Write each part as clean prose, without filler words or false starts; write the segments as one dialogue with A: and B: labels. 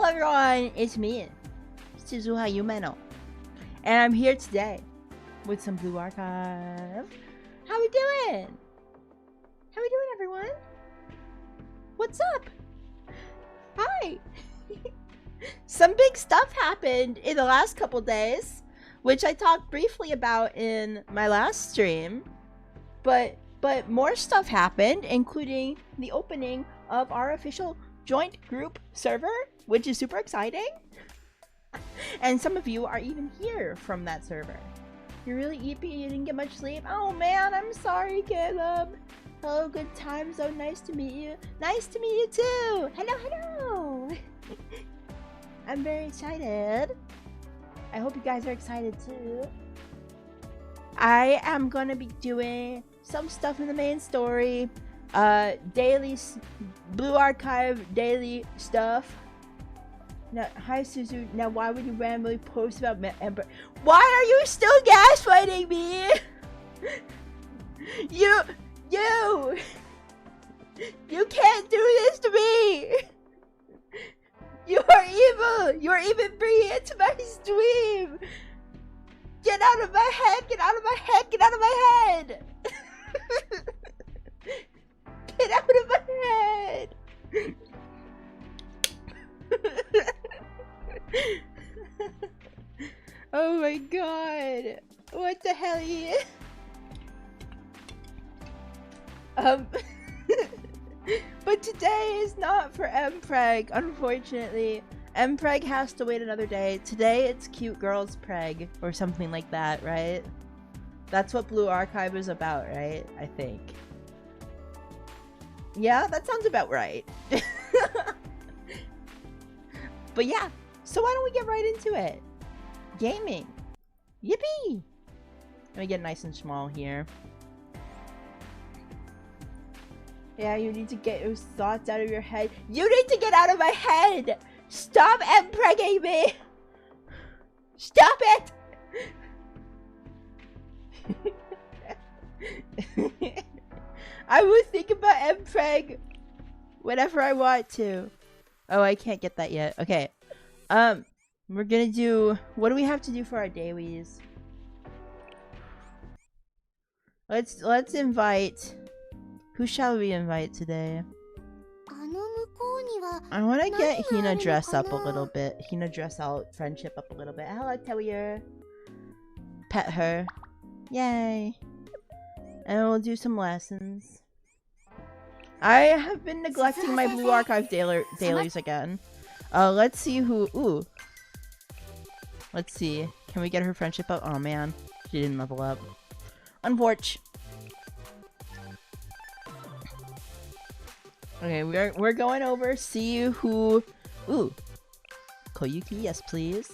A: Hello everyone, it's me, Suzuha Yumeno, and I'm here today with some Blue Archive. How we doing? How we doing, everyone? What's up? Hi! Some big stuff happened in the last couple days, which I talked briefly about in my last stream, but more stuff happened, including the opening of our official joint group server, which is super exciting. And some of you are even here from that server. You're really eepy, you didn't get much sleep. Oh man, I'm sorry, Caleb. Hello, good time zone, nice to meet you. Nice to meet you too. Hello, hello. I'm very excited. I hope you guys are excited too. I am gonna be doing some stuff in the main story. Daily Blue Archive daily stuff. Now, hi Suzu. Now, why would you randomly post about Ember? Why are you still gaslighting me? You can't do this to me. You are evil. You are even bringing it to my stream. Get out of my head. Get out of my head. Get out of my head. Get out of my head! Oh my god! What the hell are you? But today is not for Mpreg, unfortunately. Mpreg has to wait another day. Today it's Cute Girls Preg, or something like that, right? That's what Blue Archive is about, right? I think. Yeah, that sounds about right. But yeah, so why don't we get right into it? Gaming. Yippee! Let me get nice and small here. Yeah, you need to get those thoughts out of your head. You need to get out of my head! Stop empregging me! Stop it! I will think about Mpreg whenever I want to. Oh, I can't get that yet. Okay. We're gonna do... What do we have to do for our dailies? Let's invite... Who shall we invite today? I want to get Hina dress up a little bit. Hina dress out friendship up a little bit. Hello, Tellier. Pet her. Yay. And we'll do some lessons. I have been neglecting my Blue Archive dailies again. Let's see who... Ooh. Let's see. Can we get her friendship up? Oh man. She didn't level up. Unfortunate. Okay, we're going over. See who... Ooh. Koyuki, yes please.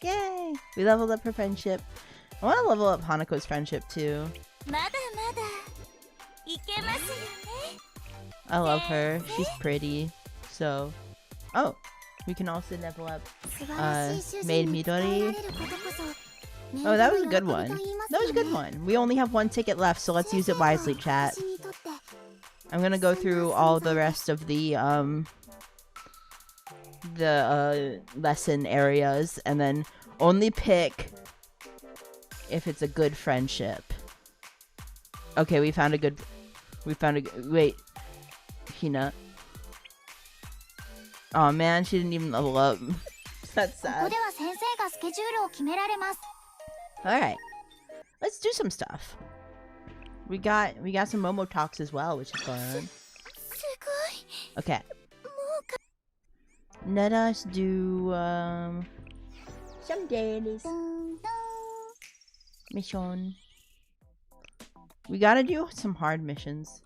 A: Yay! We leveled up her friendship. I want to level up Hanako's friendship too. I love her. She's pretty. So... Oh! We can also level up Maid Midori. Oh, that was a good one. That was a good one. We only have one ticket left, so let's use it wisely, chat. I'm gonna go through all the rest of the lesson areas and then only pick if it's a good friendship. Okay, we found a good... Wait. Hina. Oh man, she didn't even level up. That's sad. Alright. Let's do some stuff. We got some Momo talks as well, which is fun. Okay. Let us do some dailies. Mission. We gotta do some hard missions.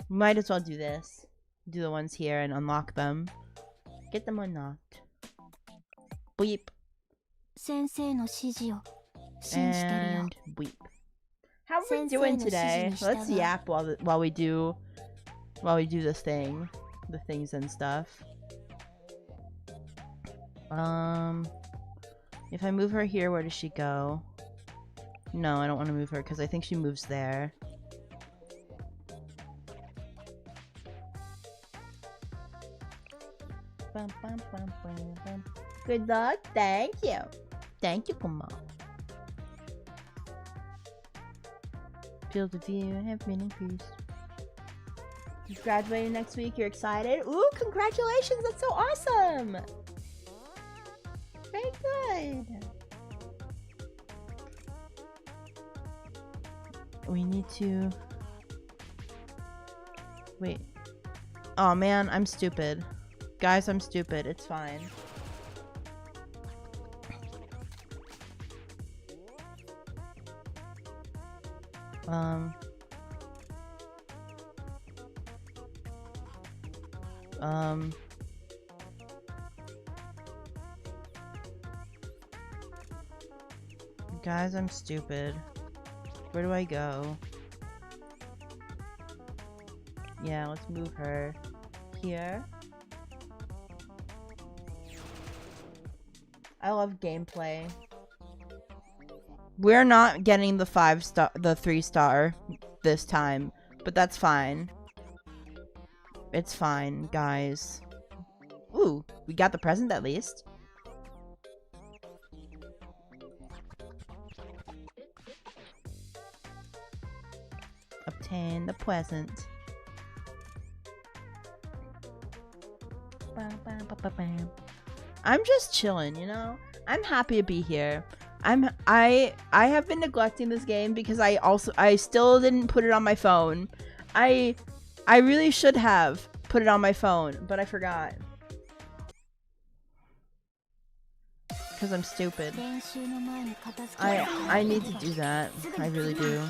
A: We might as well do this. Do the ones here and unlock them. Get them unlocked. Bleep. And bleep. How are we doing today? Let's yap while we do this thing. The things and stuff. If I move her here, where does she go? No, I don't want to move her because I think she moves there. Good luck. Thank you. Thank you, Kuma. Field of view have been increased. You're graduating next week. You're excited? Ooh, congratulations. That's so awesome. Very good. We need to... Wait. Oh man, I'm stupid. Guys, I'm stupid. It's fine. Guys, I'm stupid. Where do I go? Yeah, let's move her here. I love gameplay. We're not getting the 5-star, the 3-star this time, but that's fine. It's fine, guys. Ooh, we got the present at least. Obtain the present. I'm just chilling, you know? I'm happy to be here. I have been neglecting this game because I still didn't put it on my phone. I really should have put it on my phone, but I forgot. Because I'm stupid. I need to do that. I really do.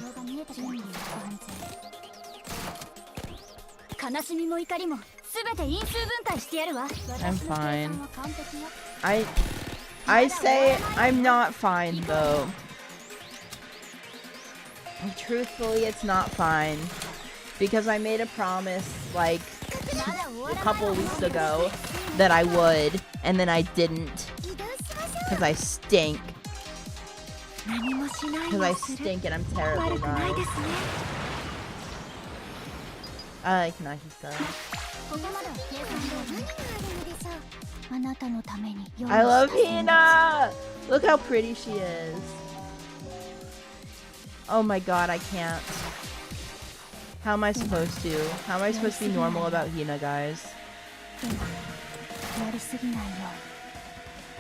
A: I'm fine. I say I'm not fine though. Truthfully, it's not fine. Because I made a promise like a couple weeks ago that I would, and then I didn't. Because I stink. Because I stink and I'm terrible, guys. I like Nahisa. I love Hina! Look how pretty she is. Oh my god, I can't. How am I supposed to? How am I supposed to be normal about Hina, guys?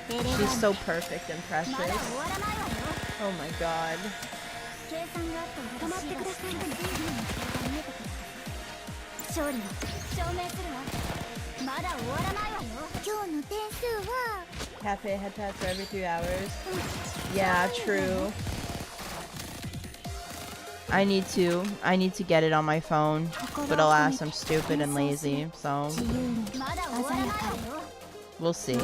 A: She's so perfect and precious. Oh my god. Cafe head pass for every 3 hours. Yeah, true. I need to get it on my phone, but alas, I'm stupid and lazy, so we'll see.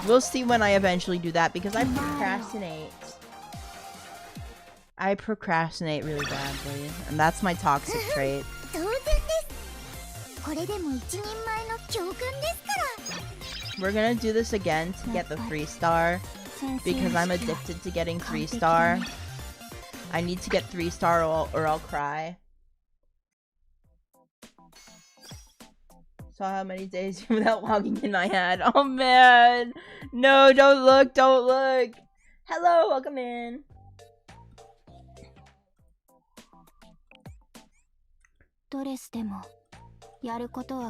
A: We'll see when I eventually do that, because I procrastinate. I procrastinate really badly, and that's my toxic trait. We're gonna do this again to get the 3-star, because I'm addicted to getting 3-star. I need to get 3-star or I'll cry. Saw how many days without logging in I had. Oh man! No, don't look, don't look! Hello, welcome in!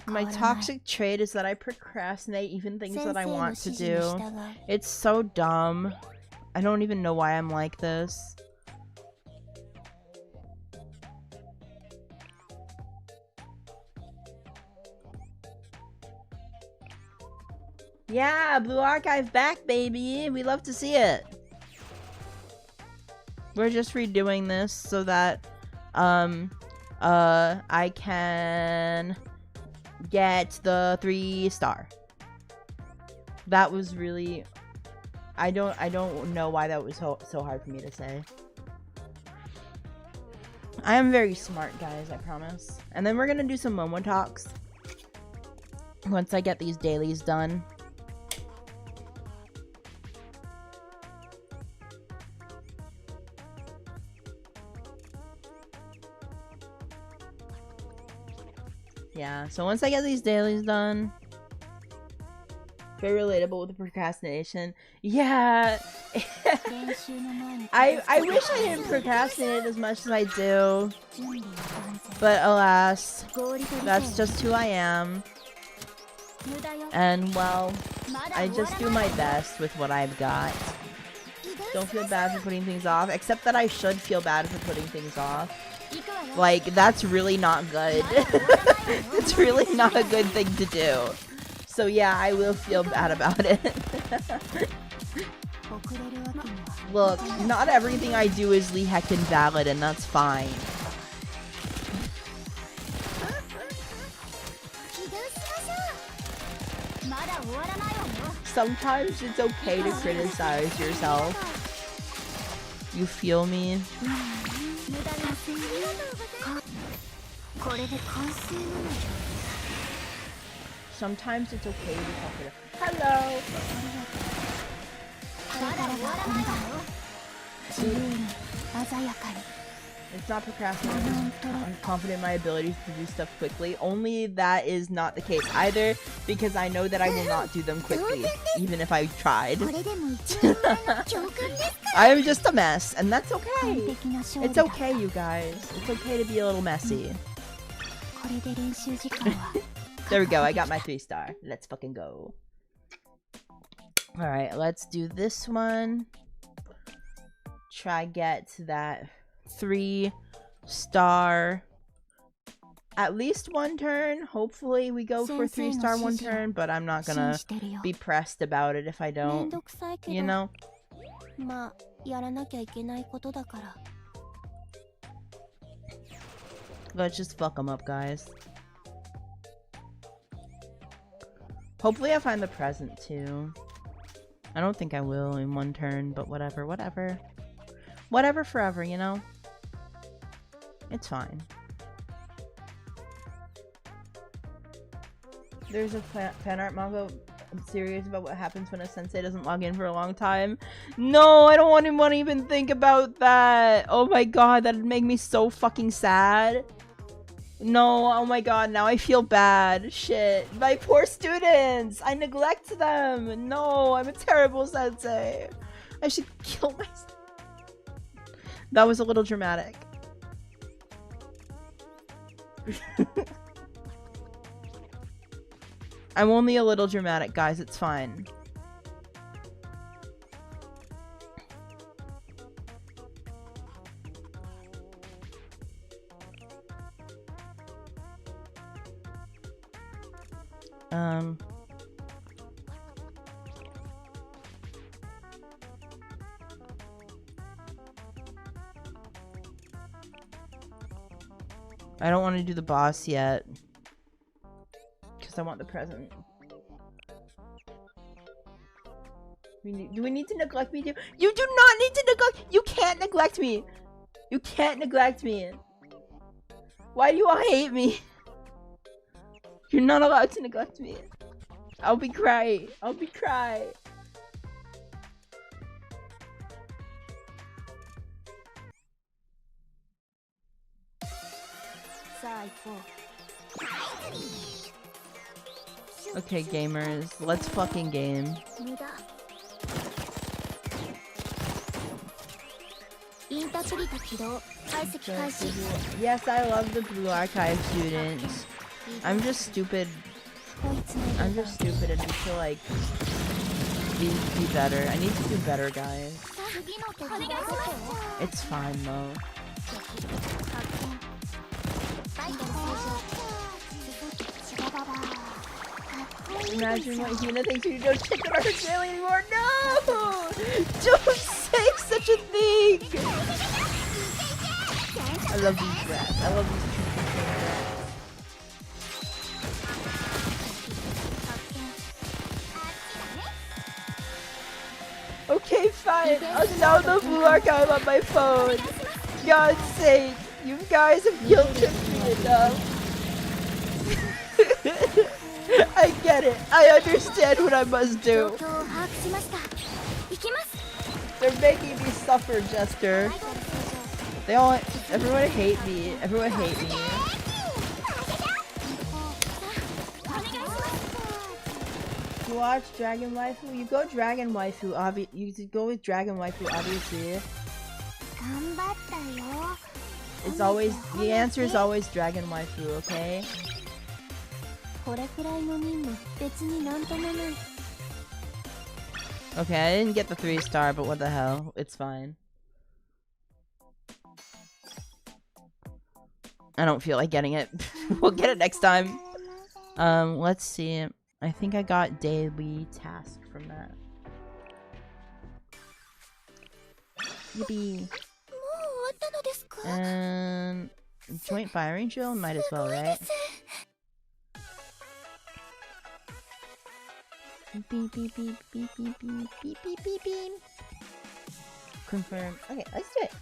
A: My toxic trait is that I procrastinate even things that I want to do. It's so dumb. I don't even know why I'm like this. Yeah, Blue Archive back, baby! We love to see it! We're just redoing this so that, I can get the 3-star. That was really... I don't know why that was so hard for me to say. I am very smart, guys, I promise. And then we're gonna do some Momo talks once I get these dailies done. Yeah, so once I get these dailies done, Very relatable with the procrastination. Yeah. I wish I didn't procrastinate as much as I do. But alas, that's just who I am. And well, I just do my best with what I've got. Don't feel bad for putting things off, except that I should feel bad for putting things off. Like, that's really not good. It's really not a good thing to do. So yeah, I will feel bad about it. Look, not everything I do is heckin' valid, and that's fine. Sometimes it's okay to criticize yourself. You feel me? Sometimes it's okay to talk to them. Hello! It's not procrastinating. I'm confident in my abilities to do stuff quickly. Only that is not the case either, because I know that I will not do them quickly, even if I tried. I am just a mess, and that's okay. It's okay, you guys. It's okay to be a little messy. There we go, I got my 3-star. Let's fucking go. Alright, let's do this one. Try get to that 3-star. At least one turn. Hopefully we go for 3-star one turn, but I'm not gonna be pressed about it if I don't. You know? Let's just fuck them up, guys. Hopefully I find the present too. I don't think I will in one turn, but whatever, whatever. Whatever forever, you know? It's fine. There's a fan art manga series about what happens when a sensei doesn't log in for a long time. No, I don't want to even think about that. Oh my god, that'd make me so fucking sad. No, oh my god, now I feel bad. Shit. My poor students! I neglect them! No, I'm a terrible sensei. I should kill myself. That was a little dramatic. I'm only a little dramatic, guys. It's fine. I don't want to do the boss yet. Because I want the present. Do we need to neglect me too? You do not need to neglect- You can't neglect me! You can't neglect me! Why do you all hate me? You're not allowed to neglect me. I'll be cry. I'll be cry. Okay, gamers, let's fucking game. Yes, I love the Blue Archive students. I'm just stupid. I'm just stupid and need to like be better. I need to do better, guys. It's fine though. Imagine what Hina thinks you don't check out her family anymore. No! Don't say such a thing! I love these rats. I love these rats. Okay, fine. I'll download Blue Archive on my phone. God's sake. You guys have guilt-tripped me enough. I get it. I understand what I must do. They're making me suffer, Jester. Everyone hate me. Everyone hate me. You watch Dragon Waifu? You go Dragon Waifu, you go with Dragon Waifu, obviously. It's always, the answer is always Dragon Waifu, okay? Okay, I didn't get the 3-star, but what the hell? It's fine. I don't feel like getting it. We'll get it next time. Let's see. I think I got daily task from that. Yippee. And joint firing drill? Might as well, right? Beep beep beep beep beep beep beep beep beep beep beep. Confirm. Okay, let's do it.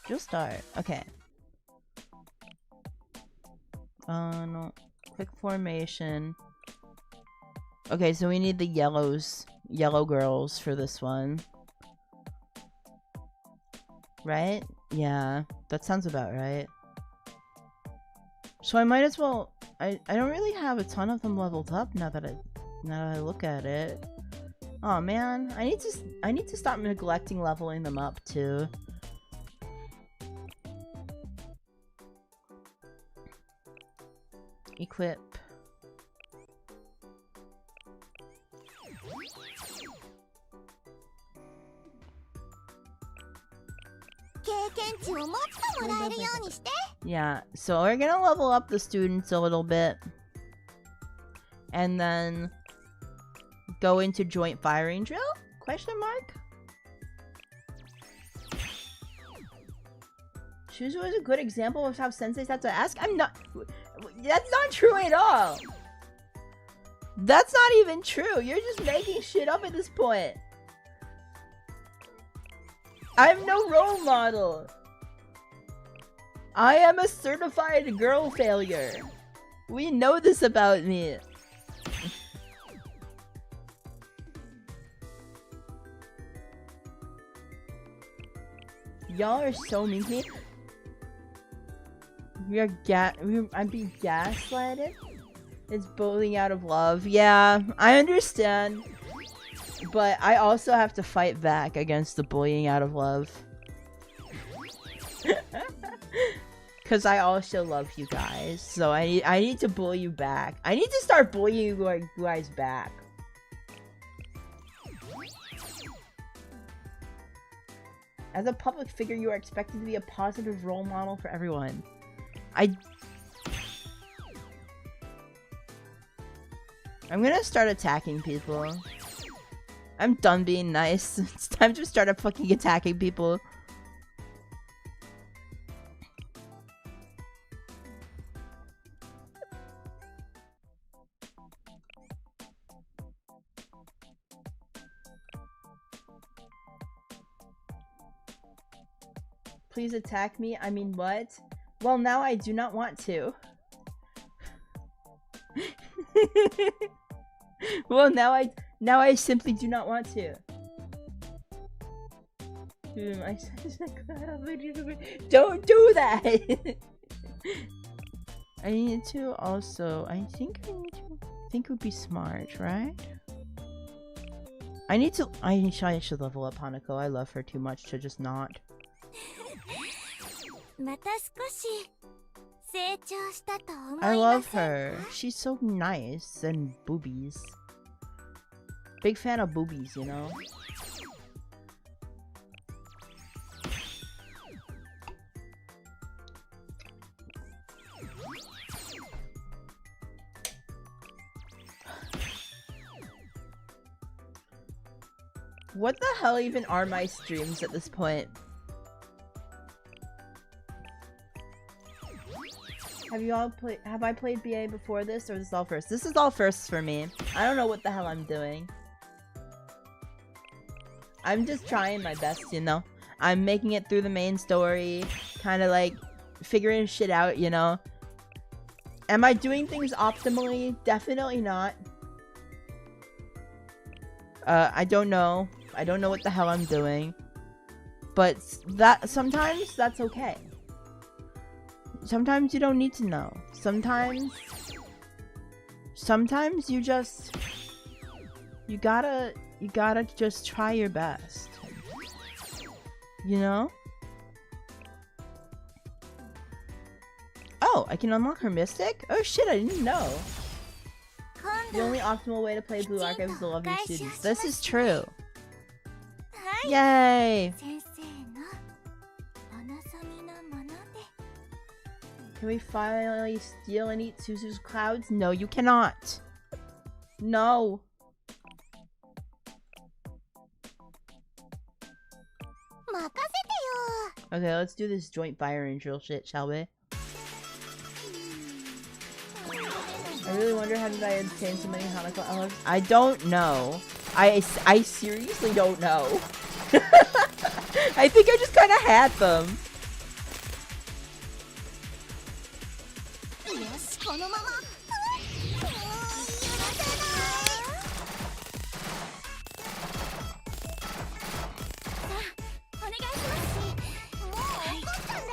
A: Drill start. Okay. No. Quick formation. Okay, so we need the yellow girls for this one. Right? Yeah, that sounds about right. So I might as well. I don't really have a ton of them leveled up now that I look at it. Oh man, I need to stop neglecting leveling them up too. Equip. Yeah, so we're gonna level up the students a little bit. And then go into joint firing drill? Question mark? Shuzo is a good example of how senseis have to ask. I'm not. That's not true at all. That's not even true. You're just making shit up at this point. I have no role model. I am a certified girl failure. We know this about me. Y'all are so mean to me. I'm being gaslighted. It's bullying out of love. Yeah, I understand. But I also have to fight back against the bullying out of love. Because I also love you guys. So I need to bully you back. I need to start bullying you guys back. As a public figure, you are expected to be a positive role model for everyone. I'm gonna start attacking people. I'm done being nice. It's time to start fucking attacking people. Please attack me. I mean, what? Well, now I do not want to. Well, now I simply do not want to. Don't do that. I need to also. I think it would be smart, right? I should level up Hanako. I love her too much to just not. I love her. She's so nice and boobies. Big fan of boobies, you know? What the hell even are my streams at this point? Have I played BA before this, or is this all first? This is all first for me. I don't know what the hell I'm doing. I'm just trying my best, you know? I'm making it through the main story, kind of like figuring shit out, you know? Am I doing things optimally? Definitely not. I don't know. I don't know what the hell I'm doing. But sometimes that's okay. Sometimes you don't need to know. Sometimes sometimes you gotta just try your best. You know? Oh, I can unlock her mystic? Oh shit, I didn't know. The only optimal way to play Blue Archive is to love your students. This is true. Yay! Can we finally steal and eat Suzu's clouds? No, you cannot. No. Okay, let's do this joint fire and drill shit, shall we? I really wonder how did I obtain so many Hanako olives? I don't know. I seriously don't know. I think I just kind of had them.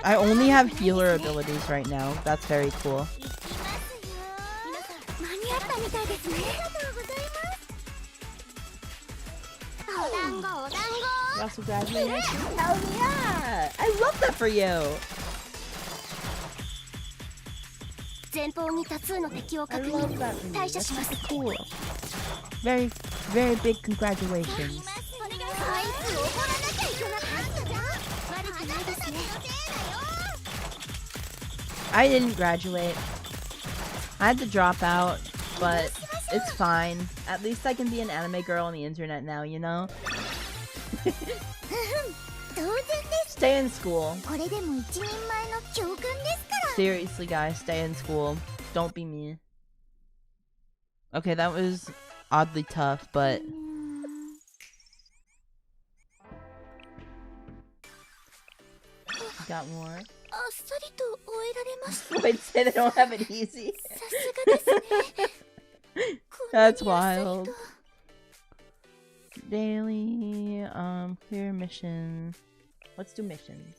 A: I only have healer abilities right now. That's very cool. You also graduated? Hell yeah! I love that for you! I love that for you. That's so cool. Very, very big congratulations. I didn't graduate. I had to drop out, but it's fine. At least I can be an anime girl on the internet now, you know? Stay in school. Seriously, guys, stay in school. Don't be me. Okay, that was oddly tough, but... Got more. Wait, say they don't have it easy. That's wild. Daily, clear mission. Let's do missions.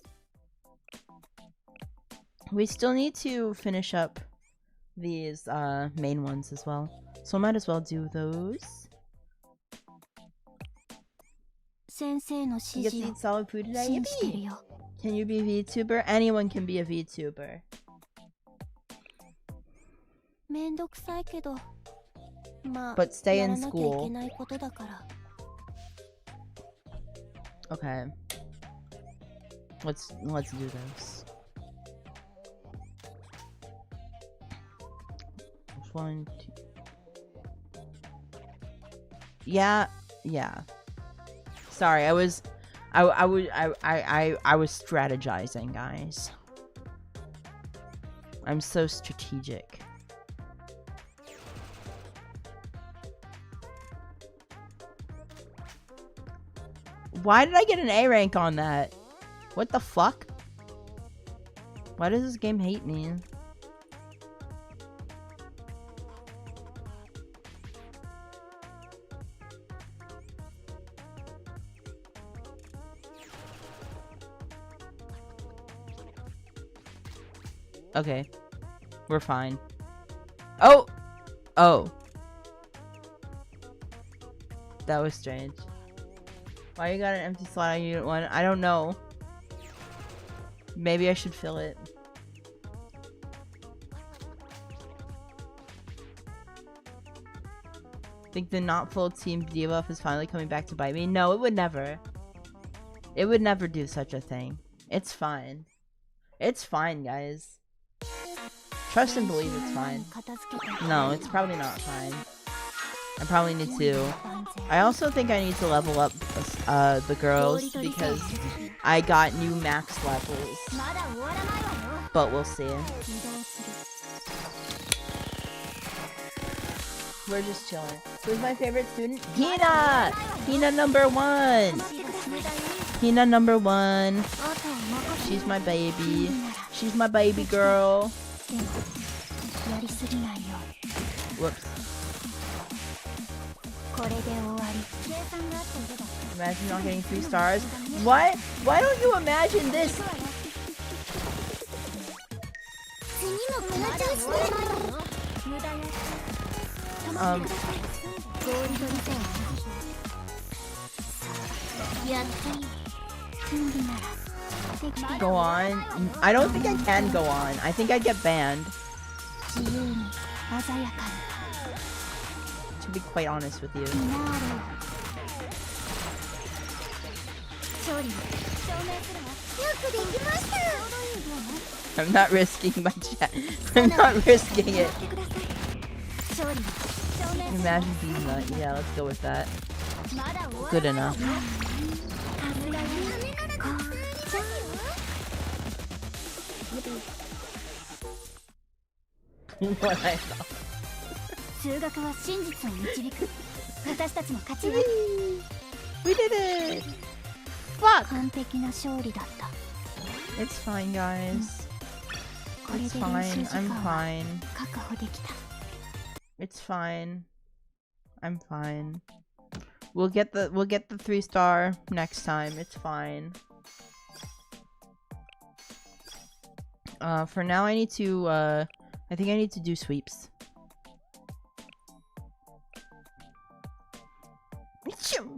A: We still need to finish up these, main ones as well. So I might as well do those. You get to eat solid food today? Yippee! Can you be a VTuber? Anyone can be a VTuber. But stay in school. Okay. Let's do this. One, two. Yeah. Sorry, I was strategizing, guys. I'm so strategic. Why did I get an A rank on that? What the fuck? Why does this game hate me? Okay. We're fine. Oh! Oh. That was strange. Why you got an empty slot on Unit 1? I don't know. Maybe I should fill it. Think the not full team debuff is finally coming back to bite me? No, it would never. It would never do such a thing. It's fine. It's fine, guys. Trust and believe it's fine. No, it's probably not fine. I probably need to. I also think I need to level up the girls because I got new max levels. But we'll see. We're just chilling. Who's my favorite student? Hina! Hina number 1! Hina number 1. She's my baby. She's my baby girl. Whoops. Imagine not getting 3 stars. What? Why don't you imagine this? Go on. I don't think I can go on. I think I'd get banned. To be quite honest with you. I'm not risking my chat. I'm not risking it. Imagine being that. Yeah, let's go with that. Good enough. What I thought. We did it! Fuck! It's fine, guys. It's fine. I'm fine. It's fine. I'm fine. We'll get the 3-star next time. It's fine. For now I need to I think I need to do sweeps.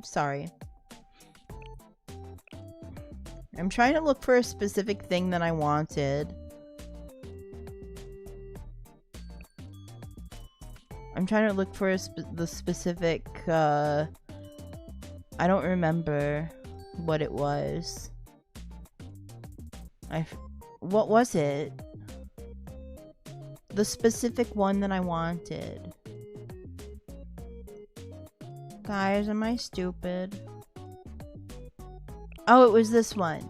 A: Sorry. I'm trying to look for a specific thing that I wanted. I'm trying to look for the specific, I don't remember what it was. What was it? The specific one that I wanted. Guys, am I stupid? Oh, it was this one.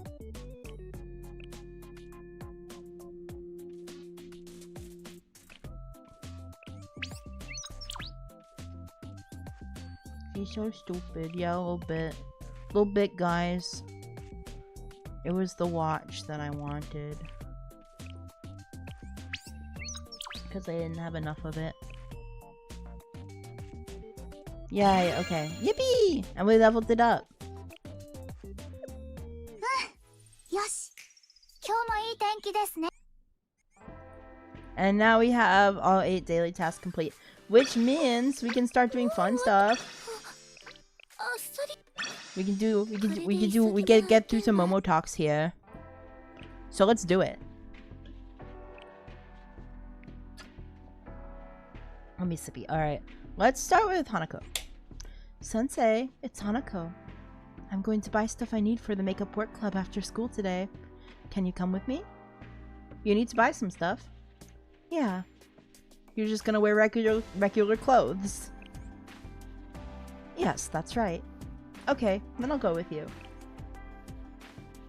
A: He's so stupid. Yeah, a little bit. A little bit, guys. It was the watch that I wanted. Because I didn't have enough of it. Yay, okay. Yippee! And we leveled it up. And now we have all 8 daily tasks complete. Which means we can start doing fun stuff. We get through some Momo talks here. So let's do it. Let me sippy. Alright. Let's start with Hanako. Sensei, it's Hanako. I'm going to buy stuff I need for the makeup work club after school today. Can you come with me? You need to buy some stuff. Yeah. You're just gonna wear regular clothes. Yes, that's right. Okay, then I'll go with you.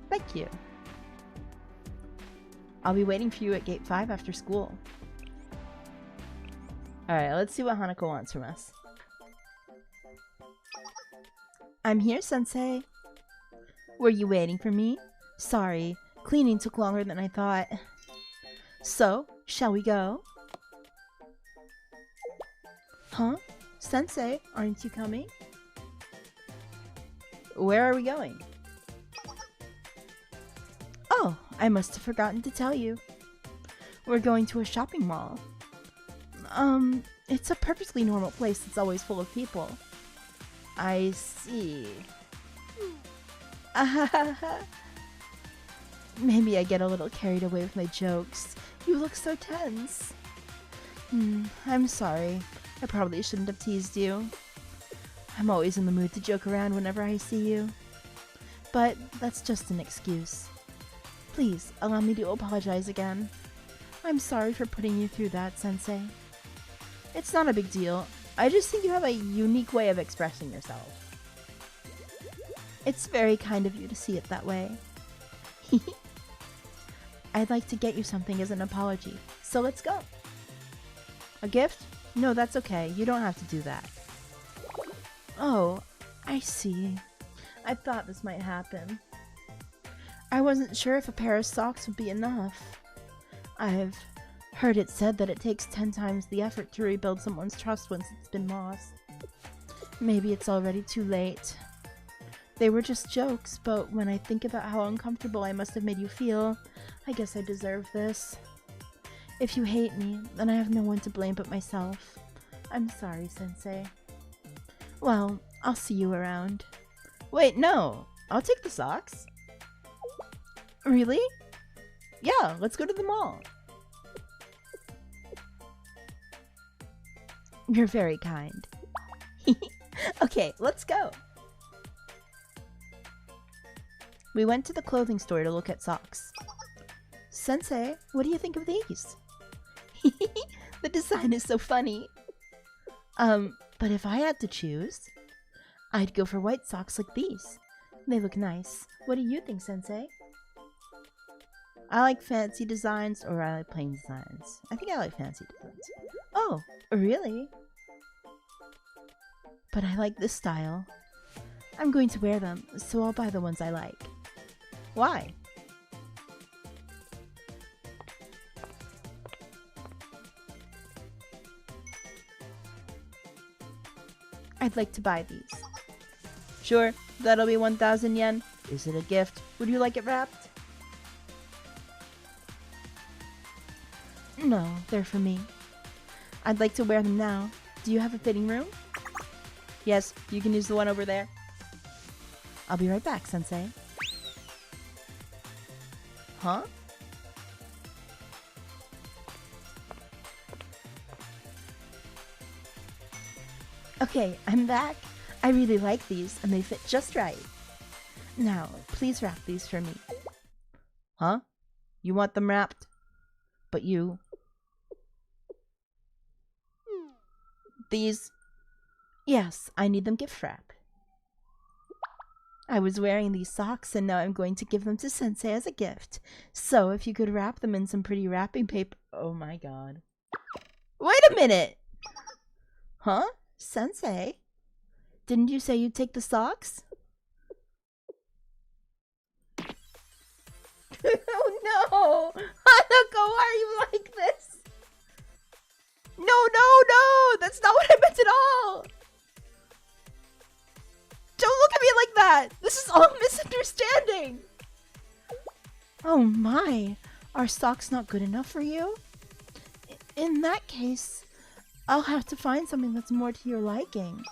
A: Thank you. I'll be waiting for you at gate 5 after school. Alright, let's see what Hanako wants from us. I'm here, Sensei. Were you waiting for me? Sorry, cleaning took longer than I thought. So, shall we go? Huh? Sensei, aren't you coming? Where are we going? Oh, I must have forgotten to tell you. We're going to a shopping mall. It's a perfectly normal place that's always full of people. I see. Maybe I get a little carried away with my jokes. You look so tense. I'm sorry. I probably shouldn't have teased you. I'm always in the mood to joke around whenever I see you. But that's just an excuse. Please, allow me to apologize again. I'm sorry for putting you through that, Sensei. It's not a big deal. I just think you have a unique way of expressing yourself. It's very kind of you to see it that way. I'd like to get you something as an apology, so let's go. A gift? No, that's okay. You don't have to do that. Oh, I see. I thought this might happen. I wasn't sure if a pair of socks would be enough. I've heard it said that it takes 10 times the effort to rebuild someone's trust once it's been lost. Maybe it's already too late. They were just jokes, but when I think about how uncomfortable I must have made you feel, I guess I deserve this. If you hate me, then I have no one to blame but myself. I'm sorry, Sensei. Well, I'll see you around. Wait, no. I'll take the socks. Really? Yeah, let's go to the mall. You're very kind. Okay, let's go. We went to the clothing store to look at socks. Sensei, what do you think of these? The design is so funny. But if I had to choose, I'd go for white socks like these. They look nice. What do you think, Sensei? I like fancy designs, or I like plain designs. I think I like fancy designs. Oh, really? But I like this style. I'm going to wear them, so I'll buy the ones I like. Why? I'd like to buy these. Sure, that'll be 1,000 yen. Is it a gift? Would you like it wrapped? No, they're for me. I'd like to wear them now. Do you have a fitting room? Yes, you can use the one over there. I'll be right back, Sensei. Huh? Okay, I'm back. I really like these, and they fit just right. Now, please wrap these for me. Huh? You want them wrapped? But you... These... Yes, I need them gift wrap. I was wearing these socks, and now I'm going to give them to Sensei as a gift. So, if you could wrap them in some pretty wrapping paper... Oh my god. Wait a minute! Huh? Sensei? Didn't you say you'd take the socks? Oh no! Hanako, why are you like this? No, no, no! That's not what I meant at all! Don't look at me like that! This is all misunderstanding! Oh my! Are socks not good enough for you? In that case, I'll have to find something that's more to your liking.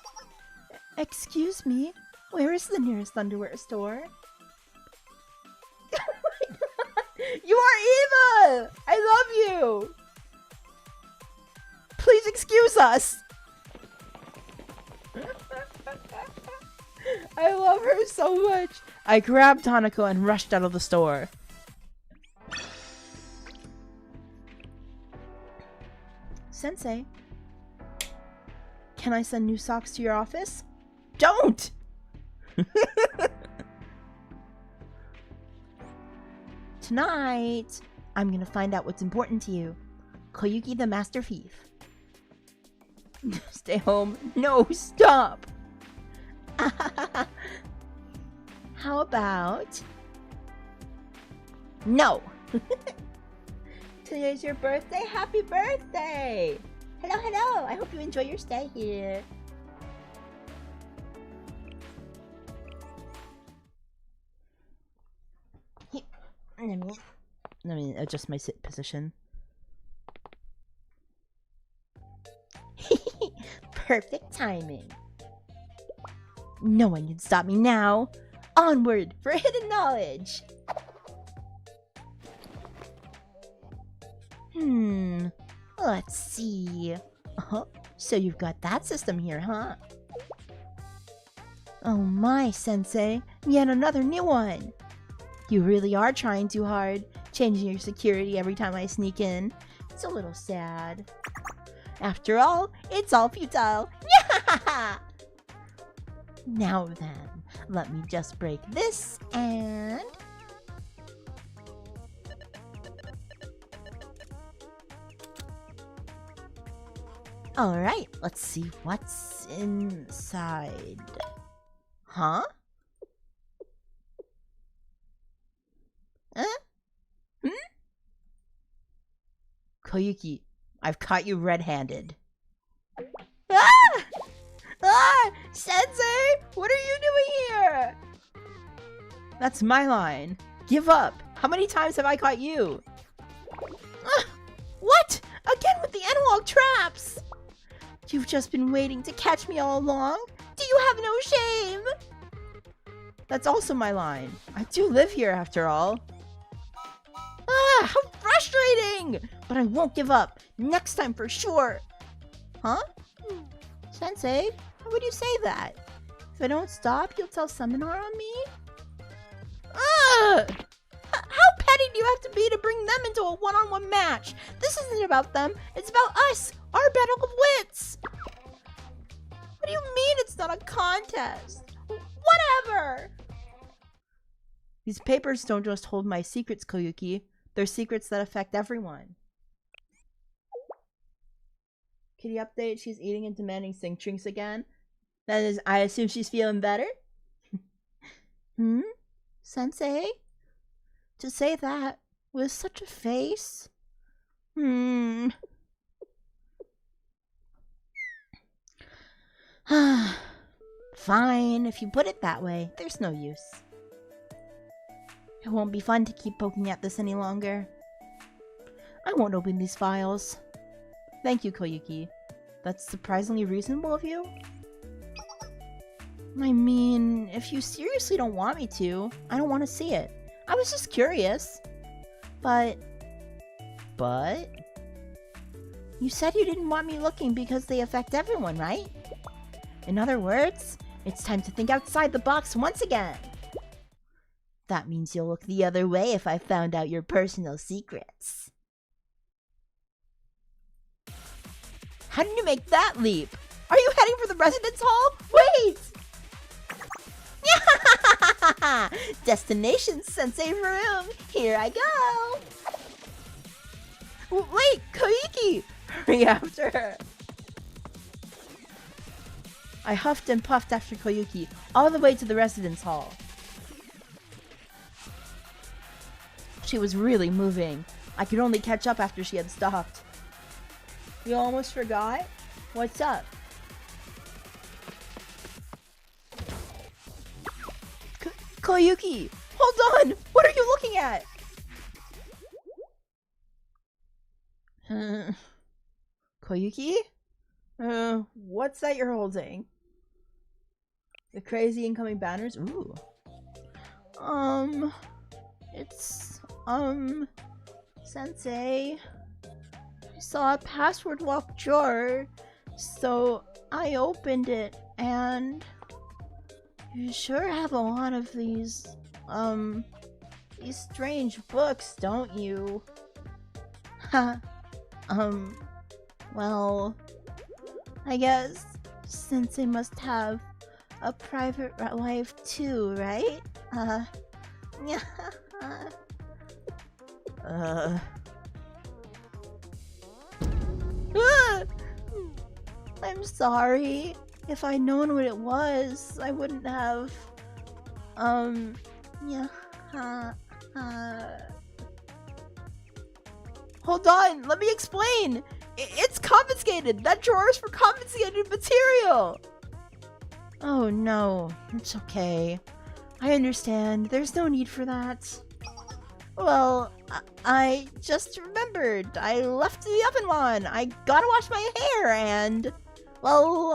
A: Excuse me, where is the nearest underwear store? Oh my god! You are evil! I love you! Please excuse us! I love her so much! I grabbed Hanako and rushed out of the store. Sensei, can I send new socks to your office? Don't! Tonight, I'm gonna find out what's important to you. Koyuki the Master Thief. Stay home. No, stop! How about... No! Today's your birthday? Happy birthday! Hello, hello! I hope you enjoy your stay here. Let me adjust my sit position. Perfect timing. No one can stop me now. Onward for hidden knowledge. Let's see. So you've got that system here, huh? Oh my, Sensei. Yet another new one. You really are trying too hard, changing your security every time I sneak in. It's a little sad. After all, it's all futile. Now then, let me just break this and... Alright, let's see what's inside. Huh? Koyuki, I've caught you red-handed. Ah! Ah! Sensei! What are you doing here? That's my line. Give up. How many times have I caught you? What? Again with the analog traps! You've just been waiting to catch me all along? Do you have no shame? That's also my line. I do live here after all. Ah, how frustrating! But I won't give up. Next time for sure. Huh? Sensei, how would you say that? If I don't stop, you'll tell seminar on me? Ugh! How petty do you have to be to bring them into a one-on-one match? This isn't about them. It's about us, our battle of wits. What do you mean it's not a contest? Whatever! These papers don't just hold my secrets, Koyuki. They're secrets that affect everyone. Kitty update, she's eating and demanding sink drinks again. That is, I assume she's feeling better? Sensei? To say that with such a face? Fine, if you put it that way, there's no use. It won't be fun to keep poking at this any longer. I won't open these files. Thank you, Koyuki. That's surprisingly reasonable of you. I mean, if you seriously don't want me to, I don't want to see it. I was just curious. But? You said you didn't want me looking because they affect everyone, right? In other words, it's time to think outside the box once again. That means you'll look the other way if I found out your personal secrets. How did you make that leap? Are you heading for the residence hall? Wait! Destination Sensei room. Here I go. Wait, Koiki! Hurry after her. I huffed and puffed after Koyuki, all the way to the residence hall. She was really moving. I could only catch up after she had stopped. You almost forgot? What's up? Koyuki! Hold on! What are you looking at? Koyuki? What's that you're holding? The crazy incoming banners? Ooh. It's, Sensei. I saw a password lock drawer, so I opened it, and you sure have a lot of these strange books, don't you? Ha. Well, I guess Sensei must have a private life too, right? Yeah. I'm sorry. If I'd known what it was, I wouldn't have. Yeah. Hold on, let me explain. It's confiscated. That drawer is for confiscated material. Oh no, it's okay. I understand. There's no need for that. Well, I just remembered. I left the oven on. I gotta wash my hair and, well,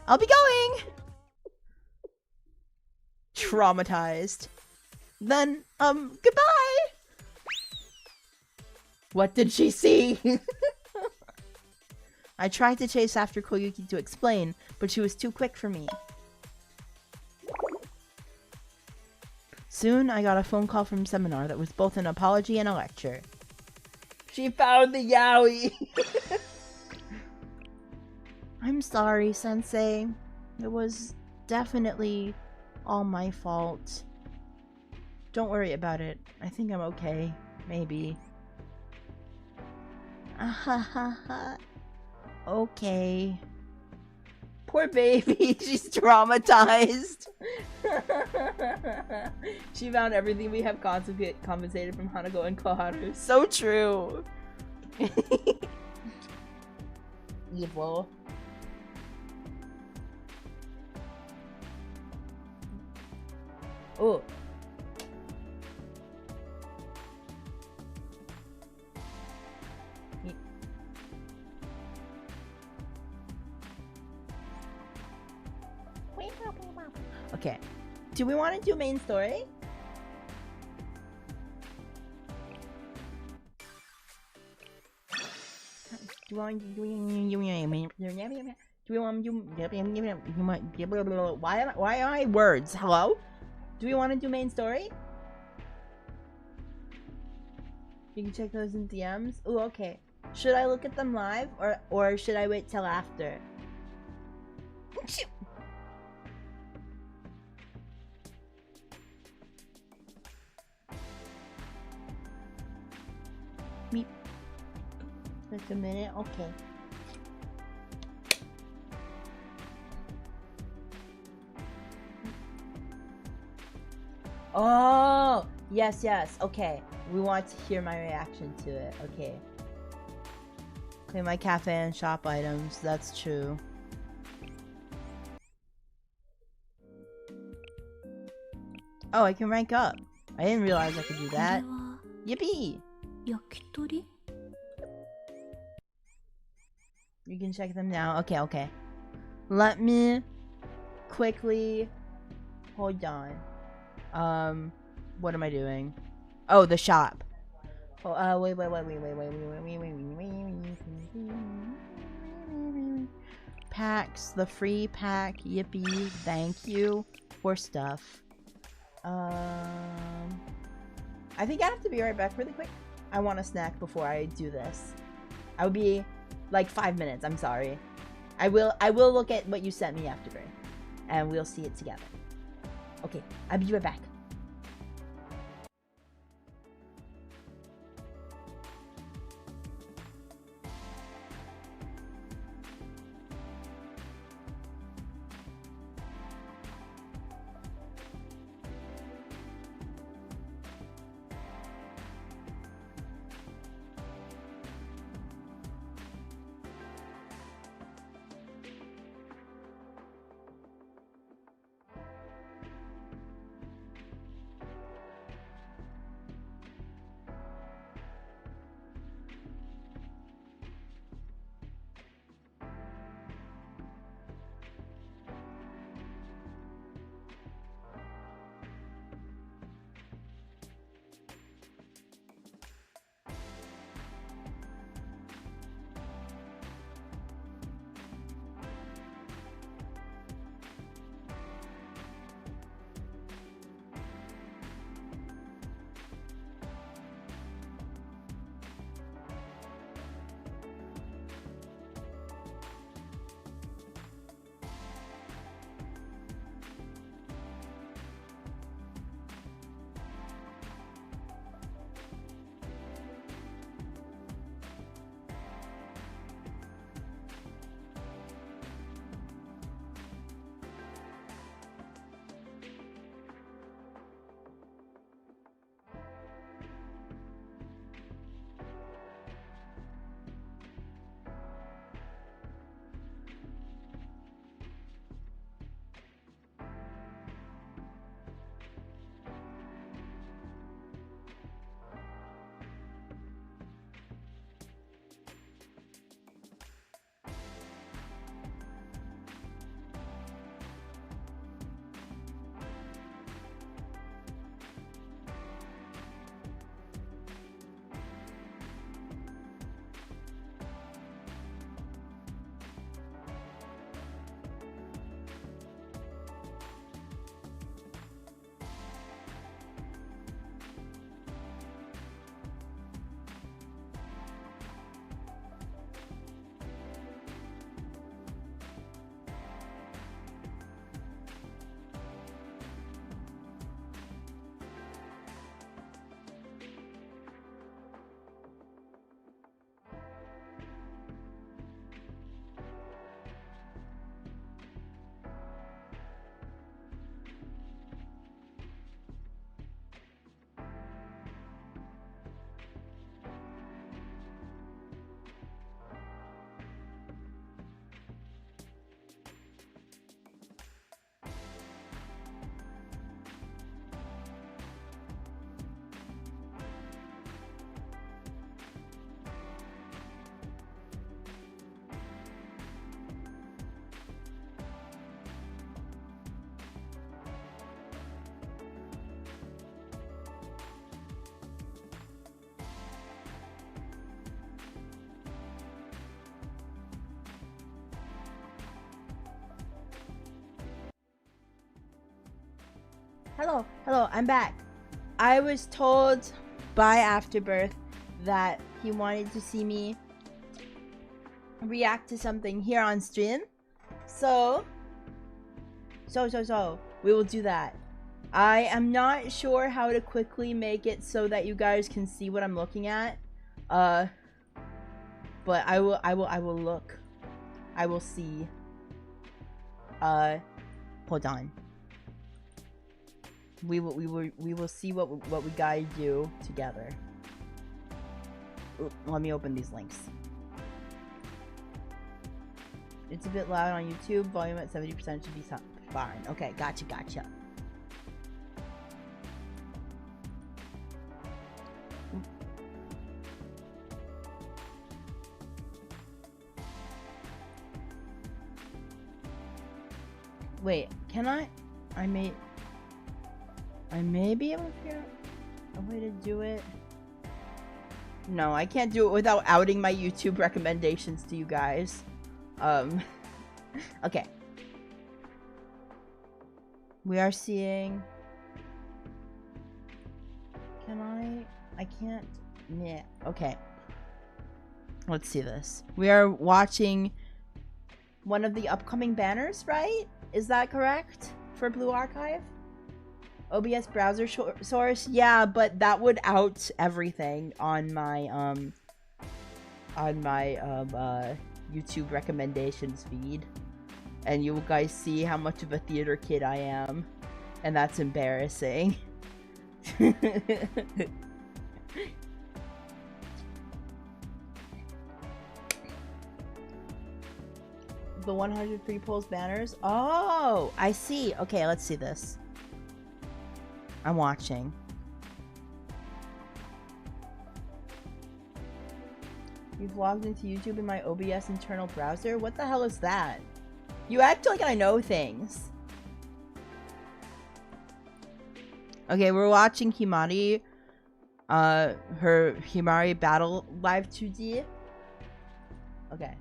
A: I'll be going. Traumatized. Then, goodbye. What did she see? I tried to chase after Koyuki to explain, but she was too quick for me. Soon, I got a phone call from seminar that was both an apology and a lecture. She found the yaoi! I'm sorry, Sensei. It was definitely all my fault. Don't worry about it. I think I'm okay. Maybe. Okay. Poor baby, she's traumatized. She found everything we have compensated from Hanako and Koharu. So true. Evil. Oh. Okay. Do we want to do main story? Do we want to do why am I words? Hello? Do we want to do main story? You can check those in DMs. Ooh, okay. Should I look at them live or should I wait till after? Meep. Just a minute. Okay. Oh, yes, yes. Okay. We want to hear my reaction to it. Okay. Okay, my cafe and shop items. That's true. Oh, I can rank up. I didn't realize I could do that. Yippee! You can check them now. Okay, okay. Let me quickly... Hold on. What am I doing? Oh, the shop. Oh, wait. Packs, the free pack, yippee, thank you for stuff. I think I have to be right back really quick. I want a snack before I do this. I will be like 5 minutes, I'm sorry. I will look at what you sent me after, and we'll see it together. Okay, I'll be right back. Hello, I'm back. I was told by Afterbirth that he wanted to see me react to something here on stream. So we will do that. I am not sure how to quickly make it so that you guys can see what I'm looking at. But I will look. I will see. Hold on. We will see what we gotta do together. Ooh, let me open these links. It's a bit loud on YouTube. Volume at 70% should be fine. Okay, gotcha. Wait, can I may be able to figure out a way to do it. No, I can't do it without outing my YouTube recommendations to you guys. Okay. We are seeing... I can't... Yeah, okay. Let's see this. We are watching one of the upcoming banners, right? Is that correct? For Blue Archive? OBS browser source? Yeah, but that would out everything on my, YouTube recommendations feed. And you guys see how much of a theater kid I am. And that's embarrassing. The 100 free polls banners? Oh, I see. Okay, let's see this. I'm watching. You've logged into YouTube in my OBS internal browser? What the hell is that? You act like I know things. Okay, we're watching Himari. Her Himari battle live 2D. Okay.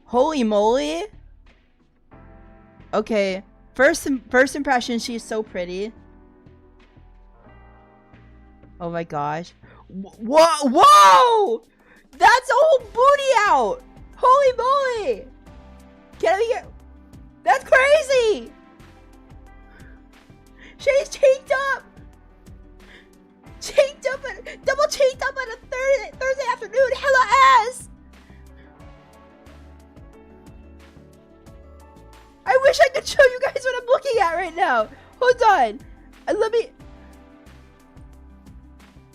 A: Holy moly! Okay, first impression, she's so pretty. Oh my gosh! Whoa! That's a whole booty out! Holy moly! Can I get? That's crazy! She's cheeked up, double cheeked up on a Thursday afternoon. Hella ass. I wish I could show you guys what I'm looking at right now. Hold on. Let me...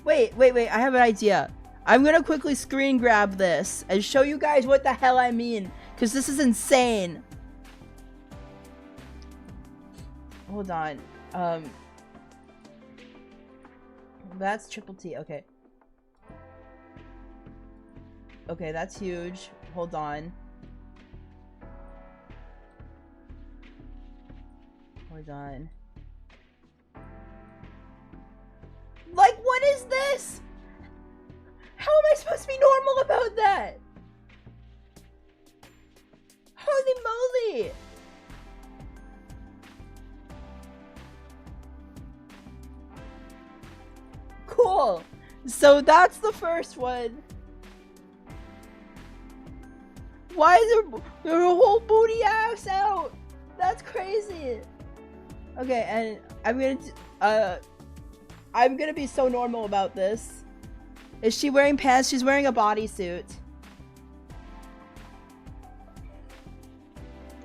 A: Wait. I have an idea. I'm gonna quickly screen grab this and show you guys what the hell I mean. Because this is insane. Hold on. That's triple T. Okay. Okay, that's huge. Hold on. Hold on. Like, what is this? How am I supposed to be normal about that? Holy moly! Cool. So that's the first one. Why is there a whole booty ass out? That's crazy. Okay, and I'm gonna be so normal about this. Is she wearing pants? She's wearing a bodysuit.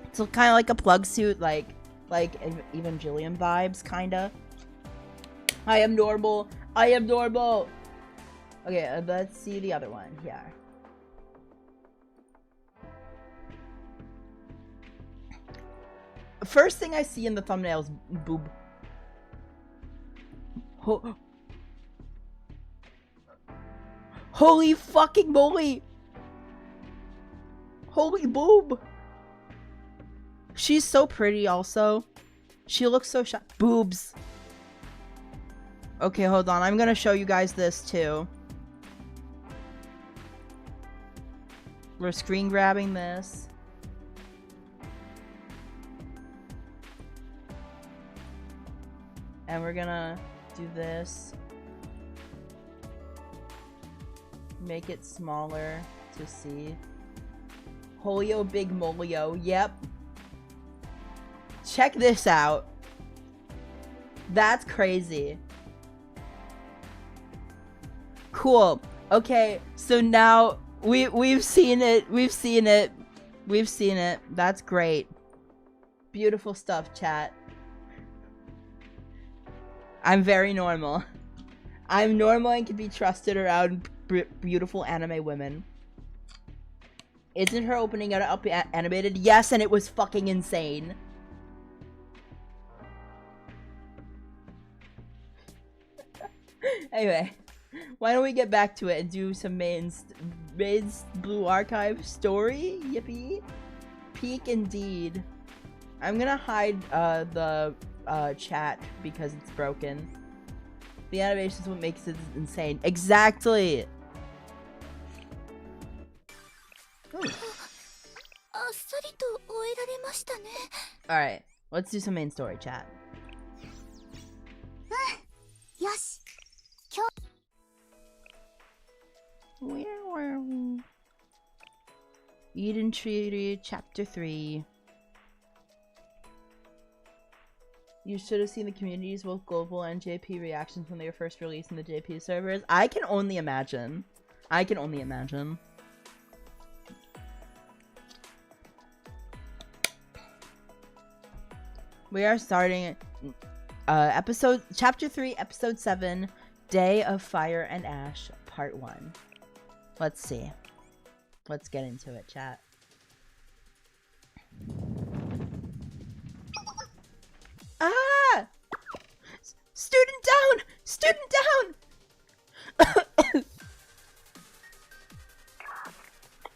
A: It's kind of like a plug suit, like Evangelion vibes, kinda. I am normal. Okay, let's see the other one. Yeah. First thing I see in the thumbnail is boob. Holy fucking moly! Holy boob! She's so pretty also. She looks so shy. Boobs. Okay, hold on. I'm gonna show you guys this too. We're screen grabbing this. And we're gonna do this. Make it smaller to see. Holio Big Molio. Yep. Check this out. That's crazy. Cool. Okay, so now we've seen it. We've seen it. We've seen it. That's great. Beautiful stuff, chat. I'm very normal. I'm normal and can be trusted around beautiful anime women. Isn't her opening up animated? Yes, and it was fucking insane. Anyway, why don't we get back to it and do some Main's Blue Archive story? Yippee. Peak indeed. I'm gonna hide the chat because it's broken. The animation is what makes it insane. Exactly! Alright, let's do some main story, chat. Where were we? Eden Tree, Chapter 3. You should have seen the community's both global and JP reactions when they were first released in the JP servers. I can only imagine. I can only imagine. We are starting Chapter 3, Episode 7, Day of Fire and Ash, Part 1. Let's see. Let's get into it, chat. Ah! Student down! Student down!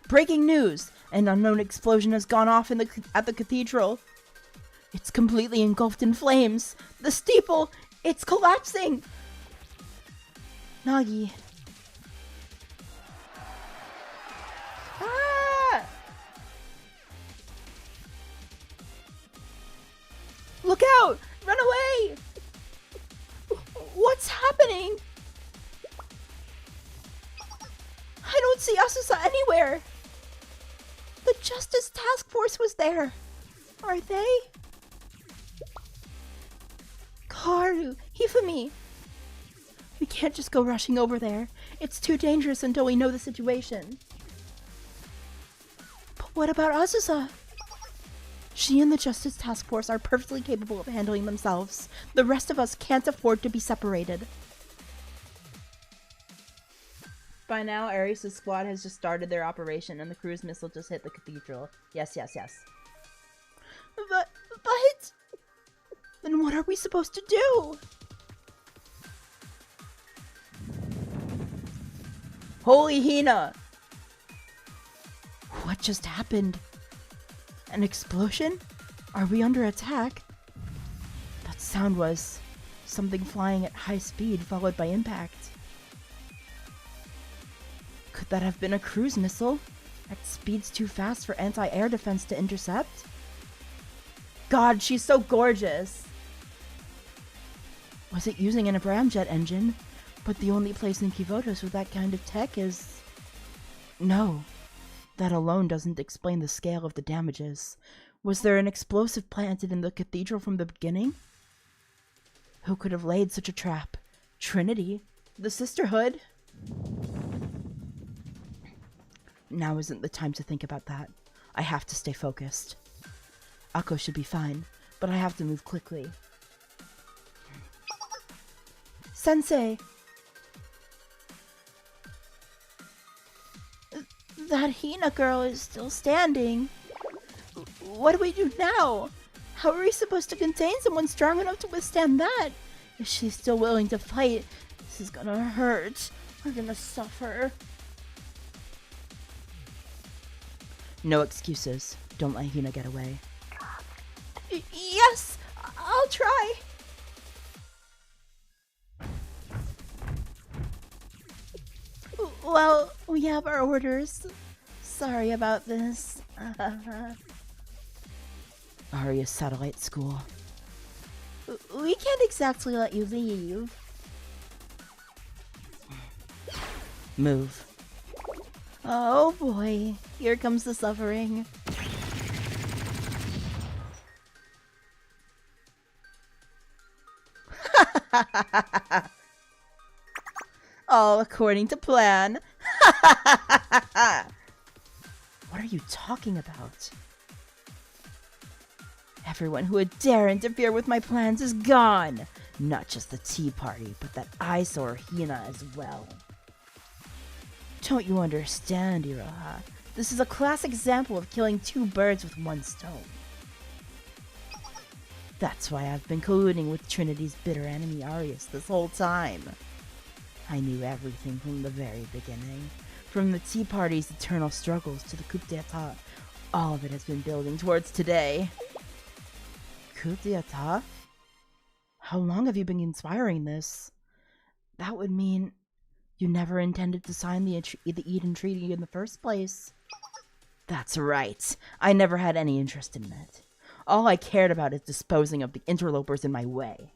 A: Breaking news! An unknown explosion has gone off at the cathedral. It's completely engulfed in flames. The steeple! It's collapsing! Nagi. Ah! Look out! Run away! What's happening? I don't see Asusa anywhere. The Justice Task Force was there. Are they? Karu, Hifumi. We can't just go rushing over there. It's too dangerous until we know the situation. But what about Asusa? She and the Justice Task Force are perfectly capable of handling themselves. The rest of us can't afford to be separated. By now, Ares' squad has just started their operation and the cruise missile just hit the cathedral. Yes, yes, yes. But... Then what are we supposed to do? Holy Hina! What just happened? An explosion? Are we under attack? That sound was something flying at high speed followed by impact. Could that have been a cruise missile? At speeds too fast for anti-air defense to intercept? God, she's so gorgeous! Was it using an Abramjet engine? But the only place in Kivotos with that kind of tech is... No. That alone doesn't explain the scale of the damages. Was there an explosive planted in the cathedral from the beginning? Who could have laid such a trap? Trinity? The Sisterhood? Now isn't the time to think about that. I have to stay focused. Akko should be fine, but I have to move quickly. Sensei! That Hina girl is still standing. What do we do now? How are we supposed to contain someone strong enough to withstand that? If she's still willing to fight, this is gonna hurt. We're gonna suffer. No excuses. Don't let Hina get away. Yes! I'll try! Well, we have our orders. Sorry about this. Aria Satellite School. We can't exactly let you leave. Move. Oh boy, here comes the suffering. All according to plan. What are you talking about? Everyone who would dare interfere with my plans is gone. Not just the tea party, but that eyesore Hina as well. Don't you understand, Iroha? This is a classic example of killing two birds with one stone. That's why I've been colluding with Trinity's bitter enemy Arius this whole time. I knew everything from the very beginning. From the Tea Party's eternal struggles to the coup d'etat, all of it has been building towards today. Coup d'etat? How long have you been inspiring this? That would mean you never intended to sign the Eden Treaty in the first place. That's right. I never had any interest in it. All I cared about is disposing of the interlopers in my way.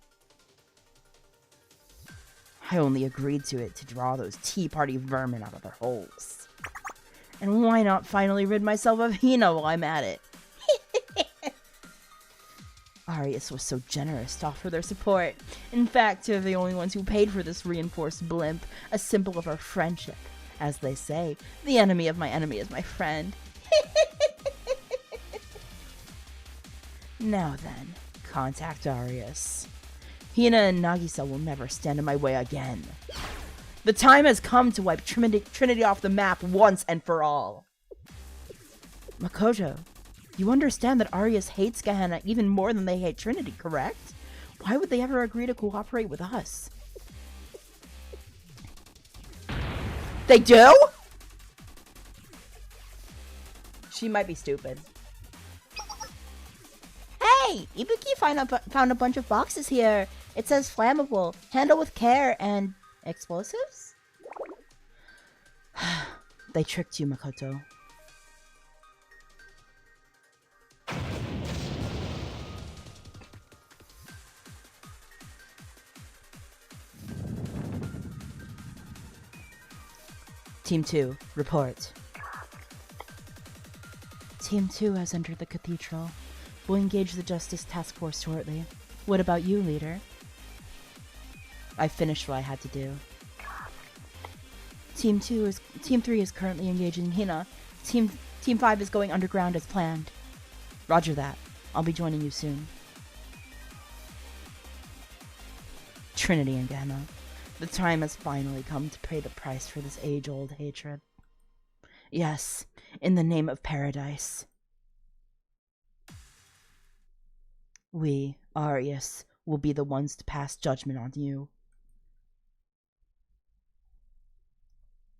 A: I only agreed to it to draw those Tea Party vermin out of their holes. And why not finally rid myself of Hina while I'm at it? Arius was so generous to offer their support. In fact, they're the only ones who paid for this reinforced blimp, a symbol of our friendship. As they say, the enemy of my enemy is my friend. Now then, contact Arius. Hina and Nagisa will never stand in my way again. The time has come to wipe Trinity off the map once and for all. Makoto, you understand that Arius hates Gehenna even more than they hate Trinity, correct? Why would they ever agree to cooperate with us? They do? She might be stupid. Hey, Ibuki found a bunch of boxes here. It says flammable, handle with care, and explosives? They tricked you, Makoto. Team 2, report. Team 2 has entered the cathedral. We'll engage the Justice Task Force shortly. What about you, leader? I finished what I had to do. Team 3 is currently engaging Hina. Team 5 is going underground as planned. Roger that. I'll be joining you soon. Trinity and Gehenna. The time has finally come to pay the price for this age-old hatred. Yes, in the name of paradise. We, Arius, will be the ones to pass judgment on you.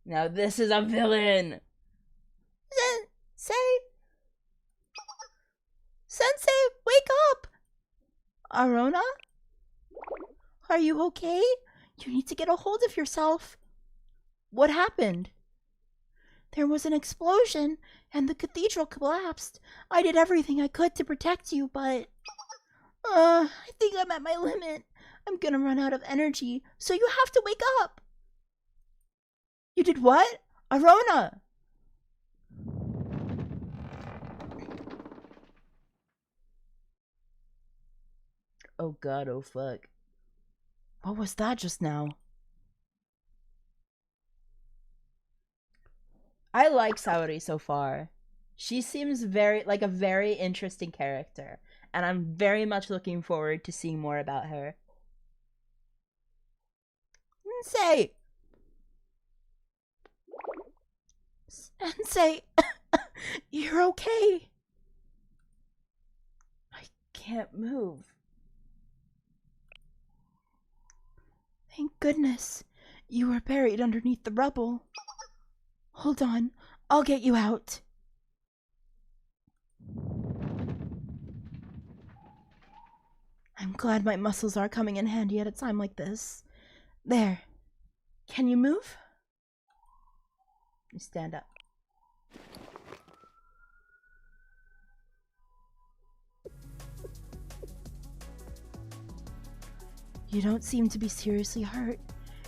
A: Now this is a villain! Sensei, wake up! Arona? Are you okay? You need to get a hold of yourself. What happened? There was an explosion, and the cathedral collapsed. I did everything I could to protect you, but... I think I'm at my limit. I'm gonna run out of energy, so you have to wake up. You did what? Arona! Oh god, oh fuck. What was that just now? I like Saori so far. She seems like a very interesting character, and I'm very much looking forward to seeing more about her. Sensei! Sensei! You're okay! I can't move. Thank goodness. You were buried underneath the rubble. Hold on. I'll get you out. I'm glad my muscles are coming in handy at a time like this. There. Can you move? You stand up. You don't seem to be seriously hurt.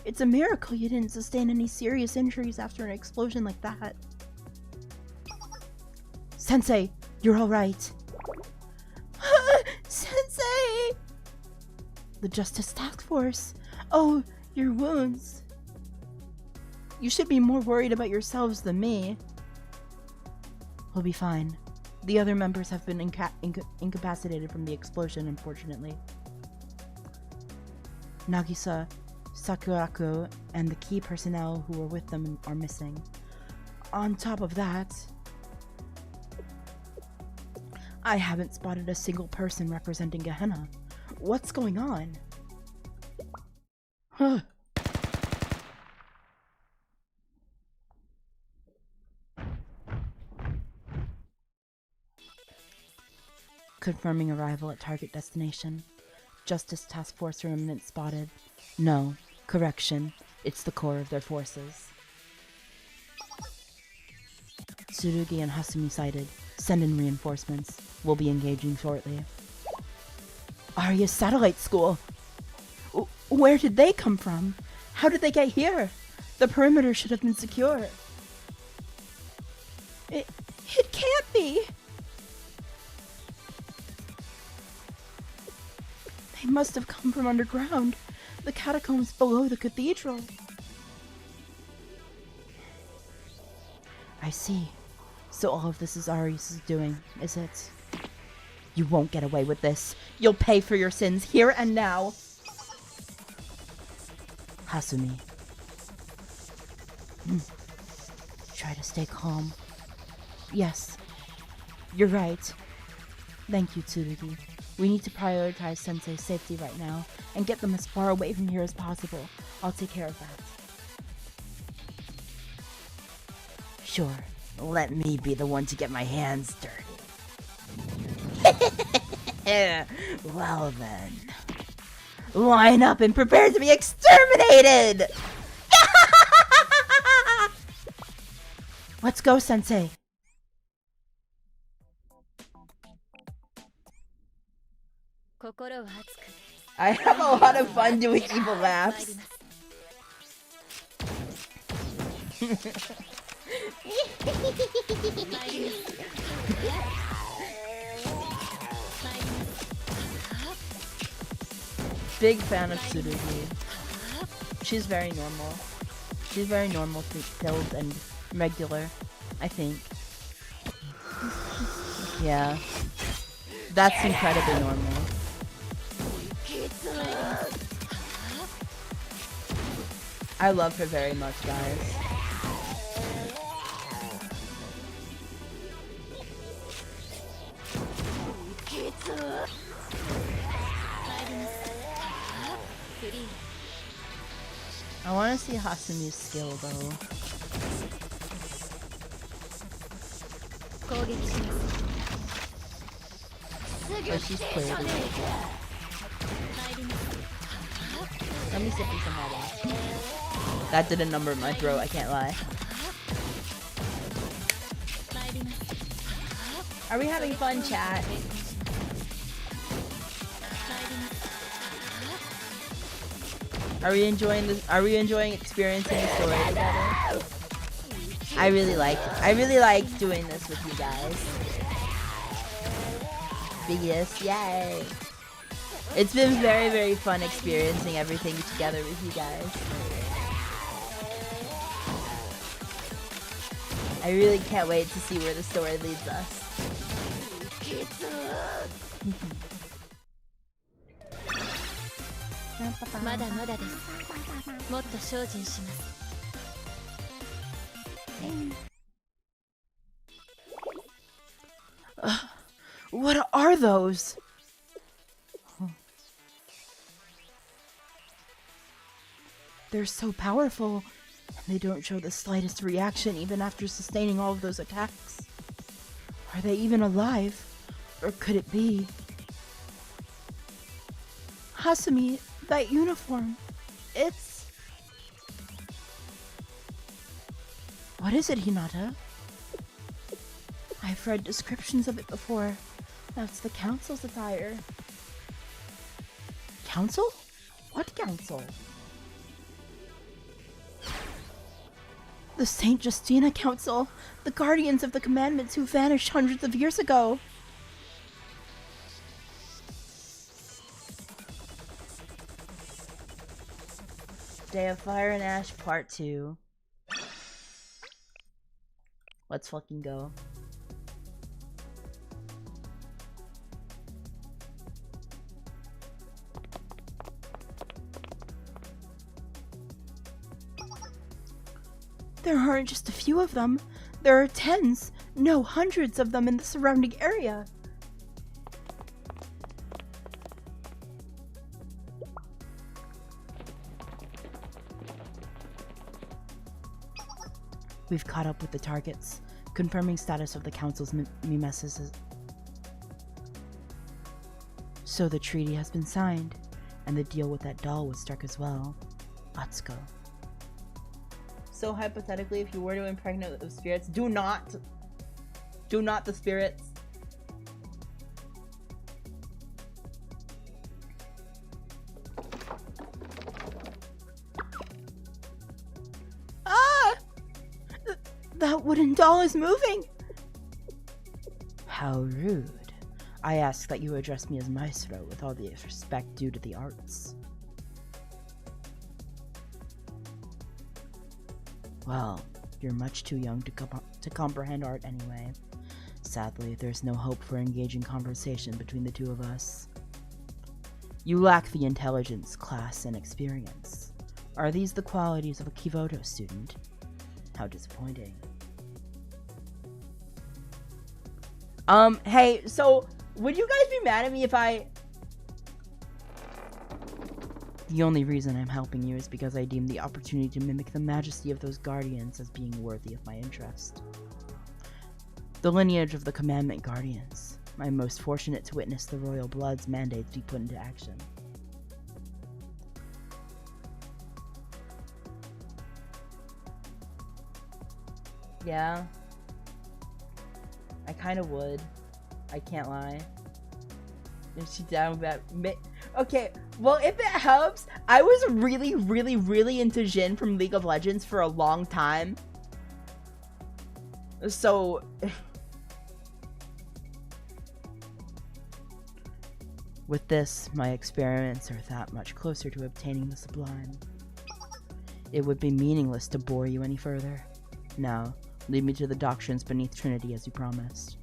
A: It's a miracle you didn't sustain any serious injuries after an explosion like that. Sensei, you're all right. Sensei! The Justice Task Force. Oh, your wounds. You should be more worried about yourselves than me. We'll be fine. The other members have been incapacitated from the explosion, unfortunately. Nagisa, Sakuraku, and the key personnel who were with them are missing. On top of that, I haven't spotted a single person representing Gehenna. What's going on? Huh. Confirming arrival at target destination. Justice Task Force remnant spotted. No, correction. It's the core of their forces. Tsurugi and Hasumi sighted. Send in reinforcements. We'll be engaging shortly. Arya's satellite school! Where did they come from? How did they get here? The perimeter should have been secure. It can't be! They must have come from underground. The catacombs below the cathedral. I see. So all of this is Arius' doing, is it? You won't get away with this. You'll pay for your sins here and now. Hasumi. Try to stay calm. Yes. You're right. Thank you, Tsurugi. We need to prioritize Sensei's safety right now and get them as far away from here as possible. I'll take care of that. Sure. Let me be the one to get my hands dirty. Well then. Line up and prepare to be exterminated! Let's go, Sensei. I have a lot of fun doing evil laughs. Big fan of Tsurugi. She's very normal. She's very normal, filled and regular, I think. Yeah. That's incredibly normal. I love her very much, guys. I want to see Hasumi's skill, though. But she's clearly really good. Let me sip you some water. That did a number in my throat, I can't lie. Are we having fun, chat? Are we enjoying this? Are we enjoying experiencing the story together? I really like doing this with you guys. Biggest, yay! It's been very, very fun experiencing everything together with you guys. I really can't wait to see where the story leads us. What are those? They're so powerful, and they don't show the slightest reaction even after sustaining all of those attacks. Are they even alive? Or could it be? Hasumi, that uniform, it's... What is it, Hinata? I've read descriptions of it before. That's the council's attire. Council? What council? The Saint Justina Council, the guardians of the commandments who vanished hundreds of years ago. Day of Fire and Ash Part 2. Let's fucking go. There aren't just a few of them. There are tens, no hundreds of them in the surrounding area. We've caught up with the targets, confirming status of the council's mimesis. So the treaty has been signed, and the deal with that doll was struck as well. Let's go. So hypothetically, if you were to impregnate the spirits, do not the spirits. Ah! That wooden doll is moving! How rude. I ask that you address me as Maestro with all the respect due to the arts. Well, you're much too young to comprehend art anyway. Sadly, there's no hope for engaging conversation between the two of us. You lack the intelligence, class, and experience. Are these the qualities of a Kivoto student? How disappointing. Hey, so, would you guys be mad at me if I... The only reason I'm helping you is because I deem the opportunity to mimic the majesty of those guardians as being worthy of my interest. The lineage of the Commandment Guardians. I'm most fortunate to witness the Royal Blood's mandates be put into action. Yeah. I kinda would. I can't lie. Is she down with that? Okay, well, if it helps, I was really into Jhin from League of Legends for a long time. So... With this, my experiments are that much closer to obtaining the sublime. It would be meaningless to bore you any further. Now, lead me to the doctrines beneath Trinity as you promised.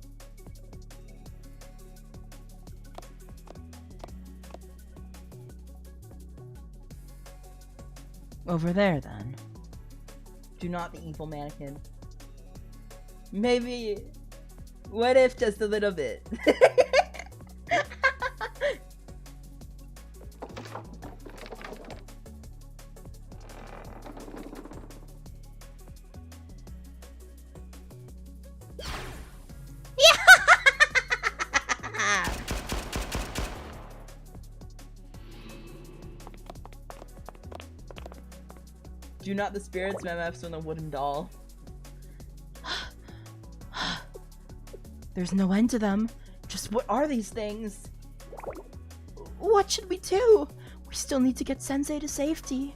A: Over there, then. Do not the evil mannequin. Maybe... What if just a little bit? Do not the spirits MMFs on the wooden doll. There's no end to them. Just what are these things? What should we do? We still need to get Sensei to safety.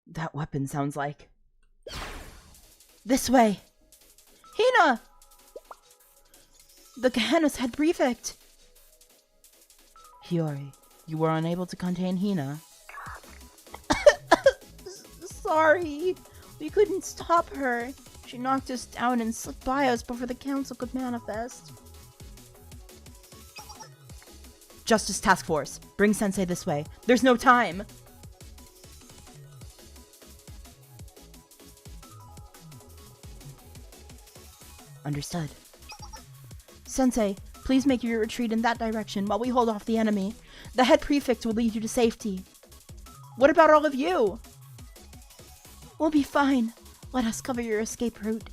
A: That weapon sounds like... This way! Hina! The Gehenna's head prefect! Hiyori, you were unable to contain Hina. Sorry. We couldn't stop her. She knocked us down and slipped by us before the council could manifest. Justice Task Force, bring Sensei this way. There's no time. Understood. Sensei, please make your retreat in that direction while we hold off the enemy. The head prefect will lead you to safety. What about all of you? We'll be fine. Let us cover your escape route.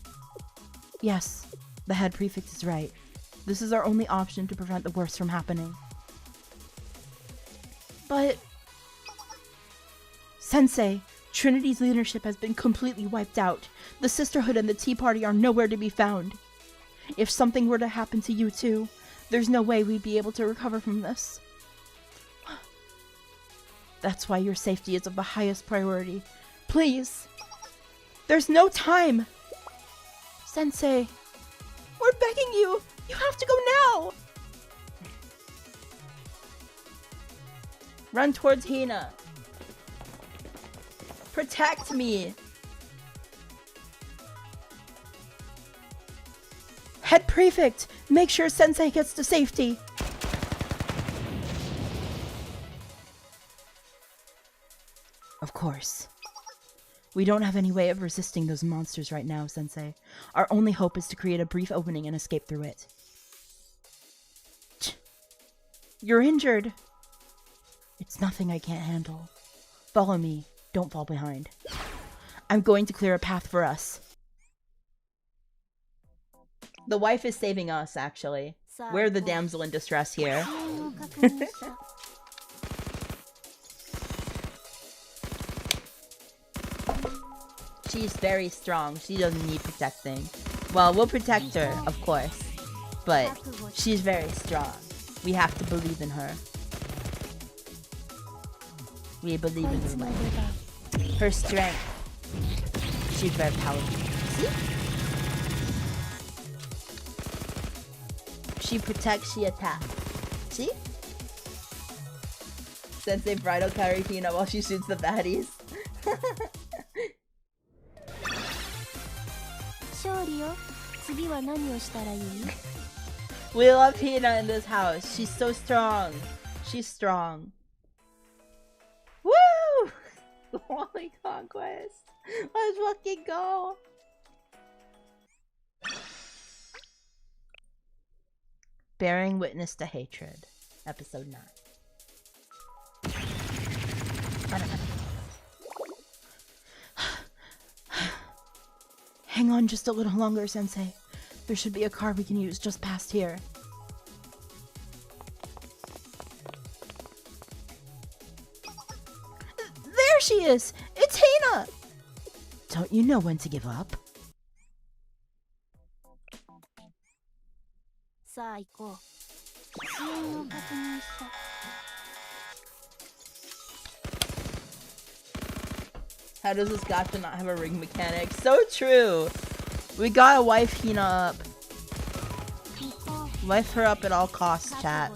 A: Yes, the head prefect is right. This is our only option to prevent the worst from happening. But... Sensei, Trinity's leadership has been completely wiped out. The Sisterhood and the Tea Party are nowhere to be found. If something were to happen to you too, there's no way we'd be able to recover from this. That's why your safety is of the highest priority. Please! There's no time! Sensei, we're begging you! You have to go now! Run towards Hina. Protect me! Head Prefect, make sure Sensei gets to safety. Of course. We don't have any way of resisting those monsters right now, Sensei. Our only hope is to create a brief opening and escape through it. You're injured. It's nothing I can't handle. Follow me. Don't fall behind. I'm going to clear a path for us. The wife is saving us, actually. We're the damsel in distress here. She's very strong. She doesn't need protecting. Well, we'll protect her, of course. But she's very strong. We have to believe in her. We believe in her might. Her strength. She's very powerful. See? She protects, she attacks. See? Sensei bridal carry Hina while she shoots the baddies. We love Hina in this house. She's so strong. She's strong. Woo! Holy conquest. Let's fucking go. Bearing witness to hatred. Episode 9. Hang on just a little longer, Sensei. There should be a car we can use just past here. There she is! It's Hina! Don't you know when to give up? How does this gacha not have a ring mechanic? So true! We gotta wife Hina up. Wife her up at all costs, chat.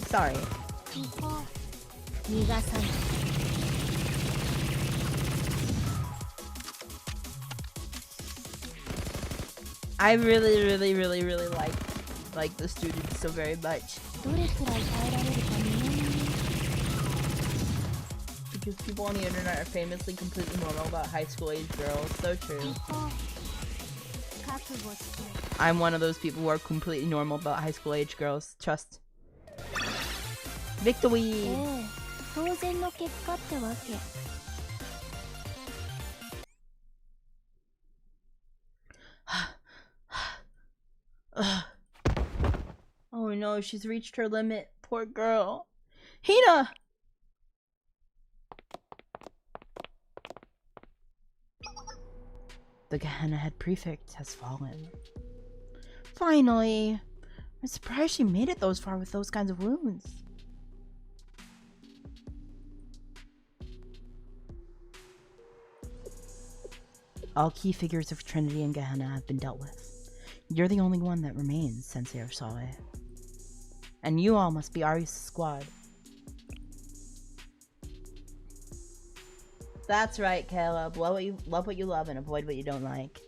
A: Sorry. I really like the students so very much. Because people on the internet are famously completely normal about high school age girls. So true. I'm one of those people who are completely normal about high school age girls. Trust. Victory! Oh no, she's reached her limit. Poor girl. Hina! The Gehenna head prefect has fallen. Finally! I'm surprised she made it those far with those kinds of wounds. All key figures of Trinity and Gehenna have been dealt with. You're the only one that remains, Sensei Osae. And you all must be Ari's squad. That's right, Caleb. Love what you love and avoid what you don't like.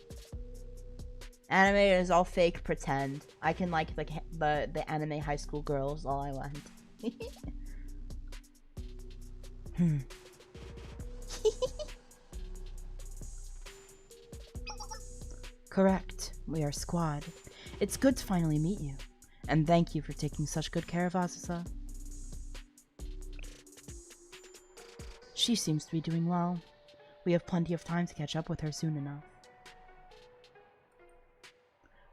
A: Anime is all fake pretend. I can like the anime high school girls all I want. Correct. We are squad. It's good to finally meet you. And thank you for taking such good care of Asusa. She seems to be doing well. We have plenty of time to catch up with her soon enough.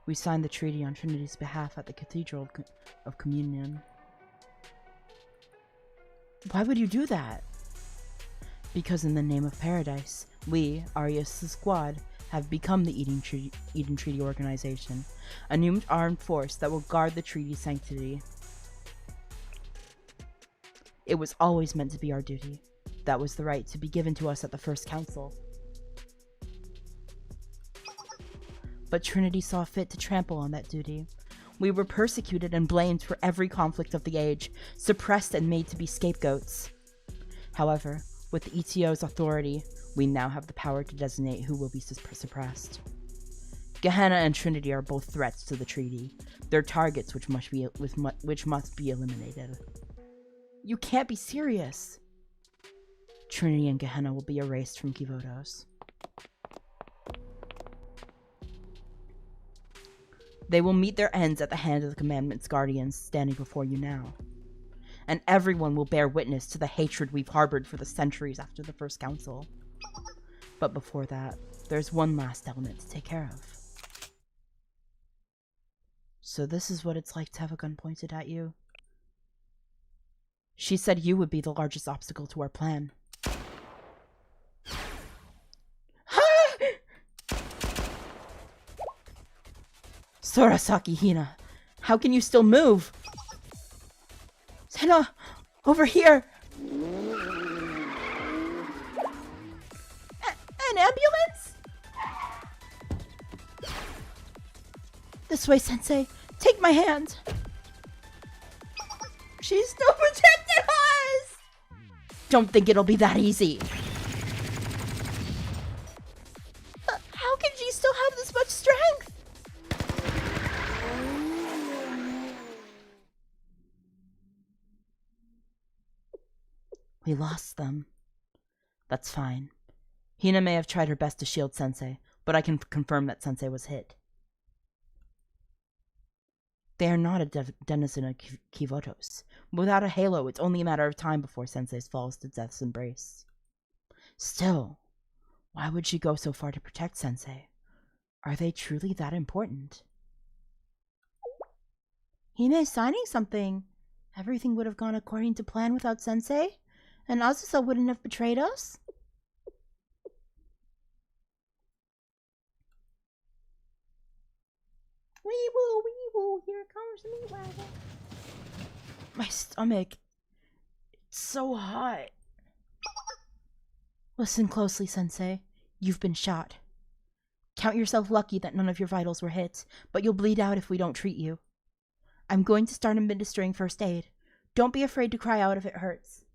A: We signed the treaty on Trinity's behalf at the Cathedral of Communion. Why would you do that? Because in the name of paradise, we, Arius' squad, have become the Eden Treaty Organization, a new armed force that will guard the treaty's sanctity. It was always meant to be our duty. That was the right to be given to us at the First Council. But Trinity saw fit to trample on that duty. We were persecuted and blamed for every conflict of the age, suppressed and made to be scapegoats. However, with the ETO's authority, we now have the power to designate who will be suppressed. Gehenna and Trinity are both threats to the treaty. They're targets which must be eliminated. You can't be serious. Trinity and Gehenna will be erased from Kivotos. They will meet their ends at the hand of the Commandment's guardians standing before you now. And everyone will bear witness to the hatred we've harbored for the centuries after the First Council. But before that, there's one last element to take care of. So this is what it's like to have a gun pointed at you. She said you would be the largest obstacle to our plan. Sorasaki Hina, how can you still move? Senna, over here! An ambulance? This way, Sensei. Take my hand. She's still protecting us! Don't think it'll be that easy. How can she still have this much strength? We lost them. That's fine. Hina may have tried her best to shield Sensei, but I can confirm that Sensei was hit. They are not a denizen of Kivotos. Without a halo, it's only a matter of time before Sensei falls to death's embrace. Still, why would she go so far to protect Sensei? Are they truly that important? Hime's signing something. Everything would have gone according to plan without Sensei, and Azusa wouldn't have betrayed us? Wee-woo, here comes the meat wagon. My stomach. It's so hot. Listen closely, Sensei. You've been shot. Count yourself lucky that none of your vitals were hit, but you'll bleed out if we don't treat you. I'm going to start administering first aid. Don't be afraid to cry out if it hurts.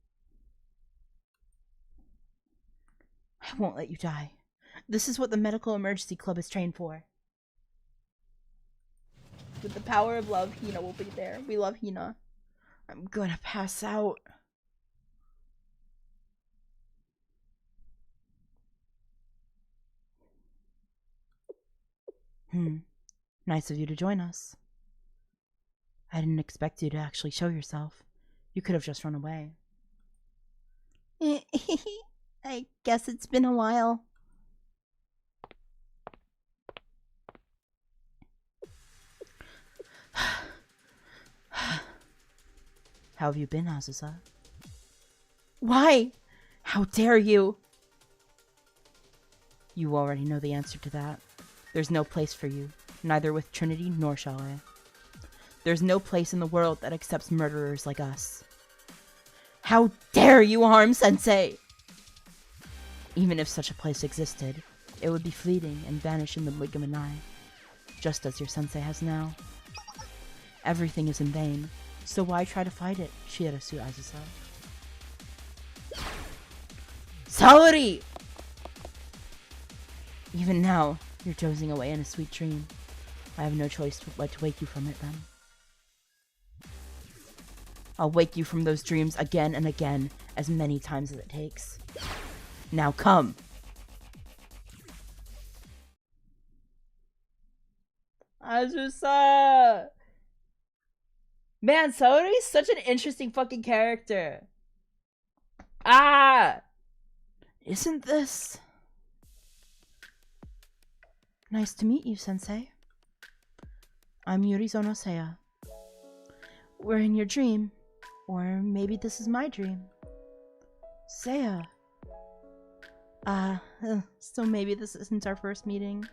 A: I won't let you die. This is what the Medical Emergency Club is trained for. With the power of love, Hina will be there. We love Hina. I'm gonna pass out. Nice of you to join us. I didn't expect you to actually show yourself. You could have just run away. I guess it's been a while. How have you been, Azusa? Why? How dare you? You already know the answer to that. There's no place for you, neither with Trinity nor shall I. There's no place in the world that accepts murderers like us. How dare you harm Sensei! Even if such a place existed, it would be fleeting and vanish in the blink of an eye, just as your Sensei has now. Everything is in vain, so why try to fight it, Shierasu Azusa? Saori! Even now, you're dozing away in a sweet dream. I have no choice but to wake you from it then. I'll wake you from those dreams again and again, as many times as it takes. Now come! Azusa! Man, Saori's such an interesting fucking character. Ah! Isn't this... Nice to meet you, Sensei. I'm Yurizono Seiya. We're in your dream. Or maybe this is my dream. Seiya. So maybe this isn't our first meeting.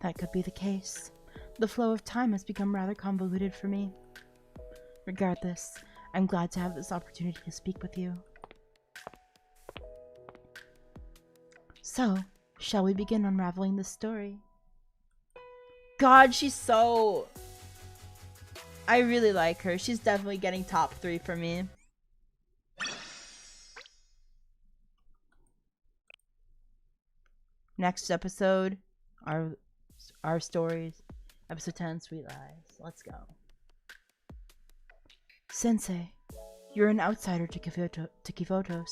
A: That could be the case. The flow of time has become rather convoluted for me. Regardless, I'm glad to have this opportunity to speak with you. So, shall we begin unraveling this story? God, she's so... I really like her. She's definitely getting top 3 for me. Next episode, our stories. Episode 10, Sweet Lies. Let's go. Sensei, you're an outsider to Kivotos,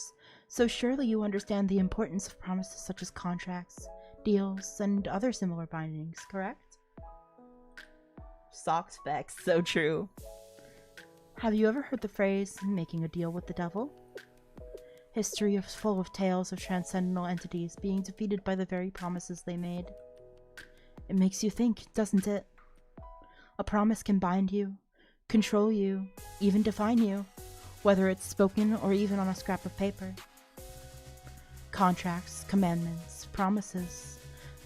A: so surely you understand the importance of promises such as contracts, deals, and other similar bindings, correct? Socks facts, so true. Have you ever heard the phrase, making a deal with the devil? History is full of tales of transcendental entities being defeated by the very promises they made. It makes you think, doesn't it? A promise can bind you, control you, even define you, whether it's spoken or even on a scrap of paper. Contracts, commandments, promises,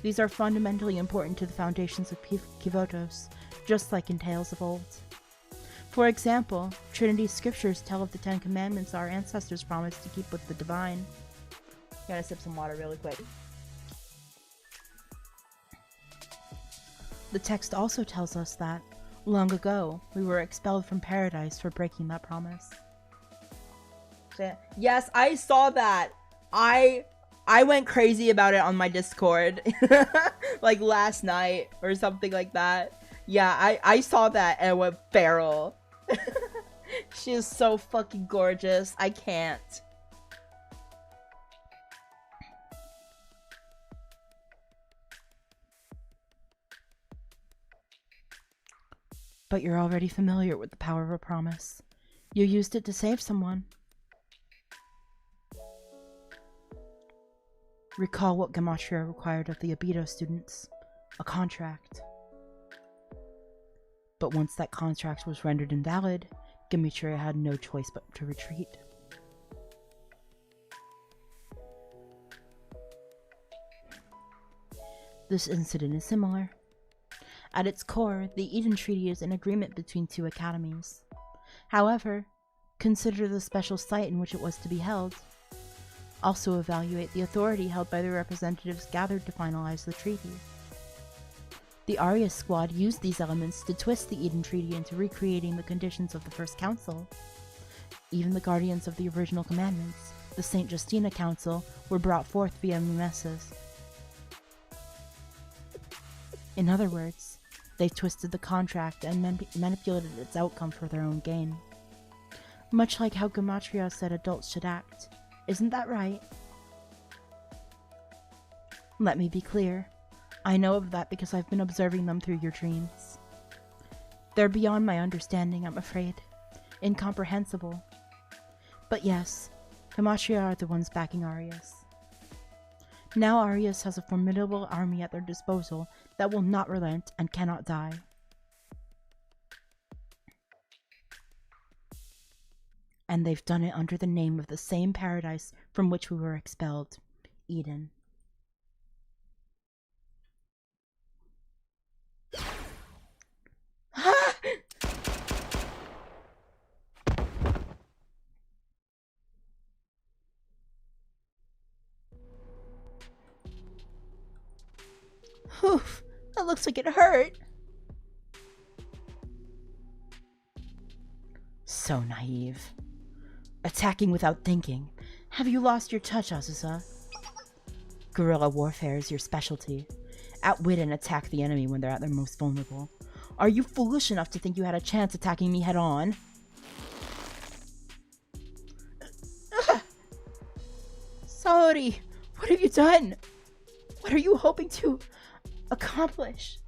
A: these are fundamentally important to the foundations of Kivotos, just like in tales of old. For example, Trinity's scriptures tell of the 10 commandments our ancestors promised to keep with the divine. Gotta sip some water really quick. The text also tells us that, long ago, we were expelled from paradise for breaking that promise. Yes, I saw that. I went crazy about it on my Discord. Like last night or something like that. Yeah, I saw that and went feral. She is so fucking gorgeous. I can't. But you're already familiar with the power of a promise. You used it to save someone. Recall what Gematria required of the Abido students. A contract. But once that contract was rendered invalid, Gematria had no choice but to retreat. This incident is similar. At its core, the Eden Treaty is an agreement between two academies. However, consider the special site in which it was to be held. Also evaluate the authority held by the representatives gathered to finalize the treaty. The Arius squad used these elements to twist the Eden Treaty into recreating the conditions of the First Council. Even the guardians of the original commandments, the St. Justina Council, were brought forth via mimesis. In other words, they twisted the contract and manipulated its outcome for their own gain. Much like how Gematria said adults should act. Isn't that right? Let me be clear. I know of that because I've been observing them through your dreams. They're beyond my understanding, I'm afraid. Incomprehensible. But yes, Gematria are the ones backing Arius. Now Arius has a formidable army at their disposal that will not relent and cannot die. And they've done it under the name of the same paradise from which we were expelled, Eden. Oof, that looks like it hurt. So naive. Attacking without thinking. Have you lost your touch, Azusa? Guerrilla warfare is your specialty. Outwit and attack the enemy when they're at their most vulnerable. Are you foolish enough to think you had a chance attacking me head-on? Saori, what have you done? What are you hoping to accomplish?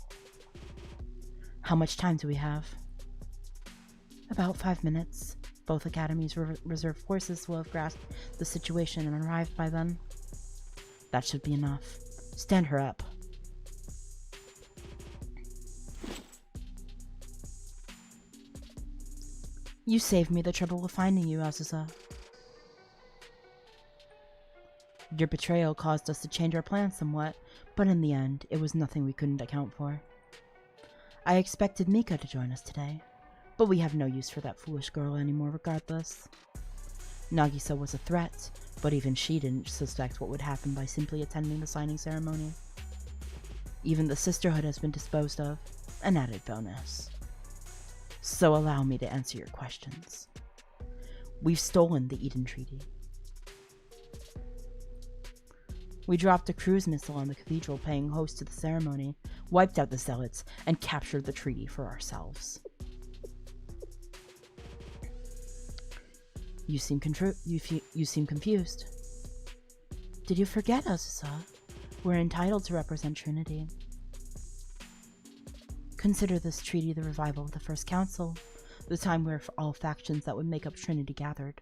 A: How much time do we have? About 5 minutes. Both academies' reserve forces will have grasped the situation and arrived by then. That should be enough. Stand her up. You saved me the trouble of finding you, Azusa. Your betrayal caused us to change our plans somewhat, but in the end, it was nothing we couldn't account for. I expected Mika to join us today, but we have no use for that foolish girl anymore regardless. Nagisa was a threat, but even she didn't suspect what would happen by simply attending the signing ceremony. Even the sisterhood has been disposed of, an added bonus. So allow me to answer your questions. We've stolen the Eden Treaty. We dropped a cruise missile on the cathedral paying host to the ceremony, wiped out the zealots, and captured the treaty for ourselves. You seem confused. Did you forget, Azusa? We're entitled to represent Trinity. Consider this treaty the revival of the First Council, the time where all factions that would make up Trinity gathered.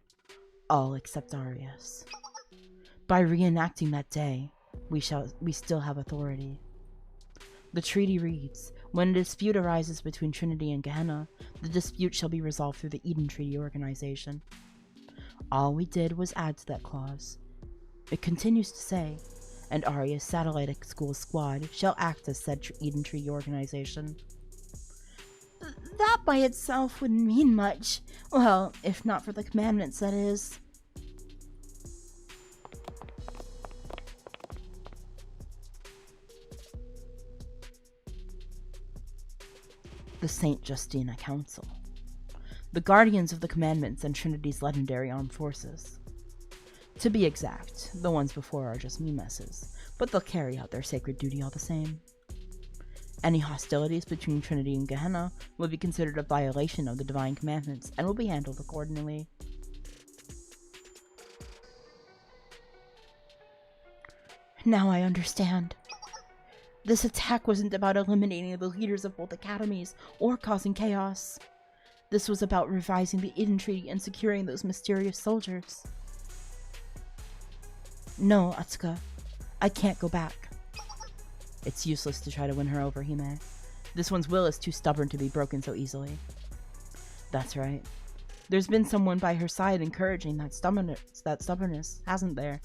A: All except Arius. By reenacting that day, we still have authority. The treaty reads, when a dispute arises between Trinity and Gehenna, the dispute shall be resolved through the Eden Treaty Organization. All we did was add to that clause. It continues to say, and Aria's satellite school squad shall act as said Eden Treaty Organization. That by itself wouldn't mean much. Well, if not for the commandments, that is. The Saint Justina Council. The guardians of the commandments and Trinity's legendary armed forces. To be exact, the ones before are just messes, but they'll carry out their sacred duty all the same. Any hostilities between Trinity and Gehenna will be considered a violation of the divine commandments and will be handled accordingly. Now I understand. This attack wasn't about eliminating the leaders of both academies or causing chaos. This was about revising the Eden Treaty and securing those mysterious soldiers. No, Atsuka. I can't go back. It's useless to try to win her over, Hime. This one's will is too stubborn to be broken so easily. That's right. There's been someone by her side encouraging that stubbornness, hasn't there?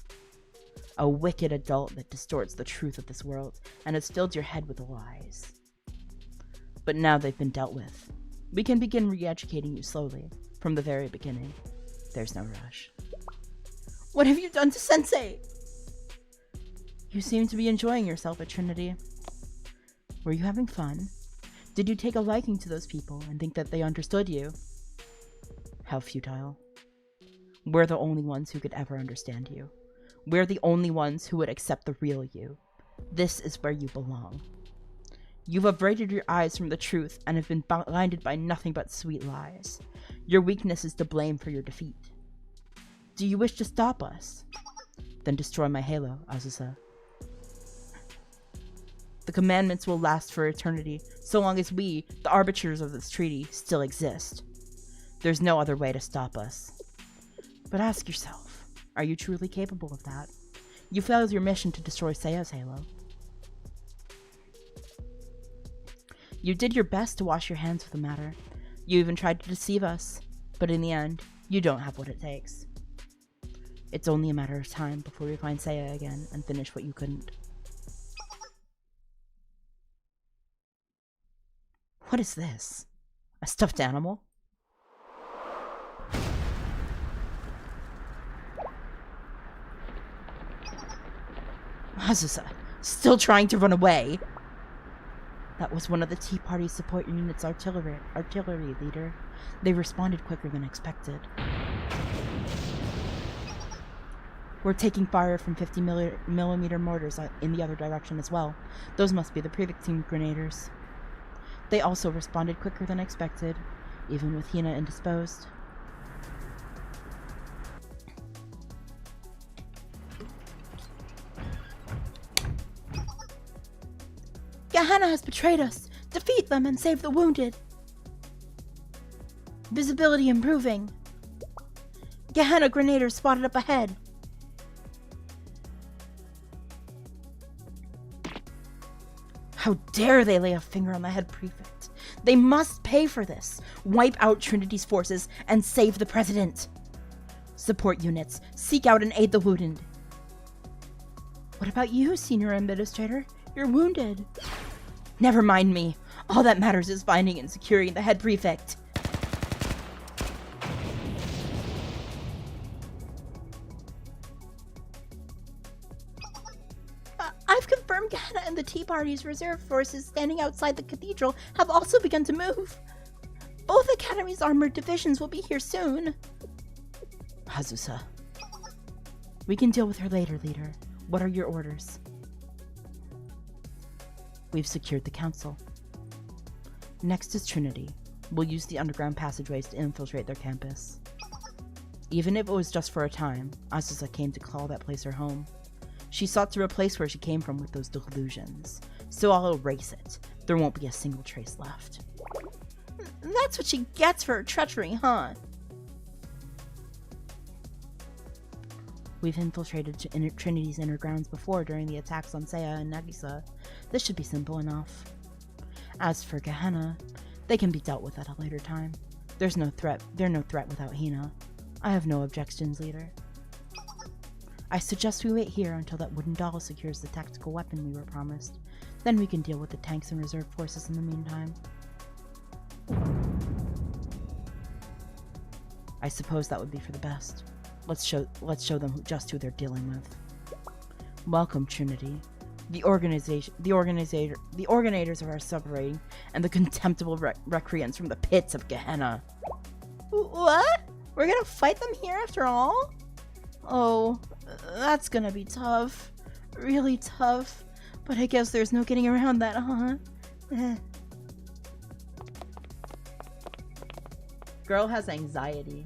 A: A wicked adult that distorts the truth of this world and has filled your head with lies. But now they've been dealt with. We can begin re-educating you slowly, from the very beginning. There's no rush. What have you done to Sensei? You seem to be enjoying yourself at Trinity. Were you having fun? Did you take a liking to those people and think that they understood you? How futile. We're the only ones who could ever understand you. We're the only ones who would accept the real you. This is where you belong. You've averted your eyes from the truth and have been blinded by nothing but sweet lies. Your weakness is to blame for your defeat. Do you wish to stop us? Then destroy my halo, Azusa. The commandments will last for eternity, so long as we, the arbiters of this treaty, still exist. There's no other way to stop us. But ask yourself, are you truly capable of that? You failed your mission to destroy Seiya's halo. You did your best to wash your hands of the matter. You even tried to deceive us, but in the end, you don't have what it takes. It's only a matter of time before we find Seiya again and finish what you couldn't. What is this? A stuffed animal? Azusa, still trying to run away. That was one of the Tea Party's support unit's artillery leader. They responded quicker than expected. We're taking fire from 50mm mortars in the other direction as well. Those must be the pre-victim grenadiers. They also responded quicker than expected, even with Hina indisposed. Gehenna has betrayed us! Defeat them and save the wounded! Visibility improving! Gehenna grenadiers spotted up ahead! How dare they lay a finger on the head prefect! They must pay for this. Wipe out Trinity's forces and save the president. Support units. Seek out and aid the wounded. What about you, Senior Administrator? You're wounded. Never mind me. All that matters is finding and securing the head prefect. I've confirmed Gehenna and the Tea Party's reserve forces standing outside the cathedral have also begun to move. Both Academy's armored divisions will be here soon. Azusa. We can deal with her later, leader. What are your orders? We've secured the council. Next is Trinity. We'll use the underground passageways to infiltrate their campus. Even if it was just for a time, Azusa came to call that place her home. She sought to replace where she came from with those delusions. So I'll erase it. There won't be a single trace left. That's what she gets for her treachery, huh? We've infiltrated Trinity's inner grounds before during the attacks on Seiya and Nagisa. This should be simple enough. As for Gehenna, they can be dealt with at a later time. They're no threat without Hina. I have no objections, leader. I suggest we wait here until that wooden doll secures the tactical weapon we were promised. Then we can deal with the tanks and reserve forces in the meantime. I suppose that would be for the best. Let's show them just who they're dealing with. Welcome, Trinity. The organizers of our separating, and the contemptible recreants from the pits of Gehenna. What? We're gonna fight them here after all? Oh, that's gonna be tough. Really tough. But I guess there's no getting around that, huh? Girl has anxiety.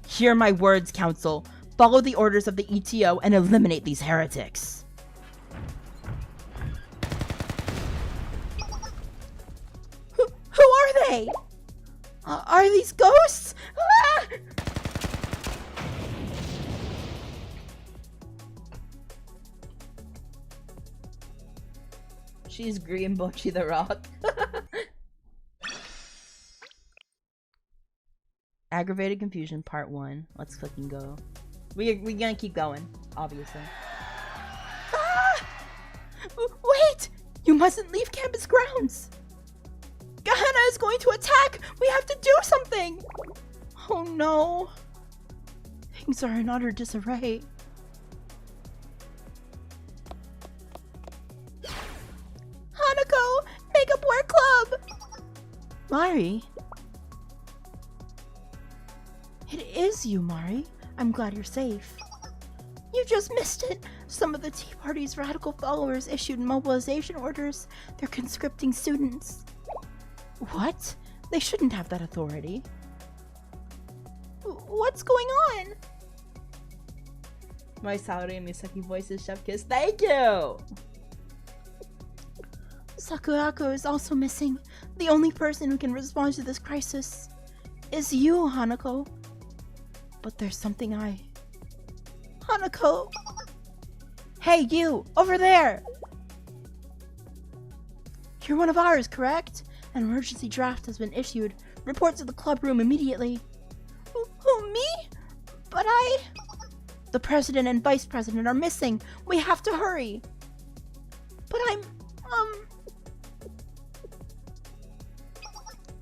A: Hear my words, Council. Follow the orders of the ETO and eliminate these heretics. Who are they? Are these ghosts? Ah! She's Green Bochy the Rock. Aggravated Confusion Part 1. Let's click and go. We're gonna keep going, obviously. Ah! Wait! You mustn't leave campus grounds! Gehenna is going to attack! We have to do something! Oh no. Things are in utter disarray. Hanako! Makeup Wear Club! Mari? It is you, Mari. I'm glad you're safe. You just missed it. Some of the Tea Party's radical followers issued mobilization orders. They're conscripting students. What? They shouldn't have that authority. What's going on? My Saori and Misaki voices Chef Kiss. Thank you! Sakurako is also missing. The only person who can respond to this crisis is you, Hanako. But there's something Hanako! Hey, you! Over there! You're one of ours, correct? An emergency draft has been issued. Report to the club room immediately. Who, me? But The president and vice president are missing. We have to hurry. But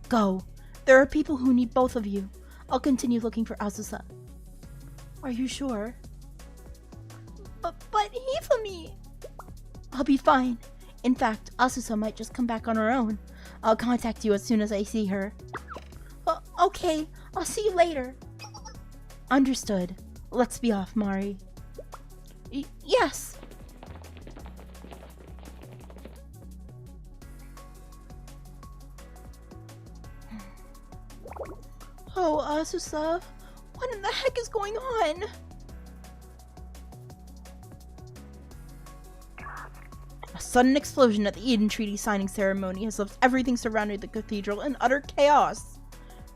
A: Go. There are people who need both of you. I'll continue looking for Azusa. Are you sure? But Hifumi! I'll be fine. In fact, Azusa might just come back on her own. I'll contact you as soon as I see her. Okay, I'll see you later. Understood. Let's be off, Mari. Yes! Oh, Azusa, what in the heck is going on? A sudden explosion at the Eden Treaty signing ceremony has left everything surrounding the cathedral in utter chaos.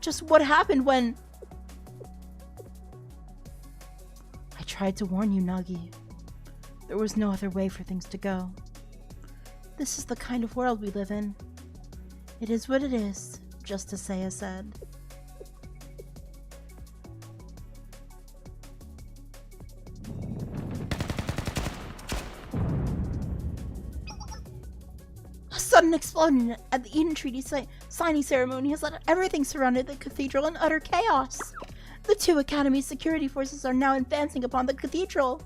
A: Just what happened when... I tried to warn you, Nagi. There was no other way for things to go. This is the kind of world we live in. It is what it is, just as Saya said. A sudden explosion at the Eden Treaty signing ceremony has led everything surrounding the cathedral in utter chaos. The two Academy's security forces are now advancing upon the cathedral.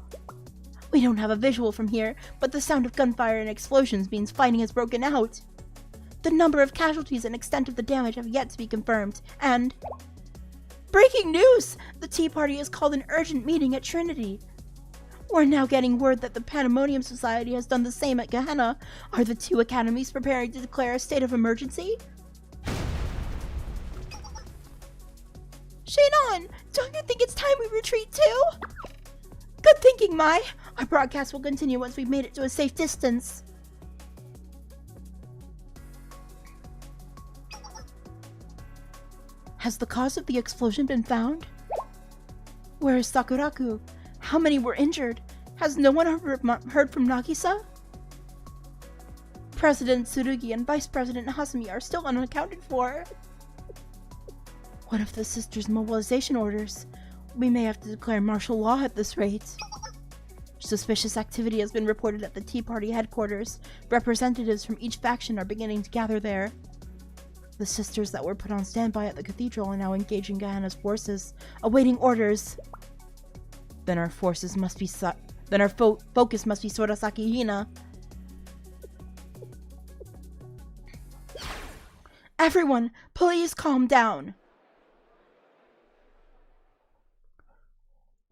A: We don't have a visual from here, but the sound of gunfire and explosions means fighting has broken out. The number of casualties and extent of the damage have yet to be confirmed, and... breaking news! The Tea Party has called an urgent meeting at Trinity. We're now getting word that the Pandemonium Society has done the same at Gehenna. Are the two academies preparing to declare a state of emergency? Shannon, don't you think it's time we retreat too? Good thinking, Mai. Our broadcast will continue once we've made it to a safe distance. Has the cause of the explosion been found? Where is Sakuraku? How many were injured? Has no one heard from Nagisa? President Tsurugi and Vice President Hasumi are still unaccounted for. What of the sisters' mobilization orders? We may have to declare martial law at this rate. Suspicious activity has been reported at the Tea Party headquarters. Representatives from each faction are beginning to gather there. The sisters that were put on standby at the cathedral are now engaging Gehenna's forces, awaiting orders. Then our focus must be Sorasaki Hina. Everyone, please calm down.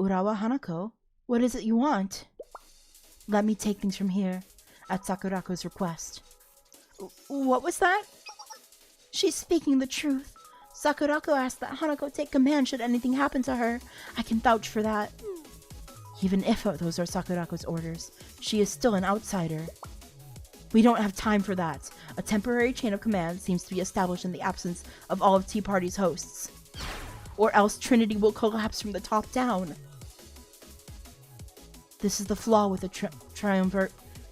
A: Urawa Hanako, what is it you want? Let me take things from here, at Sakurako's request. What was that? She's speaking the truth. Sakurako asked that Hanako take command should anything happen to her. I can vouch for that. Even if those are Sakurako's orders, she is still an outsider. We don't have time for that. A temporary chain of command seems to be established in the absence of all of Tea Party's hosts. Or else Trinity will collapse from the top down. This is the flaw with the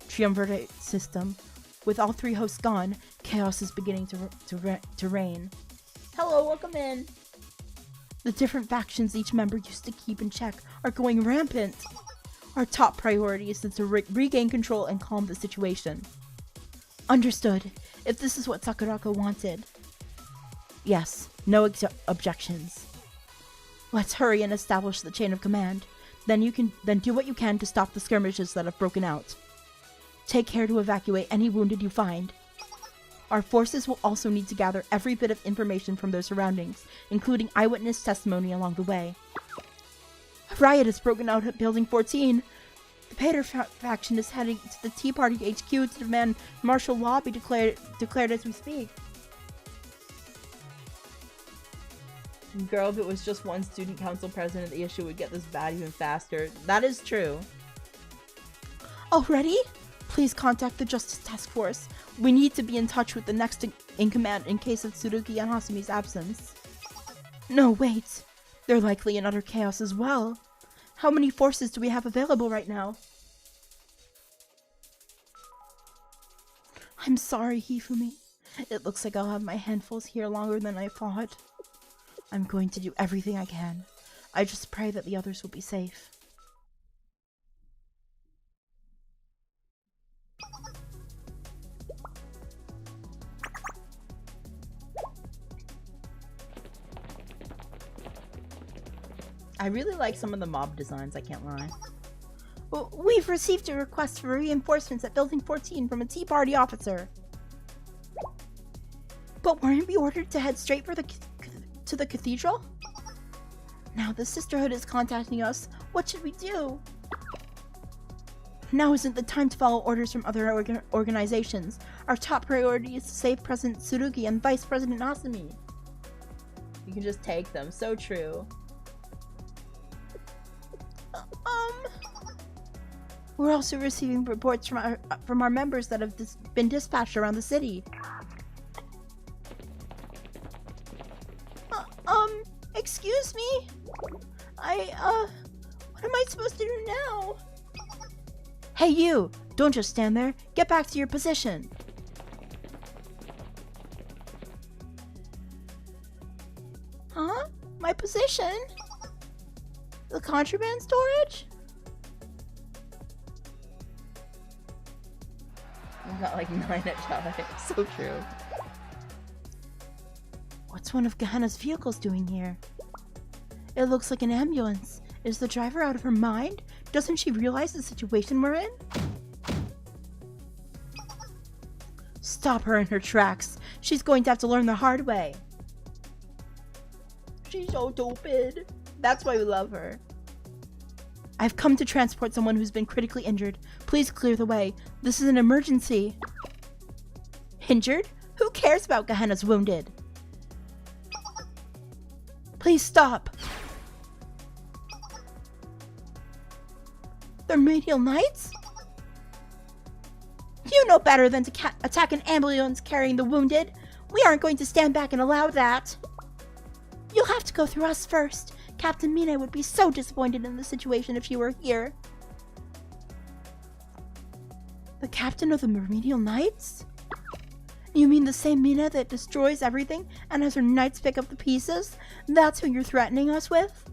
A: triumvirate system. With all three hosts gone, chaos is beginning to reign. Hello, welcome in. The different factions each member used to keep in check are going rampant. Our top priority is to regain control and calm the situation. Understood. If this is what Sakurako wanted. Yes, no objections. Let's hurry and establish the chain of command. Then do what you can to stop the skirmishes that have broken out. Take care to evacuate any wounded you find. Our forces will also need to gather every bit of information from their surroundings, including eyewitness testimony along the way. A riot has broken out at Building 14. The Pater faction is heading to the Tea Party HQ to demand martial law be declared as we speak. Girl, if it was just one student council president, the issue would get this bad even faster. That is true. Already? Please contact the Justice Task Force. We need to be in touch with the next in command in case of Tsurugi and Hasumi's absence. No, wait. They're likely in utter chaos as well. How many forces do we have available right now? I'm sorry, Hifumi. It looks like I'll have my handfuls here longer than I thought. I'm going to do everything I can. I just pray that the others will be safe. I really like some of the mob designs, I can't lie. Well, we've received a request for reinforcements at Building 14 from a Tea Party officer. But weren't we ordered to head straight for to the cathedral? Now the Sisterhood is contacting us. What should we do? Now isn't the time to follow orders from other organizations. Our top priority is to save President Tsurugi and Vice President Asumi. You can just take them. So true. We're also receiving reports from our members that have been dispatched around the city. Excuse me? What am I supposed to do now? Hey you! Don't just stand there. Get back to your position. Huh? My position? The contraband storage? I've got like 9 at shot. So true. What's one of Gehenna's vehicles doing here? It looks like an ambulance. Is the driver out of her mind? Doesn't she realize the situation we're in? Stop her in her tracks. She's going to have to learn the hard way. She's so stupid. That's why we love her. I've come to transport someone who's been critically injured. Please clear the way. This is an emergency. Injured? Who cares about Gehenna's wounded? Please stop. They're Medial Knights? You know better than to attack an ambulance carrying the wounded. We aren't going to stand back and allow that. You'll have to go through us first. Captain Mina would be so disappointed in the situation if you were here. The captain of the Remedial Knights? You mean the same Mina that destroys everything and has her knights pick up the pieces? That's who you're threatening us with?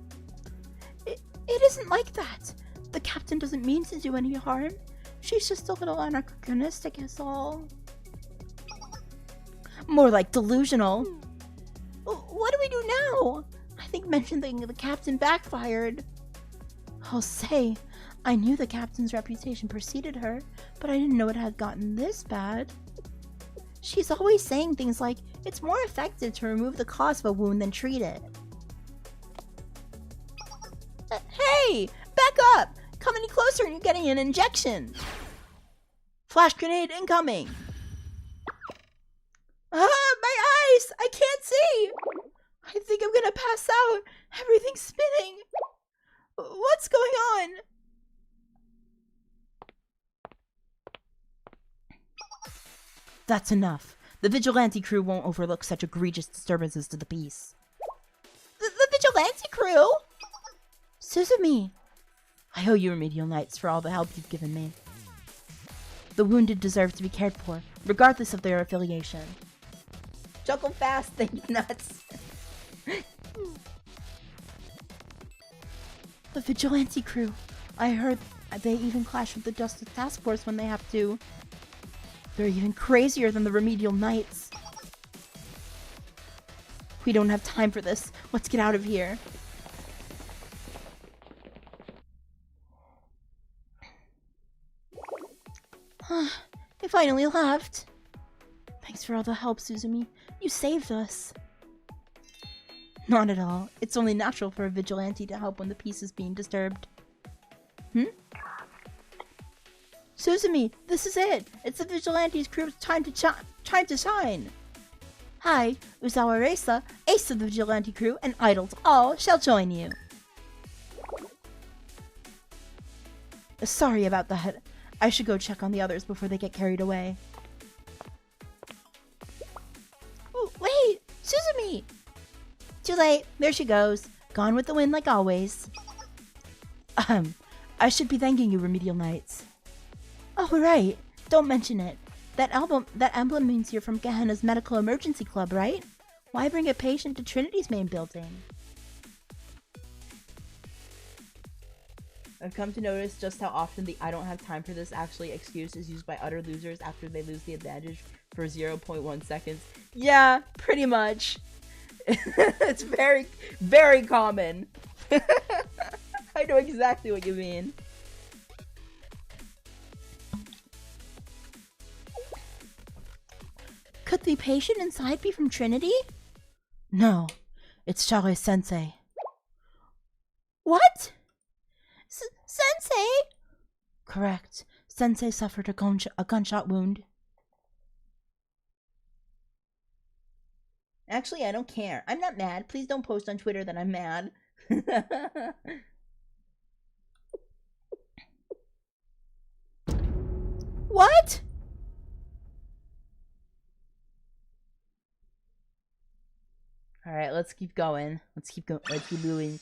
A: It isn't like that. The captain doesn't mean to do any harm. She's just a little anachronistic is all. More like delusional. What do we do now? I think mentioning the captain backfired. I'll say, I knew the captain's reputation preceded her, but I didn't know it had gotten this bad. She's always saying things like, it's more effective to remove the cause of a wound than treat it. Hey! Back up! Come any closer and you're getting an injection! Flash grenade incoming! Ah, my eyes! I can't see! I think I'm gonna pass out! Everything's spinning! What's going on? That's enough. The vigilante crew won't overlook such egregious disturbances to the peace. The vigilante crew? Suzumi! I owe you Remedial Knights for all the help you've given me. The wounded deserve to be cared for, regardless of their affiliation. Chuckle fast, think nuts. The vigilante crew. I heard they even clash with the Justice Task Force when they have to. They're even crazier than the Remedial Knights. We don't have time for this. Let's get out of here. They finally left. Thanks for all the help, Suzumi. You saved us. Not at all. It's only natural for a vigilante to help when the peace is being disturbed. Suzumi, this is it. It's the vigilante's crew's time to shine. Hi, Uzawa Reisa, ace of the vigilante crew, and idols all shall join you. Sorry about that. I should go check on the others before they get carried away. Oh, wait! Suzumi! Too late. There she goes. Gone with the wind like always. I should be thanking you, Remedial Knights. Oh, right. Don't mention it. That emblem means you're from Gehenna's Medical Emergency Club, right? Why bring a patient to Trinity's main building? I've come to notice just how often the "I don't have time for this" actually excuse is used by utter losers after they lose the advantage for 0.1 seconds. Yeah, pretty much. It's very, very common. I know exactly what you mean. Could the patient inside be from Trinity? No, it's Shari-sensei. What? Sensei? Correct. Sensei suffered a gunshot wound. Actually, I don't care. I'm not mad. Please don't post on Twitter that I'm mad. What? Alright, let's keep going. Let's keep moving.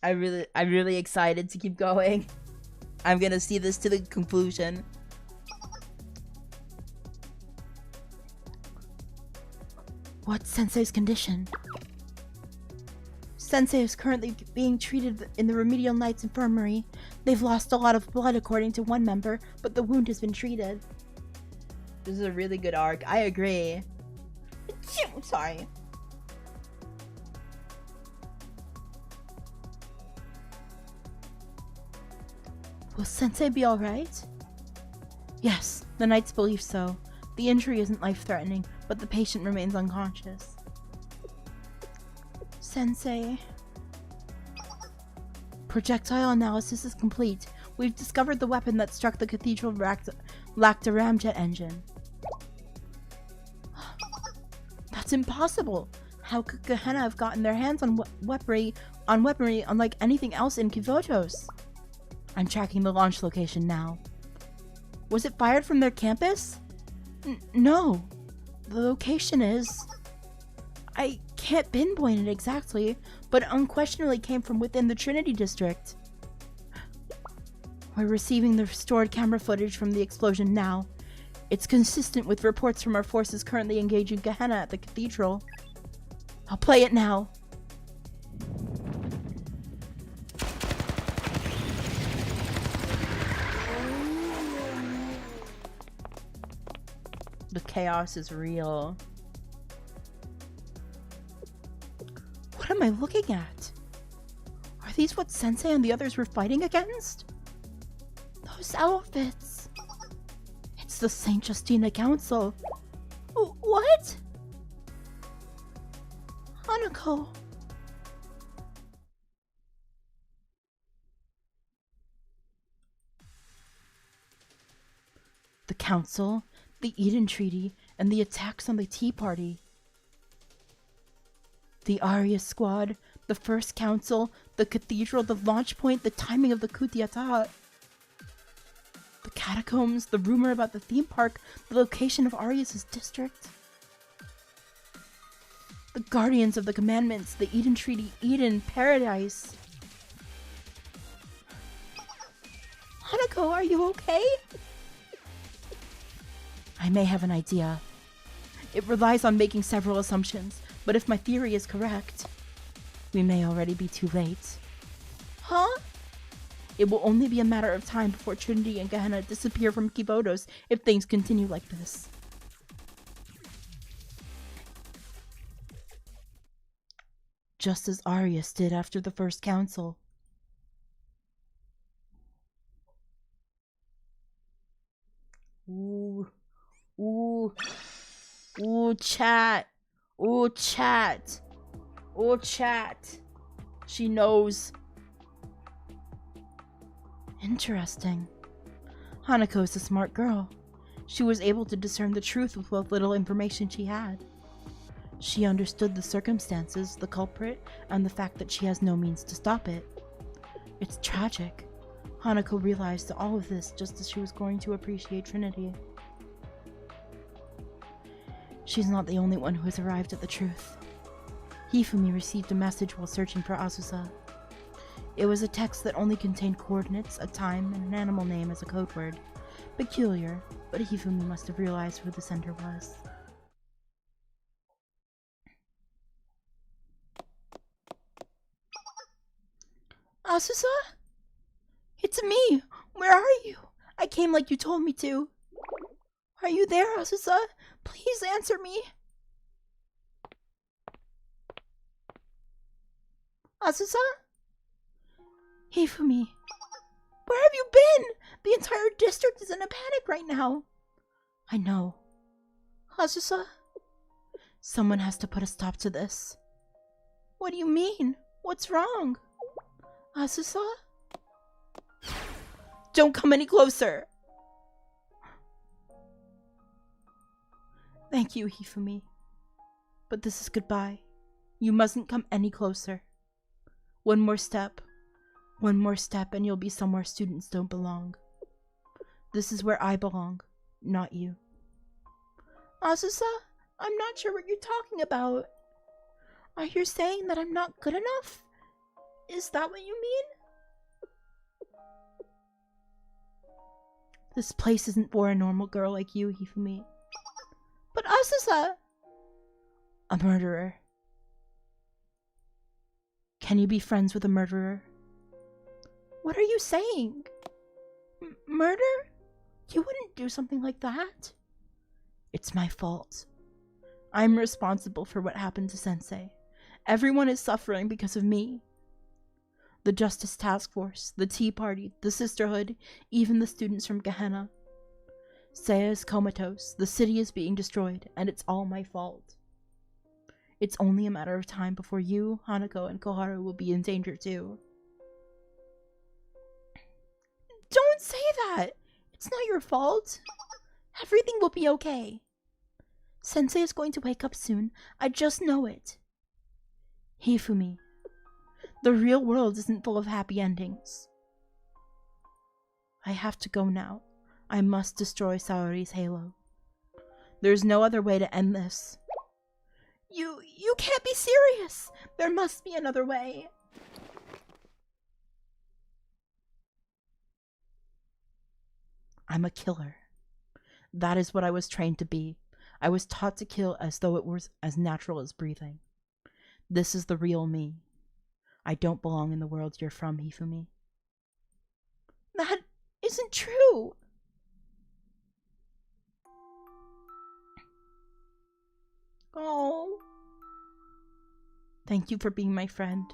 A: I'm really excited to keep going. I'm gonna see this to the conclusion. What's Sensei's condition? Sensei is currently being treated in the Remedial Knights Infirmary. They've lost a lot of blood according to one member, but the wound has been treated. This is a really good arc. I agree. Sorry. Will Sensei be alright? Yes, the Knights believe so. The injury isn't life-threatening, but the patient remains unconscious. Sensei. Projectile analysis is complete. We've discovered the weapon that struck the cathedral lacked a ramjet engine. That's impossible! How could Gehenna have gotten their hands on weaponry unlike anything else in Kivotos? I'm tracking the launch location now. Was it fired from their campus? No. The location is... I can't pinpoint it exactly, but it unquestionably came from within the Trinity District. We're receiving the restored camera footage from the explosion now. It's consistent with reports from our forces currently engaging Gehenna at the cathedral. I'll play it now. The chaos is real. What am I looking at? Are these what Sensei and the others were fighting against? Those outfits. It's the St. Justina Council. What? Hanako. The Council, the Eden Treaty, and the attacks on the Tea Party. The Arya Squad, the First Council, the Cathedral, the launch point, the timing of the coup d'etat. The catacombs, the rumor about the theme park, the location of Arias' district. The Guardians of the Commandments, the Eden Treaty, Eden, Paradise. Hanako, are you okay? I may have an idea. It relies on making several assumptions, but if my theory is correct, we may already be too late. Huh? It will only be a matter of time before Trinity and Gehenna disappear from Kivotos if things continue like this. Just as Arias did after the First Council. Ooh. Ooh. Ooh, chat. Ooh, chat. Ooh, chat. She knows. Interesting. Hanako is a smart girl. She was able to discern the truth with what little information she had. She understood the circumstances, the culprit, and the fact that she has no means to stop it. It's tragic. Hanako realized all of this just as she was going to appreciate Trinity. She's not the only one who has arrived at the truth. Hifumi received a message while searching for Asusa. It was a text that only contained coordinates, a time, and an animal name as a code word. Peculiar, but Hifumi must have realized who the sender was. Asusa? It's me! Where are you? I came like you told me to. Are you there, Asusa? Please answer me. Asusa? Hifumi. Where have you been? The entire district is in a panic right now. I know. Asusa? Someone has to put a stop to this. What do you mean? What's wrong? Asusa? Don't come any closer! Thank you, Hifumi. But this is goodbye. You mustn't come any closer. One more step, and you'll be somewhere students don't belong. This is where I belong, not you. Asusa, I'm not sure what you're talking about. Are you saying that I'm not good enough? Is that what you mean? This place isn't for a normal girl like you, Hifumi. But Asusa! A murderer. Can you be friends with a murderer? What are you saying? Murder? You wouldn't do something like that. It's my fault. I'm responsible for what happened to Sensei. Everyone is suffering because of me. The Justice Task Force, the Tea Party, the Sisterhood, even the students from Gehenna. Seiya is comatose, the city is being destroyed, and it's all my fault. It's only a matter of time before you, Hanako, and Koharu will be in danger too. Don't say that! It's not your fault. Everything will be okay. Sensei is going to wake up soon. I just know it. Hifumi, the real world isn't full of happy endings. I have to go now. I must destroy Saori's halo. There's no other way to end this. You can't be serious! There must be another way. I'm a killer. That is what I was trained to be. I was taught to kill as though it was as natural as breathing. This is the real me. I don't belong in the world you're from, Hifumi. That isn't true. Oh. Thank you for being my friend.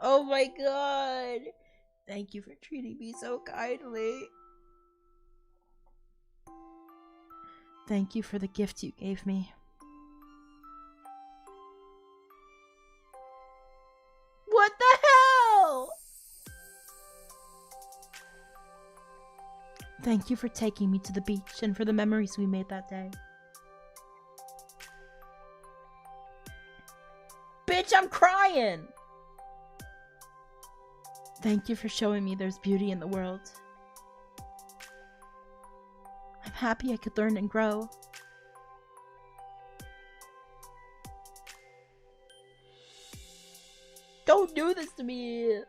A: Oh my god. Thank you for treating me so kindly. Thank you for the gift you gave me. What the hell? Thank you for taking me to the beach and for the memories we made that day. Bitch, I'm crying! Thank you for showing me there's beauty in the world. I'm happy I could learn and grow. Don't do this to me!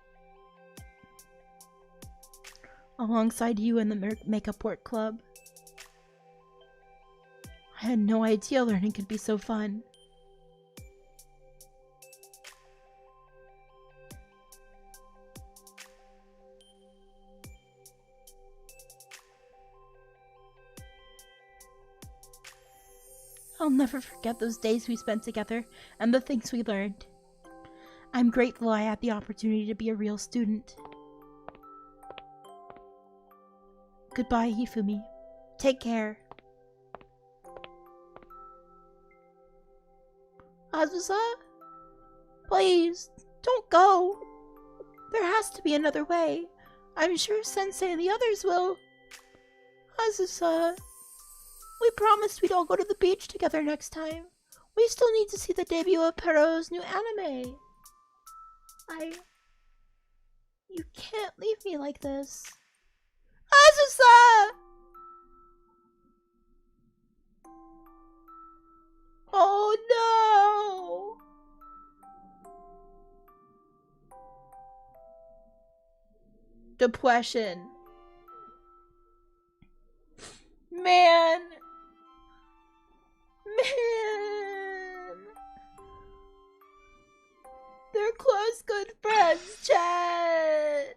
A: Alongside you and the Makeup Work Club. I had no idea learning could be so fun. I'll never forget those days we spent together and the things we learned. I'm grateful I had the opportunity to be a real student. Goodbye, Hifumi. Take care. Azusa? Please, don't go. There has to be another way. I'm sure Sensei and the others will. Azusa, we promised we'd all go to the beach together next time. We still need to see the debut of Pero's new anime. You can't leave me like this. Azusa! Oh no! Depression. Man! They're close good friends, chat!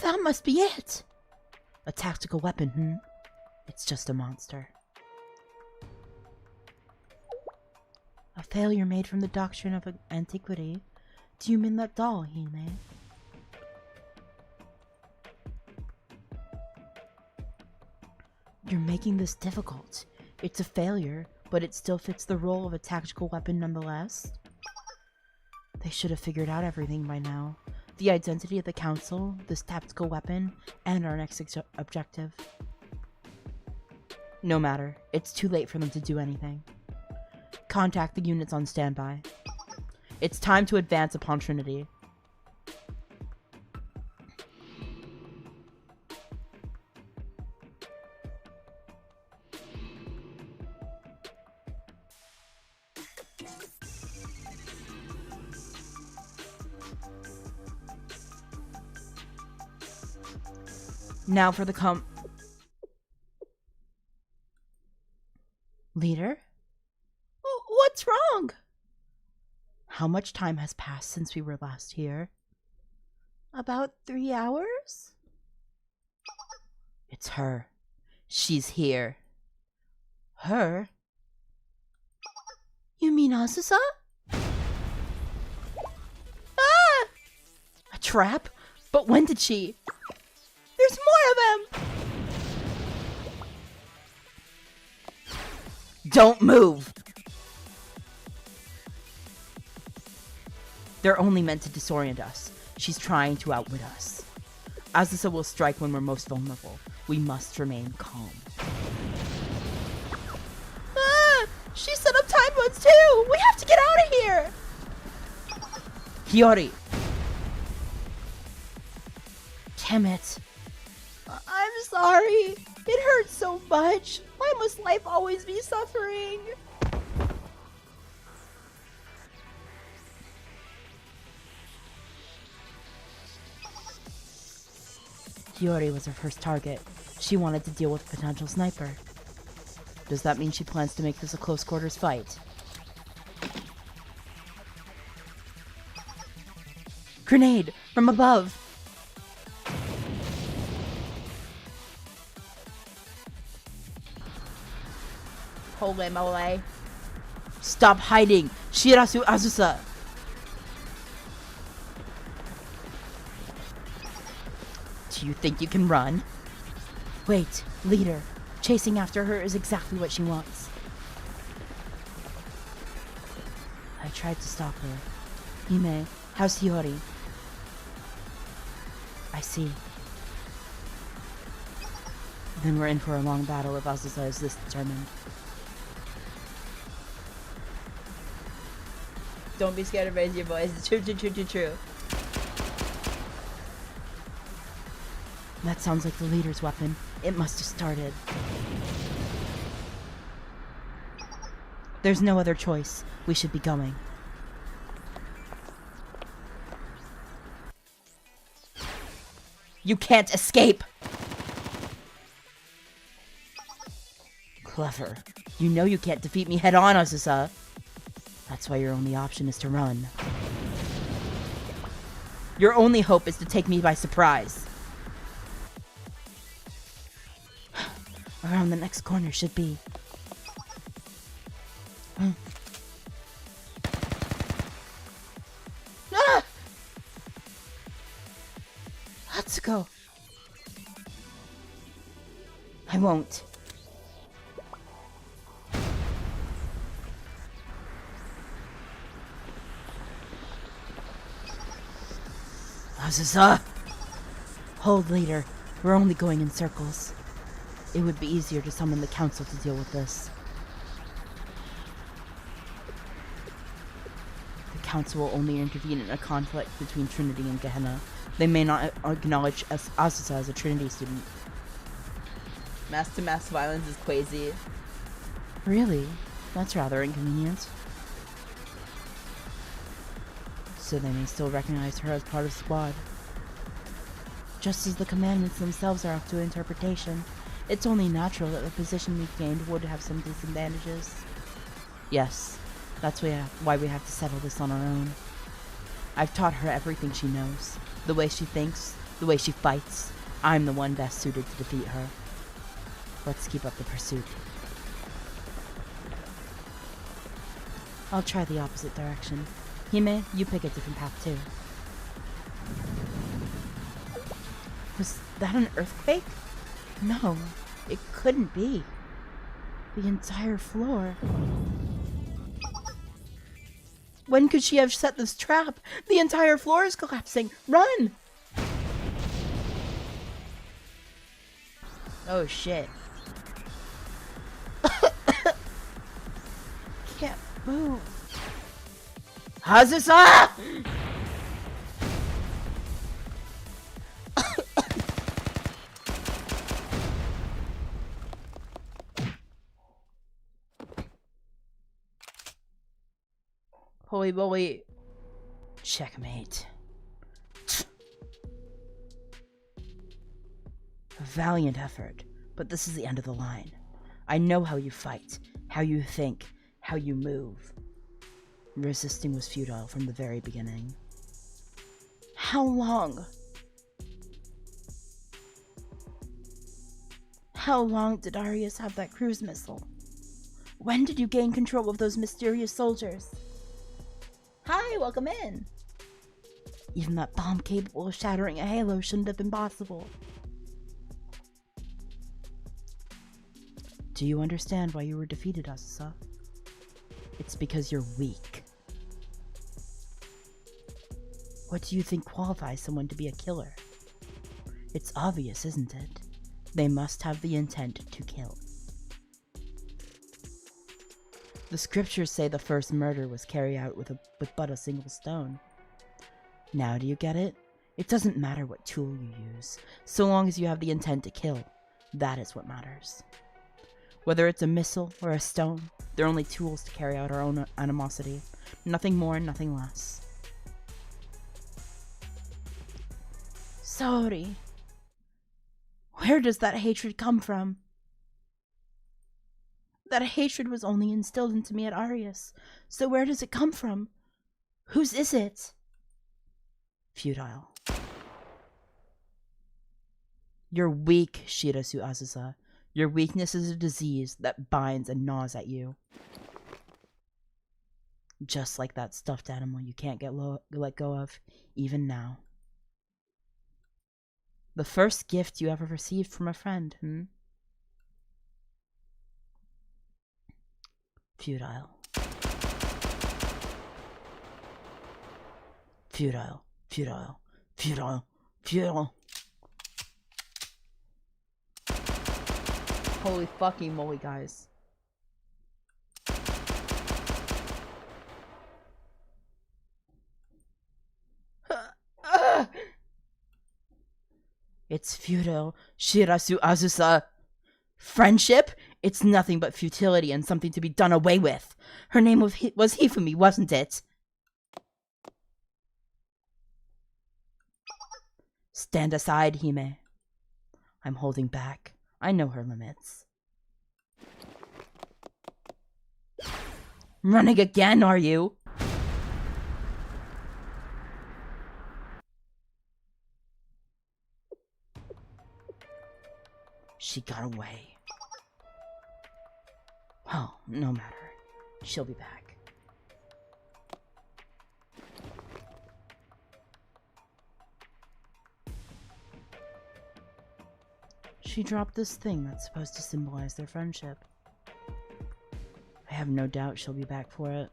A: That must be it! A tactical weapon, It's just a monster. A failure made from the doctrine of antiquity. Do you mean that doll, Hime? You're making this difficult. It's a failure, but it still fits the role of a tactical weapon nonetheless. They should have figured out everything by now. The identity of the council, this tactical weapon, and our next objective. No matter. It's too late for them to do anything. Contact the units on standby. It's time to advance upon Trinity. Now for the Leader? What's wrong? How much time has passed since we were last here? About 3 hours? It's her. She's here. Her? You mean Azusa? Ah! A trap? But when did she? There's more of them! Don't move! They're only meant to disorient us. She's trying to outwit us. Azusa will strike when we're most vulnerable. We must remain calm. Ah! She set up time bombs too! We have to get out of here! Hiyori! Damn it. I'm sorry. It hurts so much. Why must life always be suffering? Hiyori was her first target. She wanted to deal with a potential sniper. Does that mean she plans to make this a close quarters fight? Grenade! From above! Holy moly. Stop hiding! Shirasu Azusa! Do you think you can run? Wait, leader. Chasing after her is exactly what she wants. I tried to stop her. Hime, how's Hiyori? I see. Then we're in for a long battle if Azusa is this determined. Don't be scared to raise your voice. It's true. That sounds like the leader's weapon. It must have started. There's no other choice. We should be going. You can't escape! Clever. You know you can't defeat me head on, Azusa. That's why your only option is to run. Your only hope is to take me by surprise. Around the next corner should be. Ah! Let's go. I won't. Azusa! Hold, leader. We're only going in circles. It would be easier to summon the council to deal with this. The council will only intervene in a conflict between Trinity and Gehenna. They may not acknowledge Azusa as a Trinity student. Mass-to-mass violence is crazy. Really? That's rather inconvenient. So they may still recognize her as part of the squad. Just as the commandments themselves are up to interpretation, it's only natural that the position we've gained would have some disadvantages. Yes, that's why we have to settle this on our own. I've taught her everything she knows. The way she thinks, the way she fights. I'm the one best suited to defeat her. Let's keep up the pursuit. I'll try the opposite direction. Hime, you pick a different path too. Was that an earthquake? No, it couldn't be. The entire floor. When could she have set this trap? The entire floor is collapsing. Run! Oh shit. Can't move. Azusa! Holy moly. Checkmate. valiant effort, but this is the end of the line. I know how you fight, how you think, how you move. Resisting was futile from the very beginning. How long? How long did Arius have that cruise missile? When did you gain control of those mysterious soldiers? Hi, welcome in. Even that bomb capable of shattering a halo shouldn't have been possible. Do you understand why you were defeated, Asusa? It's because you're weak. What do you think qualifies someone to be a killer? It's obvious, isn't it? They must have the intent to kill. The scriptures say the first murder was carried out with but a single stone. Now do you get it? It doesn't matter what tool you use, so long as you have the intent to kill. That is what matters. Whether it's a missile or a stone, they're only tools to carry out our own animosity. Nothing more, nothing less. Sorry. Where does that hatred come from? That hatred was only instilled into me at Arius. So where does it come from? Whose is it? Futile. You're weak, Shirasu Asusa. Your weakness is a disease that binds and gnaws at you. Just like that stuffed animal you can't let go of, even now. The first gift you ever received from a friend, Futile. Futile. Futile. Futile. Futile. Holy fucking moly, guys. It's futile, Shirasu Asusa. Friendship? It's nothing but futility and something to be done away with. Her name was Hifumi, wasn't it? Stand aside, Hime. I'm holding back. I know her limits. Running again, are you? She got away. Well, no matter. She'll be back. She dropped this thing that's supposed to symbolize their friendship. I have no doubt she'll be back for it.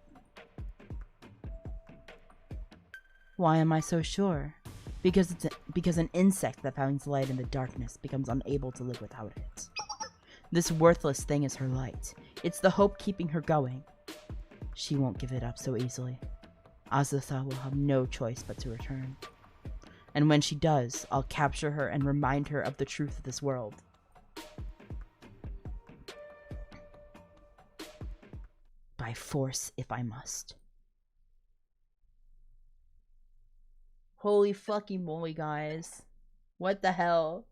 A: Why am I so sure? Because an insect that finds light in the darkness becomes unable to live without it. This worthless thing is her light. It's the hope keeping her going. She won't give it up so easily. Asusa will have no choice but to return. And when she does, I'll capture her and remind her of the truth of this world. By force, if I must. Holy fucking moly, guys. What the hell?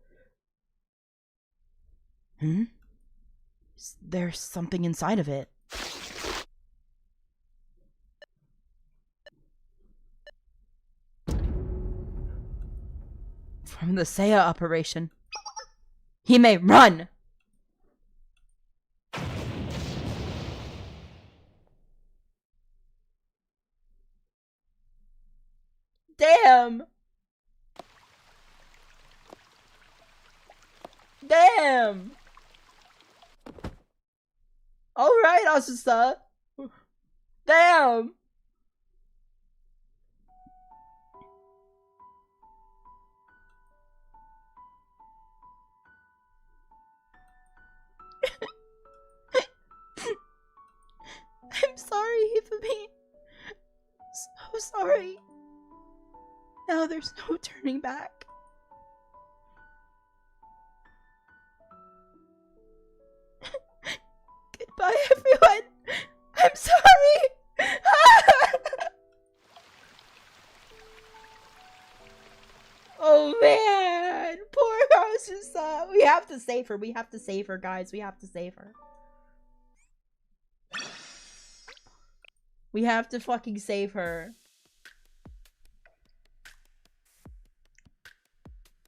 A: There's something inside of it. From the Seiya operation. He may run! Damn! Damn! Alright, Asusa! Damn! I'm sorry, Hifumi. So sorry. Now there's no turning back. Goodbye, everyone. I'm sorry. Oh man, poor Asusa. We to save her. We have to save her, guys. We have to save her. We have to fucking save her.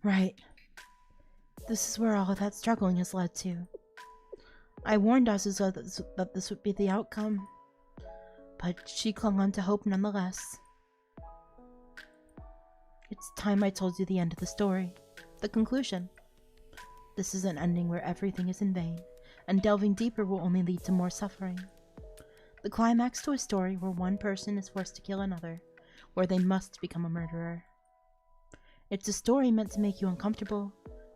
A: Right. This is where all of that struggling has led to. I warned us that this would be the outcome, but she clung on to hope nonetheless. It's time I told you the end of the story, the conclusion. This is an ending where everything is in vain, and delving deeper will only lead to more suffering. The climax to a story where one person is forced to kill another, where they must become a murderer. It's a story meant to make you uncomfortable,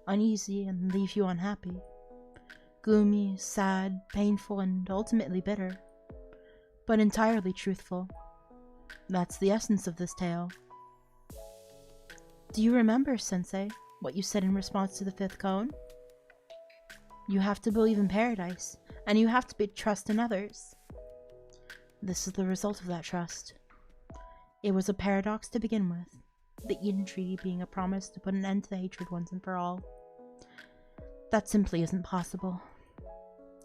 A: uneasy, and leave you unhappy. Gloomy, sad, painful, and ultimately bitter. But entirely truthful. That's the essence of this tale. Do you remember, Sensei, what you said in response to the fifth cone? You have to believe in paradise, and you have to trust in others. This is the result of that trust. It was a paradox to begin with, the Eden Treaty being a promise to put an end to the hatred once and for all. That simply isn't possible.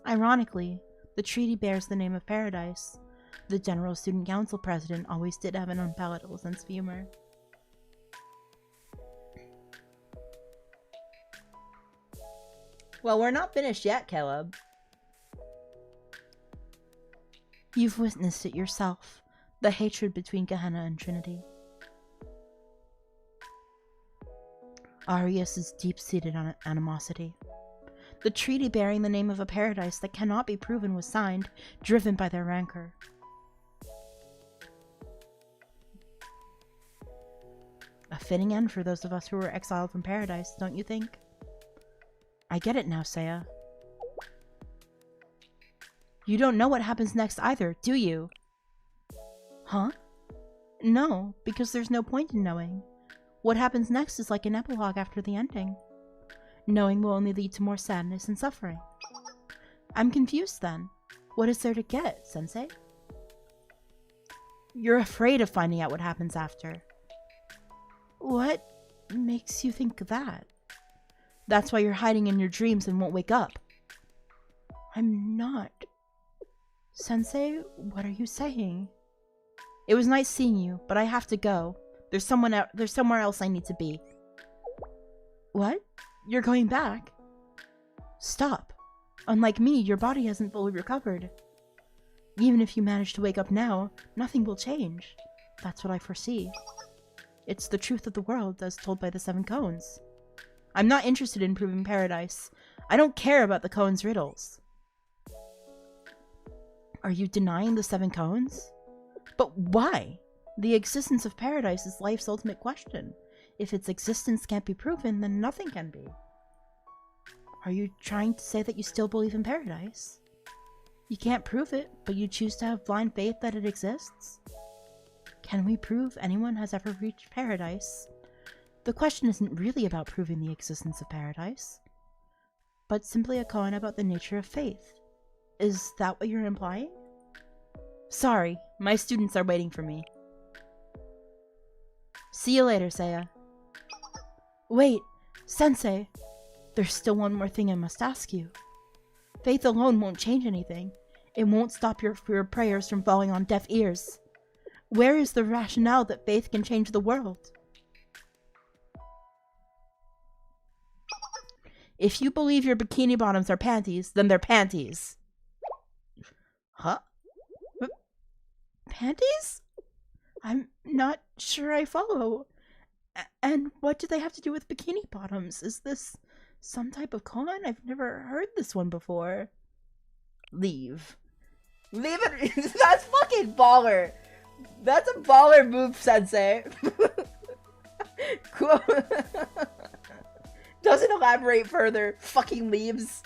A: Ironically, the treaty bears the name of paradise. The General Student Council president always did have an unpalatable sense of humor. Well, we're not finished yet, Caleb. You've witnessed it yourself, the hatred between Gehenna and Trinity. Arius is deep-seated animosity. The treaty bearing the name of a paradise that cannot be proven was signed, driven by their rancor. A fitting end for those of us who were exiled from paradise, don't you think? I get it now, Seiya. You don't know what happens next either, do you? Huh? No, because there's no point in knowing. What happens next is like an epilogue after the ending. Knowing will only lead to more sadness and suffering. I'm confused then. What is there to get, Sensei? You're afraid of finding out what happens after. What makes you think that? That's why you're hiding in your dreams and won't wake up. I'm not. Sensei, what are you saying? It was nice seeing you, but I have to go. There's somewhere else I need to be. What? You're going back? Stop. Unlike me, your body hasn't fully recovered. Even if you manage to wake up now, nothing will change. That's what I foresee. It's the truth of the world, as told by the 7 cones. I'm not interested in proving paradise. I don't care about the cones' riddles. Are you denying the 7 cones? But why? The existence of paradise is life's ultimate question. If its existence can't be proven, then nothing can be. Are you trying to say that you still believe in paradise? You can't prove it, but you choose to have blind faith that it exists? Can we prove anyone has ever reached paradise? The question isn't really about proving the existence of paradise, but simply a koan about the nature of faith. Is that what you're implying? Sorry, my students are waiting for me. See you later, Seiya. Wait, Sensei! There's still one more thing I must ask you. Faith alone won't change anything. It won't stop your prayers from falling on deaf ears. Where is the rationale that faith can change the world? If you believe your bikini bottoms are panties, then they're panties. Huh? Panties? I'm not sure I follow. And what do they have to do with bikini bottoms? Is this some type of koan? I've never heard this one before. Leave. Leave it. That's fucking baller. That's a baller move, Sensei. Cool. Doesn't elaborate further. Fucking leaves.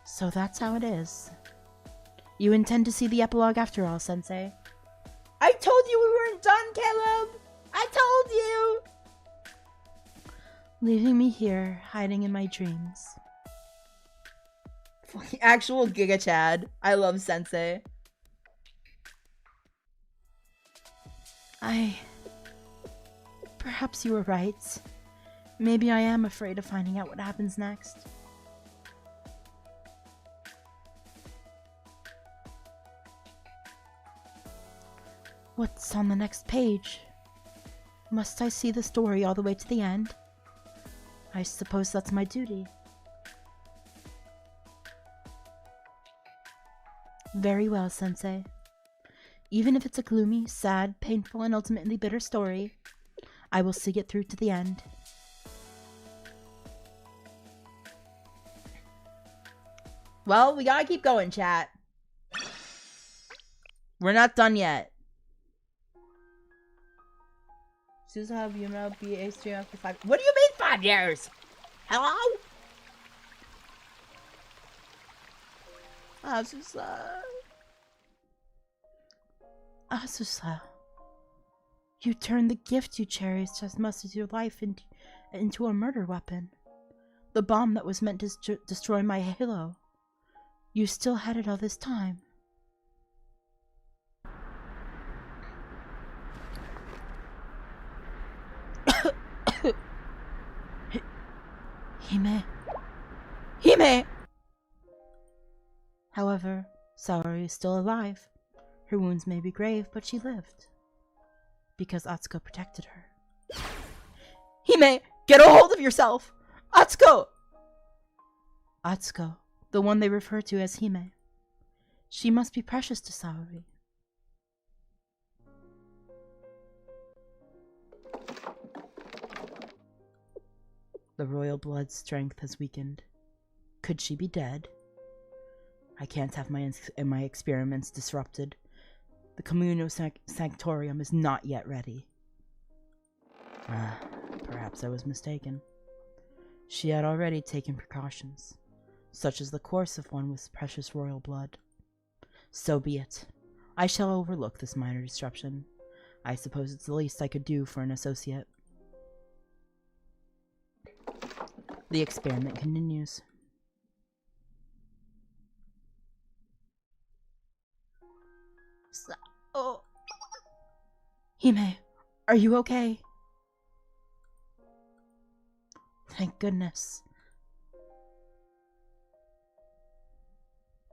A: So that's how it is. You intend to see the epilogue after all, Sensei. I told you we weren't done, Caleb! I told you! Leaving me here, hiding in my dreams. Actual Giga Chad. I love Sensei. Perhaps you were right. Maybe I am afraid of finding out what happens next. What's on the next page? Must I see the story all the way to the end? I suppose that's my duty. Very well, Sensei. Even if it's a gloomy, sad, painful, and ultimately bitter story, I will see it through to the end. Well, we gotta keep going, chat. We're not done yet. Susan, have you now be a stream after 5? What do you mean 5 years? Hello? Azusa. Azusa. You turned the gift you cherished as much as your life into a murder weapon. The bomb that was meant to destroy my halo. You still had it all this time. Hime. Hime! However, Saori is still alive. Her wounds may be grave, but she lived. Because Atsuko protected her. Hime! Get a hold of yourself! Atsuko! Atsuko, the one they refer to as Hime. She must be precious to Saori. The royal blood's strength has weakened. Could she be dead? I can't have my experiments disrupted. The Communal Sanctorium is not yet ready. Perhaps I was mistaken. She had already taken precautions, such as the course of one with precious royal blood. So be it. I shall overlook this minor disruption. I suppose it's the least I could do for an associate. The experiment continues. Oh. Hime, are you okay? Thank goodness.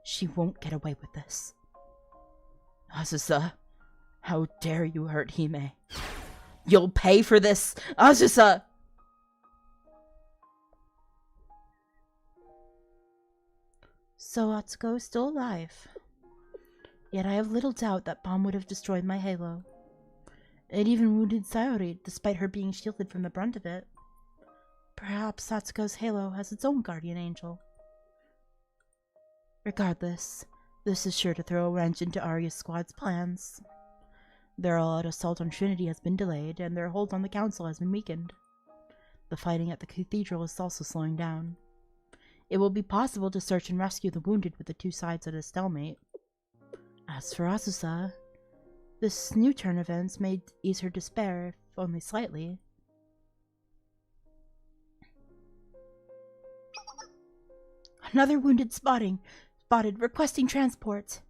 A: She won't get away with this. Azusa, how dare you hurt Hime? You'll pay for this, Azusa! So Atsuko is still alive. Yet I have little doubt that bomb would have destroyed my halo. It even wounded Saori, despite her being shielded from the brunt of it. Perhaps Atsuko's halo has its own guardian angel. Regardless, this is sure to throw a wrench into Arya's squad's plans. Their all-out assault on Trinity has been delayed, and their hold on the council has been weakened. The fighting at the cathedral is also slowing down. It will be possible to search and rescue the wounded with the two sides at a stalemate. As for Azusa, this new turn of events may ease her despair, if only slightly. Another wounded spotted, requesting transport.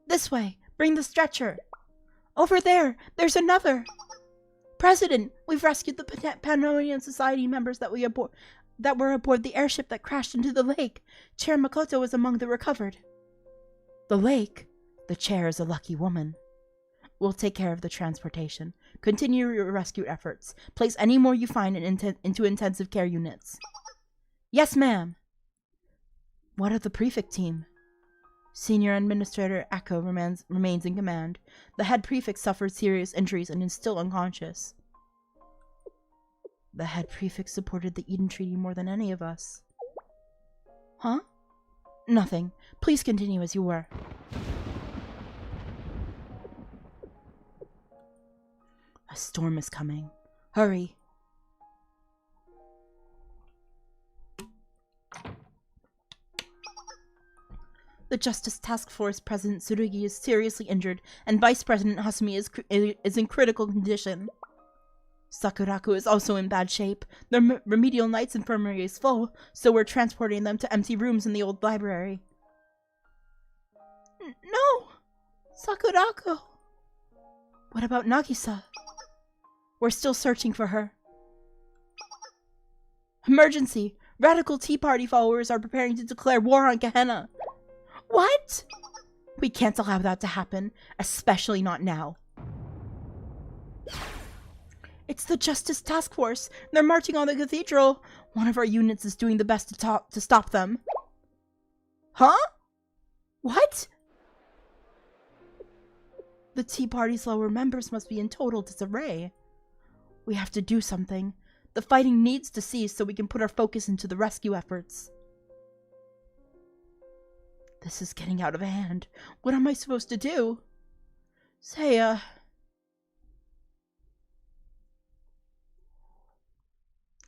A: This way, bring the stretcher. Over there, there's another. President, we've rescued the Pannonian Society members that were aboard the airship that crashed into the lake. Chair Makoto was among the recovered. The lake? The chair is a lucky woman. We'll take care of the transportation. Continue your rescue efforts. Place any more you find into intensive care units. Yes, ma'am. What of the prefect team? Senior Administrator Akko remains in command. The head prefect suffered serious injuries and is still unconscious. The head prefect supported the Eden Treaty more than any of us. Huh? Nothing. Please continue as you were. A storm is coming. Hurry. The Justice Task Force President Tsurugi is seriously injured, and Vice President Hasumi is in critical condition. Sakuraku is also in bad shape. The Remedial Knights Infirmary is full, so we're transporting them to empty rooms in the old library. No! Sakuraku! What about Nagisa? We're still searching for her. Emergency! Radical Tea Party followers are preparing to declare war on Gehenna. What? We can't allow that to happen, especially not now. It's the Justice Task Force. They're marching on the cathedral. One of our units is doing the best to stop them. Huh? What? The Tea Party's lower members must be in total disarray. We have to do something. The fighting needs to cease so we can put our focus into the rescue efforts. This is getting out of hand. What am I supposed to do? Say,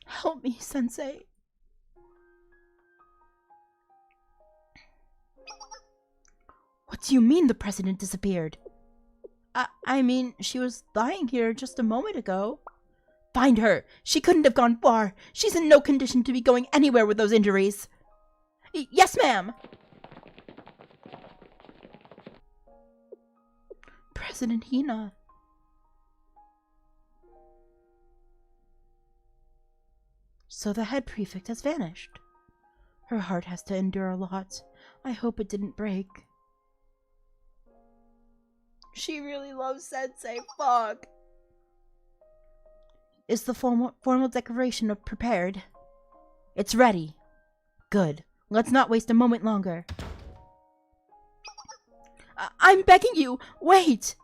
A: help me, Sensei. What do you mean the president disappeared? I mean, she was lying here just a moment ago. Find her! She couldn't have gone far. She's in no condition to be going anywhere with those injuries. Yes, ma'am! President Hina. So the head prefect has vanished. Her heart has to endure a lot. I hope it didn't break. She really loves Sensei. Fuck. Is the formal declaration prepared? It's ready. Good. Let's not waste a moment longer. I'm begging you, wait!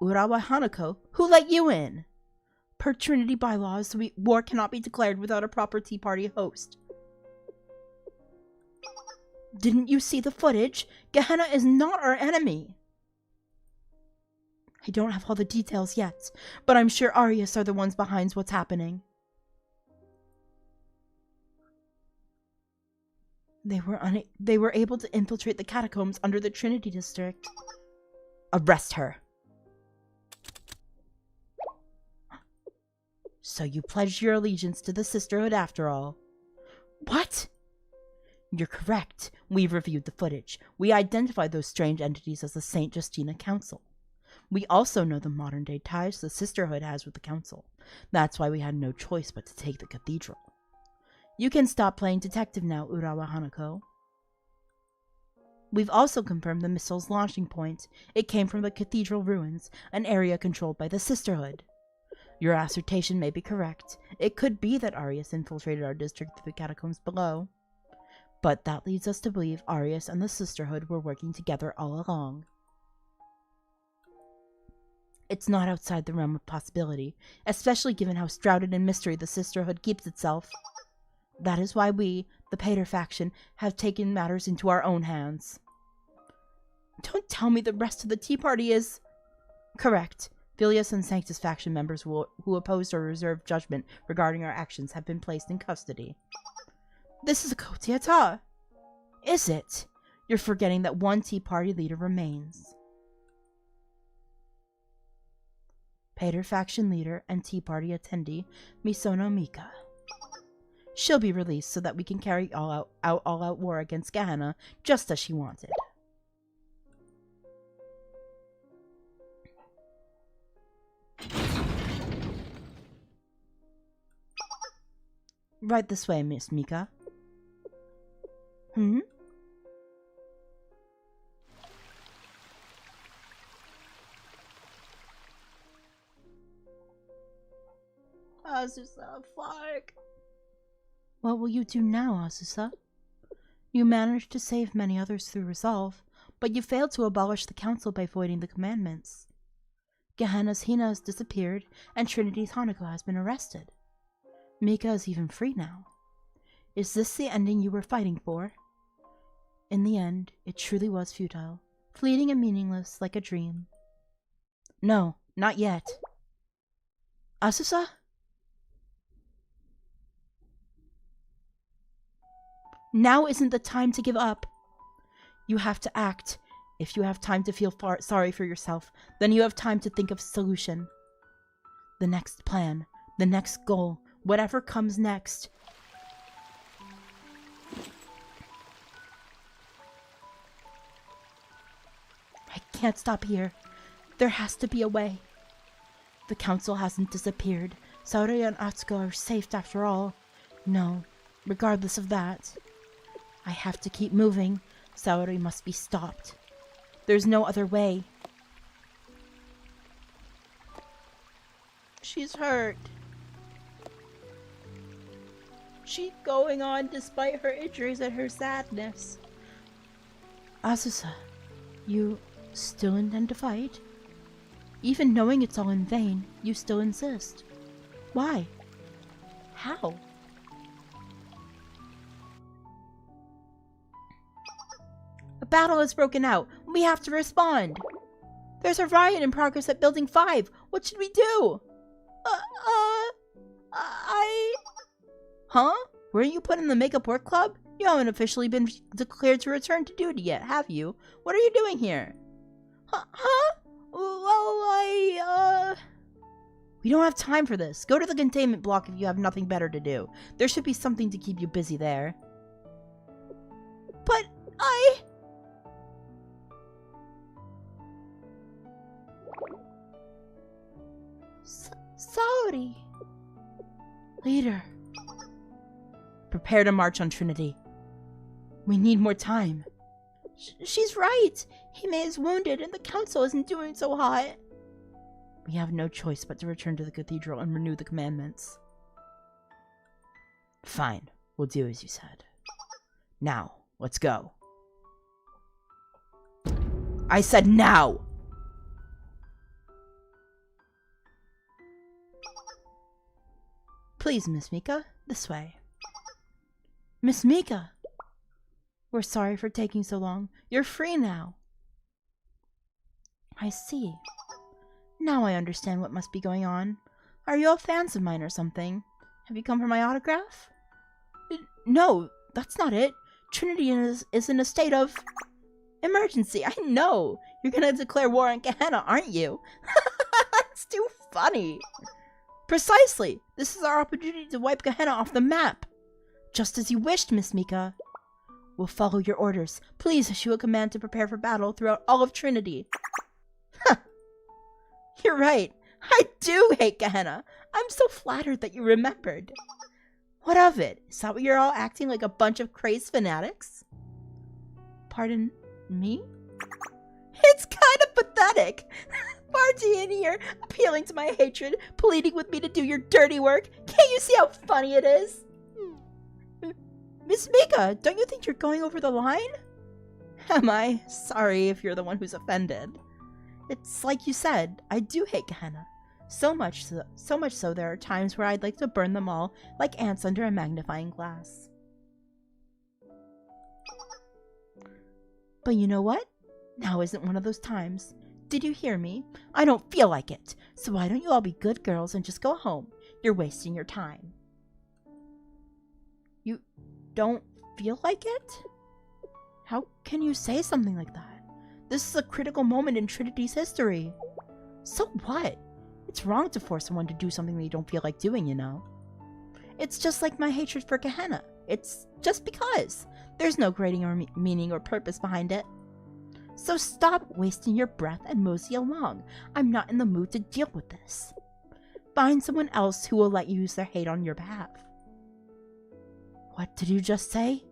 A: Urawa Hanako, who let you in? Per Trinity bylaws, war cannot be declared without a proper Tea Party host. Didn't you see the footage? Gehenna is not our enemy. I don't have all the details yet, but I'm sure Arius are the ones behind what's happening. They were able to infiltrate the catacombs under the Trinity District. Arrest her. So you pledged your allegiance to the Sisterhood after all. What? You're correct. We've reviewed the footage. We identified those strange entities as the St. Justina Council. We also know the modern-day ties the Sisterhood has with the Council. That's why we had no choice but to take the cathedral. You can stop playing detective now, Urawa Hanako. We've also confirmed the missile's launching point. It came from the cathedral ruins, an area controlled by the Sisterhood. Your assertion may be correct. It could be that Arius infiltrated our district through the catacombs below. But that leads us to believe Arius and the Sisterhood were working together all along. It's not outside the realm of possibility, especially given how shrouded in mystery the Sisterhood keeps itself. That is why we, the Pater faction, have taken matters into our own hands. Don't tell me the rest of the Tea Party is... Correct. Filius and Sanctus faction members who opposed or reserved judgment regarding our actions have been placed in custody. This is a coup d'etat. Is it? You're forgetting that one Tea Party leader remains. Pater faction leader and Tea Party attendee, Misono Mika. She'll be released so that we can carry all-out war against Gehenna, just as she wanted. Right this way, Miss Mika. Azusa, fuck. What will you do now, Azusa? You managed to save many others through resolve, but you failed to abolish the council by voiding the commandments. Gehenna's Hina has disappeared, and Trinity's Hanako has been arrested. Mika is even free now. Is this the ending you were fighting for? In the end, it truly was futile, fleeting and meaningless like a dream. No, not yet. Azusa? Now isn't the time to give up. You have to act. If you have time to feel sorry for yourself, then you have time to think of a solution. The next plan, the next goal, whatever comes next. I can't stop here. There has to be a way. The council hasn't disappeared. Saori and Atsuko are safe after all. No, regardless of that, I have to keep moving. Saori must be stopped. There's no other way. She's hurt. She's going on despite her injuries and her sadness. Azusa, you still intend to fight? Even knowing it's all in vain, you still insist. Why? How? A battle has broken out. We have to respond. There's a riot in progress at Building 5. What should we do? Huh? Weren't you put in the Make-up Work Club? You haven't officially been declared to return to duty yet, have you? What are you doing here? Huh? Well, We don't have time for this. Go to the containment block if you have nothing better to do. There should be something to keep you busy there. But Saori. Leader. Prepare to march on Trinity. We need more time. She's right. Hime is wounded and the council isn't doing so hot. We have no choice but to return to the cathedral and renew the commandments. Fine. We'll do as you said. Now, let's go. I said now! Please, Miss Mika, this way. Miss Mika! We're sorry for taking so long. You're free now. I see. Now I understand what must be going on. Are you all fans of mine or something? Have you come for my autograph? No, that's not it. Trinity is in a state of emergency. I know. You're gonna declare war on Gehenna, aren't you? That's too funny. Precisely. This is our opportunity to wipe Gehenna off the map. Just as you wished, Miss Mika. We'll follow your orders. Please issue a command to prepare for battle throughout all of Trinity. You're right. I do hate Gehenna. I'm so flattered that you remembered. What of it? Is that what you're all acting like a bunch of crazed fanatics? Pardon me? It's kind of pathetic. Marty in here, appealing to my hatred, pleading with me to do your dirty work. Can't you see how funny it is? Miss Mika, don't you think you're going over the line? Am I? Sorry if you're the one who's offended. It's like you said, I do hate Gehenna. So much so there are times where I'd like to burn them all like ants under a magnifying glass. But you know what? Now isn't one of those times. Did you hear me? I don't feel like it. So why don't you all be good girls and just go home? You're wasting your time. You don't feel like it? How can you say something like that? This is a critical moment in Trinity's history. So what? It's wrong to force someone to do something they don't feel like doing, you know? It's just like my hatred for Gehenna. It's just because. There's no grading or meaning or purpose behind it. So stop wasting your breath and mosey along. I'm not in the mood to deal with this. Find someone else who will let you use their hate on your behalf. What did you just say?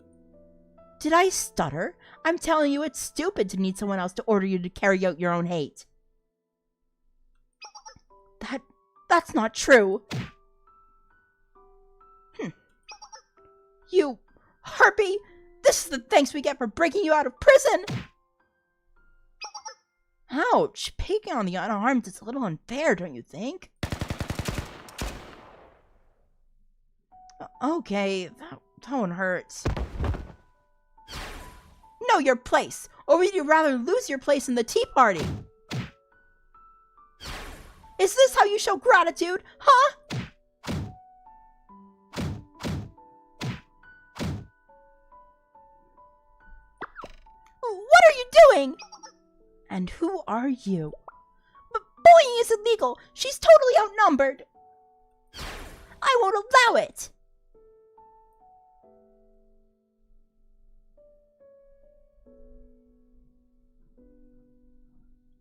A: Did I stutter? I'm telling you it's stupid to need someone else to order you to carry out your own hate. That's not true. You harpy! This is the thanks we get for breaking you out of prison! Ouch! Picking on the unarmed is a little unfair, don't you think? Okay, that one hurts. Know your place, or would you rather lose your place in the tea party? Is this how you show gratitude, huh? What are you doing? And who are you? Bullying is illegal. She's totally outnumbered. I won't allow it.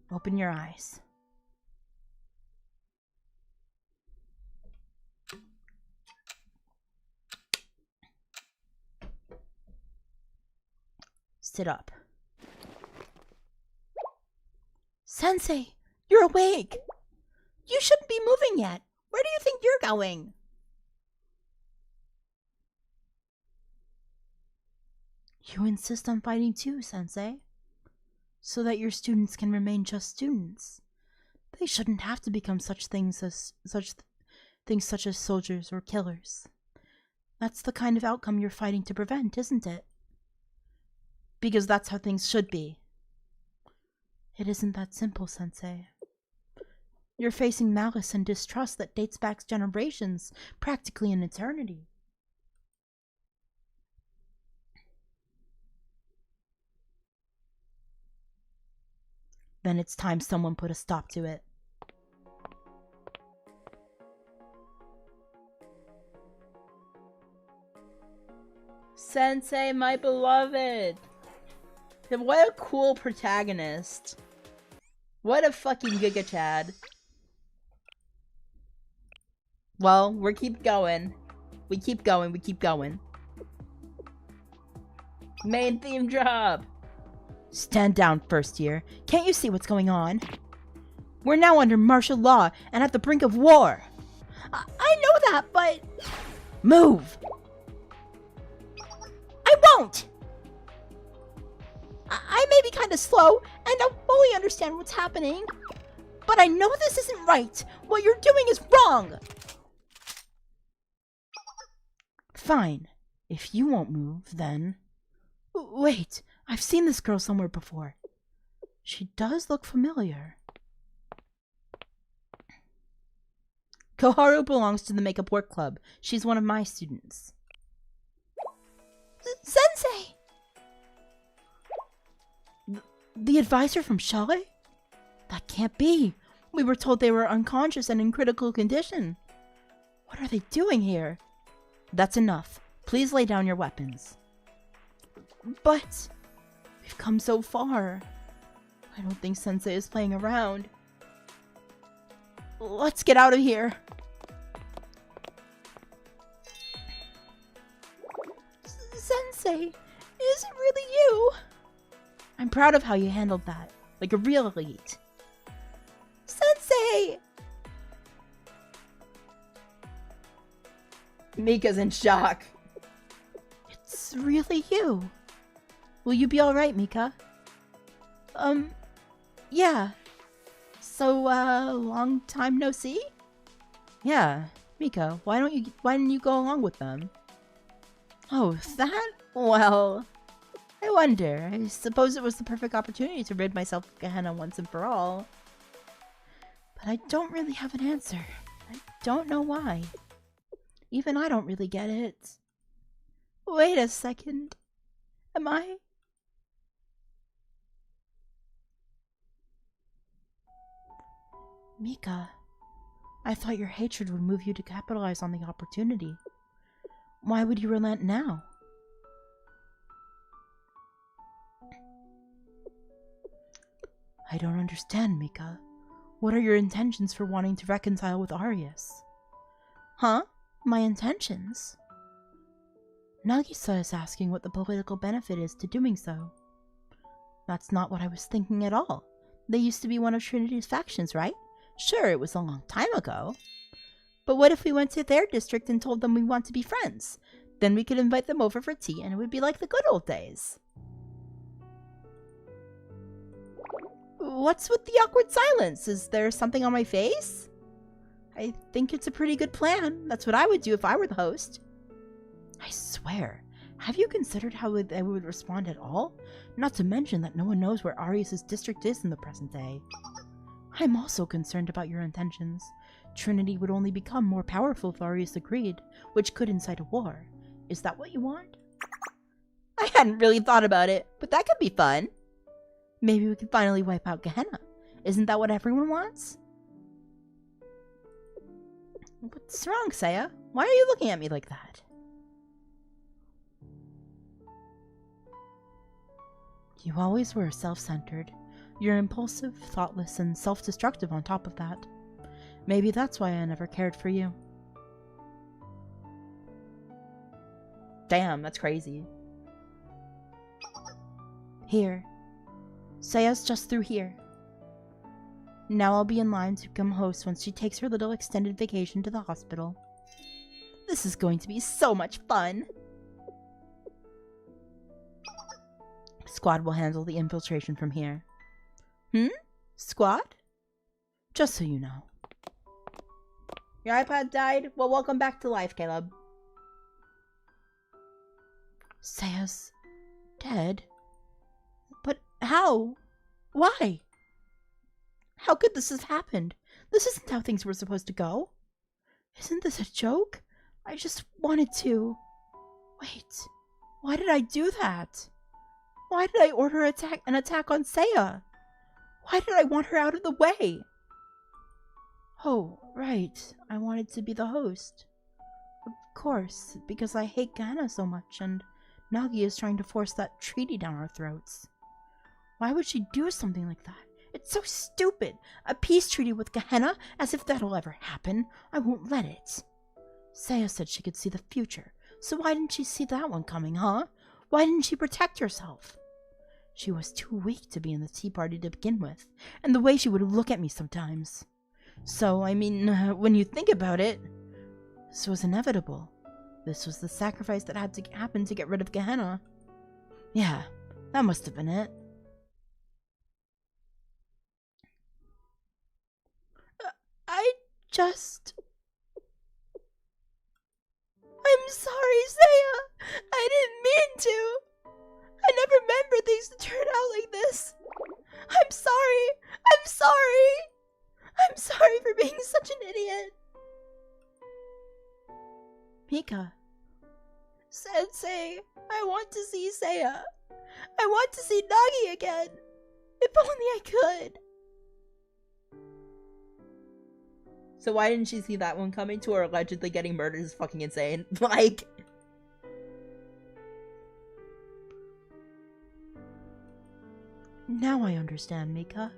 A: Open your eyes. Sit up. Sensei, you're awake. You shouldn't be moving yet. Where do you think you're going? You insist on fighting too, Sensei, so that your students can remain just students. They shouldn't have to become such things such as soldiers or killers. That's the kind of outcome you're fighting to prevent, isn't it? Because that's how things should be. It isn't that simple, Sensei. You're facing malice and distrust that dates back generations, practically an eternity. Then it's time someone put a stop to it. Sensei, my beloved! What a cool protagonist. What a fucking Giga Chad. Well, we keep going. We keep going, we keep going. Main theme drop! Stand down, first year. Can't you see what's going on? We're now under martial law and at the brink of war. I know that, but... Move! I won't! I may be kind of slow and don't fully understand what's happening, but I know this isn't right. What you're doing is wrong. Fine. If you won't move, then... Wait, I've seen this girl somewhere before. She does look familiar. Koharu belongs to the Makeup Work Club. She's one of my students. Sensei! The advisor from Chalet? That can't be. We were told they were unconscious and in critical condition. What are they doing here? That's enough. Please lay down your weapons. But... we've come so far. I don't think Sensei is playing around. Let's get out of here. Sensei, is it really you? I'm proud of how you handled that, like a real elite. Sensei! Mika's in shock. It's really you. Will you be alright, Mika? Yeah. So, long time no see? Yeah. Mika, why didn't you go along with them? Oh, that? Well, I wonder. I suppose it was the perfect opportunity to rid myself of Gehenna once and for all. But I don't really have an answer. I don't know why. Even I don't really get it. Wait a second. Am I... Mika, I thought your hatred would move you to capitalize on the opportunity. Why would you relent now? I don't understand, Mika. What are your intentions for wanting to reconcile with Arius? Huh? My intentions? Nagisa is asking what the political benefit is to doing so. That's not what I was thinking at all. They used to be one of Trinity's factions, right? Sure, it was a long time ago. But what if we went to their district and told them we want to be friends? Then we could invite them over for tea and it would be like the good old days. What's with the awkward silence? Is there something on my face? I think it's a pretty good plan. That's what I would do if I were the host. I swear, have you considered how they would respond at all? Not to mention that no one knows where Arius' district is in the present day. I'm also concerned about your intentions. Trinity would only become more powerful if Arius agreed, which could incite a war. Is that what you want? I hadn't really thought about it, but that could be fun. Maybe we could finally wipe out Gehenna. Isn't that what everyone wants? What's wrong, Saya? Why are you looking at me like that? You always were self-centered. You're impulsive, thoughtless, and self-destructive on top of that. Maybe that's why I never cared for you. Damn, that's crazy. Here. Saya's just through here. Now I'll be in line to become host once she takes her little extended vacation to the hospital. This is going to be so much fun. Squad will handle the infiltration from here. Squad? Just so you know. Your iPod died? Well, welcome back to life, Caleb. Saya's dead? But how? Why? How could this have happened? This isn't how things were supposed to go. Isn't this a joke? I just wanted to... Wait, why did I do that? Why did I order an attack on Saya? Why did I want her out of the way? Oh, right. I wanted to be the host. Of course, because I hate Gehenna so much, and Nagi is trying to force that treaty down our throats. Why would she do something like that? It's so stupid! A peace treaty with Gehenna? As if that'll ever happen. I won't let it. Saya said she could see the future, so why didn't she see that one coming, huh? Why didn't she protect herself? She was too weak to be in the tea party to begin with, and the way she would look at me sometimes. So, I mean, when you think about it, this was inevitable. This was the sacrifice that had to happen to get rid of Gehenna. Yeah, that must have been it. I'm sorry, Saya. I didn't mean to. I never meant for things to turn out like this. I'm sorry. I'm sorry. I'm sorry for being such an idiot. Mika. Sensei, I want to see Saya. I want to see Nagi again. If only I could. So why didn't she see that one coming? To her allegedly getting murdered is fucking insane. Like... Now I understand, Mika.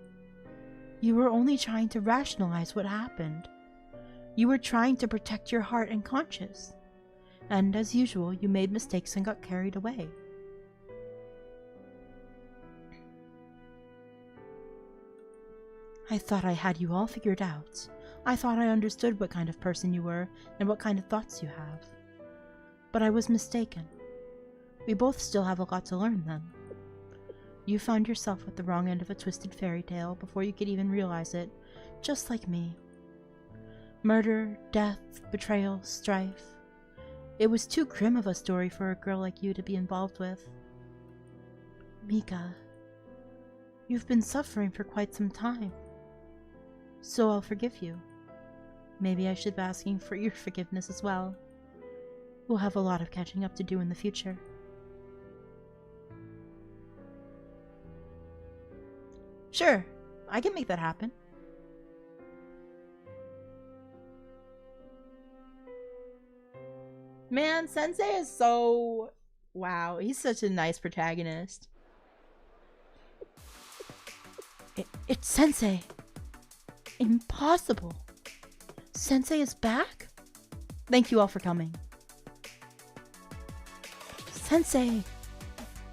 A: You were only trying to rationalize what happened. You were trying to protect your heart and conscience. And as usual, you made mistakes and got carried away. I thought I had you all figured out. I thought I understood what kind of person you were and what kind of thoughts you have. But I was mistaken. We both still have a lot to learn then. You found yourself at the wrong end of a twisted fairy tale before you could even realize it, just like me. Murder, death, betrayal, strife. It was too grim of a story for a girl like you to be involved with. Mika, you've been suffering for quite some time. So I'll forgive you. Maybe I should be asking for your forgiveness as well. We'll have a lot of catching up to do in the future. Sure, I can make that happen. Man, Sensei is so... Wow, he's such a nice protagonist. It's Sensei. Impossible. Sensei is back? Thank you all for coming. Sensei,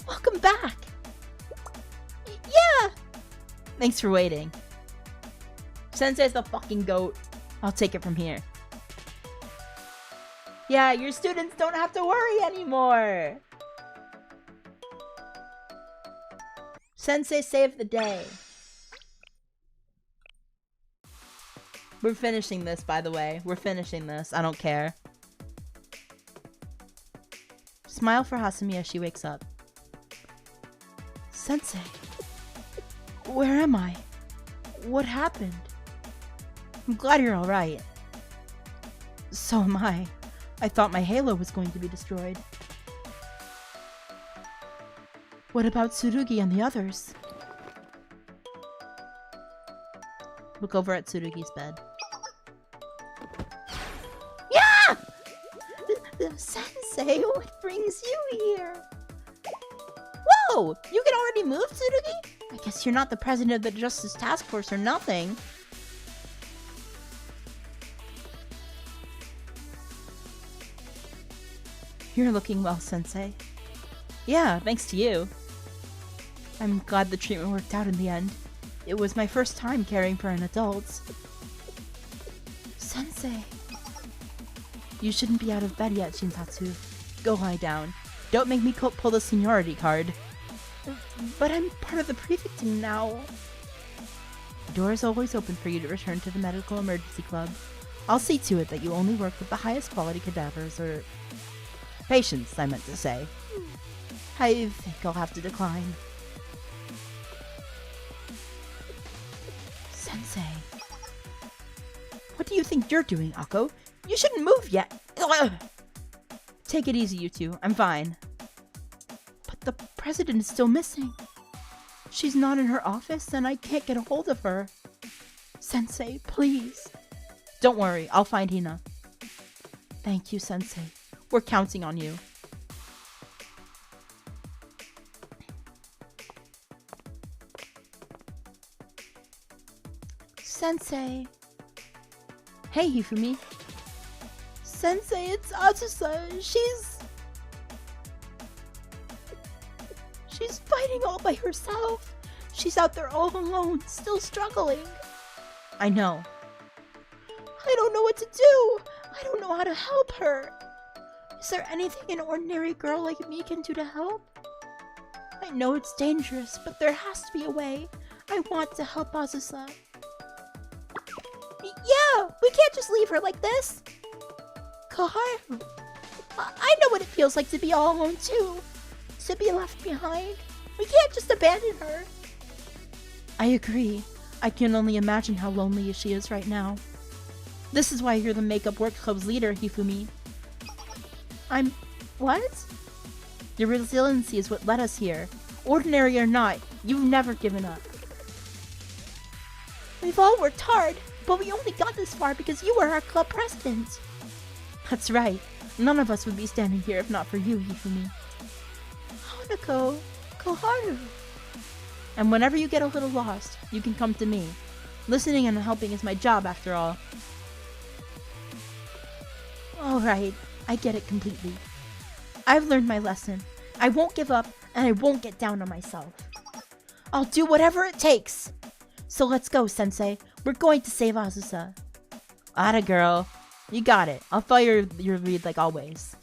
A: welcome back. Yeah. Thanks for waiting. Sensei's the fucking goat. I'll take it from here. Yeah, your students don't have to worry anymore. Sensei saved the day. We're finishing this, by the way. We're finishing this. I don't care. Smile for Hasumi as she wakes up. Sensei. Where am I? What happened? I'm glad you're alright. So am I. I thought my halo was going to be destroyed. What about Tsurugi and the others? Look over at Tsurugi's bed. Yeah! Sensei, what brings you here? Whoa! You can already move, Tsurugi? I guess you're not the president of the Justice Task Force or nothing. You're looking well, Sensei. Yeah, thanks to you. I'm glad the treatment worked out in the end. It was my first time caring for an adult. Sensei. You shouldn't be out of bed yet, Shintatsu. Go lie down. Don't make me pull the seniority card. But I'm part of the prefect team now. The door is always open for you to return to the medical emergency club. I'll see to it that you only work with the highest quality cadavers, or patients, I meant to say. I think I'll have to decline. Sensei. What do you think you're doing, Akko? You shouldn't move yet. Ugh. Take it easy, you two. I'm fine. But the president is still missing. She's not in her office, and I can't get a hold of her. Sensei, please. Don't worry, I'll find Hina. Thank you, Sensei. We're counting on you. Sensei. Hey, Hifumi. Sensei, it's Azusa. She's fighting all by herself. She's out there all alone, still struggling. I know. I don't know what to do. I don't know how to help her. Is there anything an ordinary girl like me can do to help? I know it's dangerous, but there has to be a way. I want to help Azusa. Yeah, we can't just leave her like this. Koharu, I know what it feels like to be all alone too. To be left behind. We can't just abandon her. I agree. I can only imagine how lonely she is right now. This is why you're the Makeup Work Club's leader, Hifumi. What? Your resiliency is what led us here. Ordinary or not, you've never given up. We've all worked hard, but we only got this far because you were our club president. That's right. None of us would be standing here if not for you, Hifumi. Hanako, Koharu. And whenever you get a little lost, you can come to me. Listening and helping is my job, after all. Alright, I get it completely. I've learned my lesson. I won't give up, and I won't get down on myself. I'll do whatever it takes. So let's go, Sensei. We're going to save Azusa. Atta girl. You got it. I'll follow your lead like always.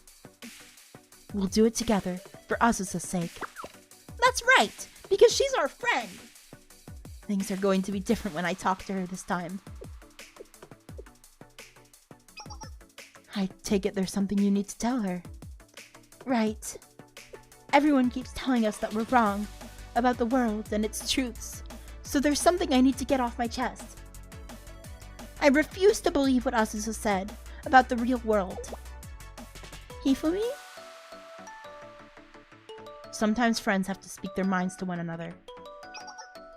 A: We'll do it together, for Azusa's sake. That's right, because she's our friend. Things are going to be different when I talk to her this time. I take it there's something you need to tell her. Right. Everyone keeps telling us that we're wrong about the world and its truths, so there's something I need to get off my chest. I refuse to believe what Azusa said about the real world. Hifumi? Sometimes friends have to speak their minds to one another.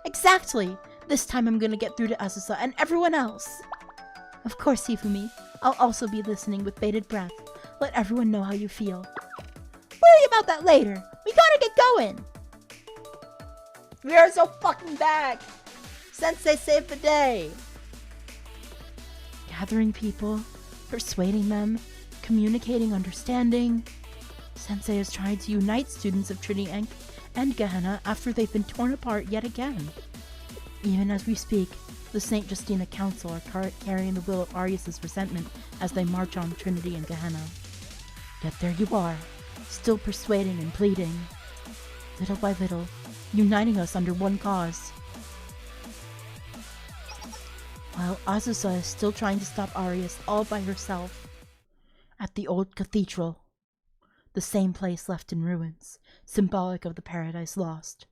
A: Exactly! This time I'm gonna get through to Azusa and everyone else! Of course, Hifumi. I'll also be listening with bated breath. Let everyone know how you feel. Worry about that later! We gotta get going! We are so fucking back! Sensei saved the day! Gathering people, persuading them, communicating understanding. Sensei is trying to unite students of Trinity and Gehenna after they've been torn apart yet again. Even as we speak, the St. Justina Council are carrying the will of Arius' resentment as they march on Trinity and Gehenna. Yet there you are, still persuading and pleading. Little by little, uniting us under one cause. While Azusa is still trying to stop Arius all by herself. At the old cathedral. The same place left in ruins, symbolic of the paradise lost.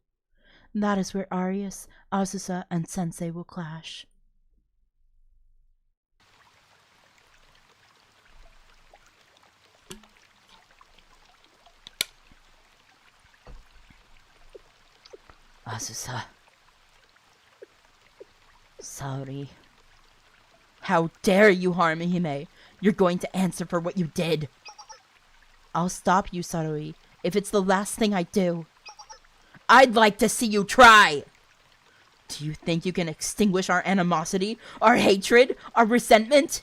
A: That is where Arius, Azusa, and Sensei will clash. Azusa. Sorry. How dare you harm Hime? You're going to answer for what you did. I'll stop you, Sarui, if it's the last thing I do. I'd like to see you try! Do you think you can extinguish our animosity, our hatred, our resentment?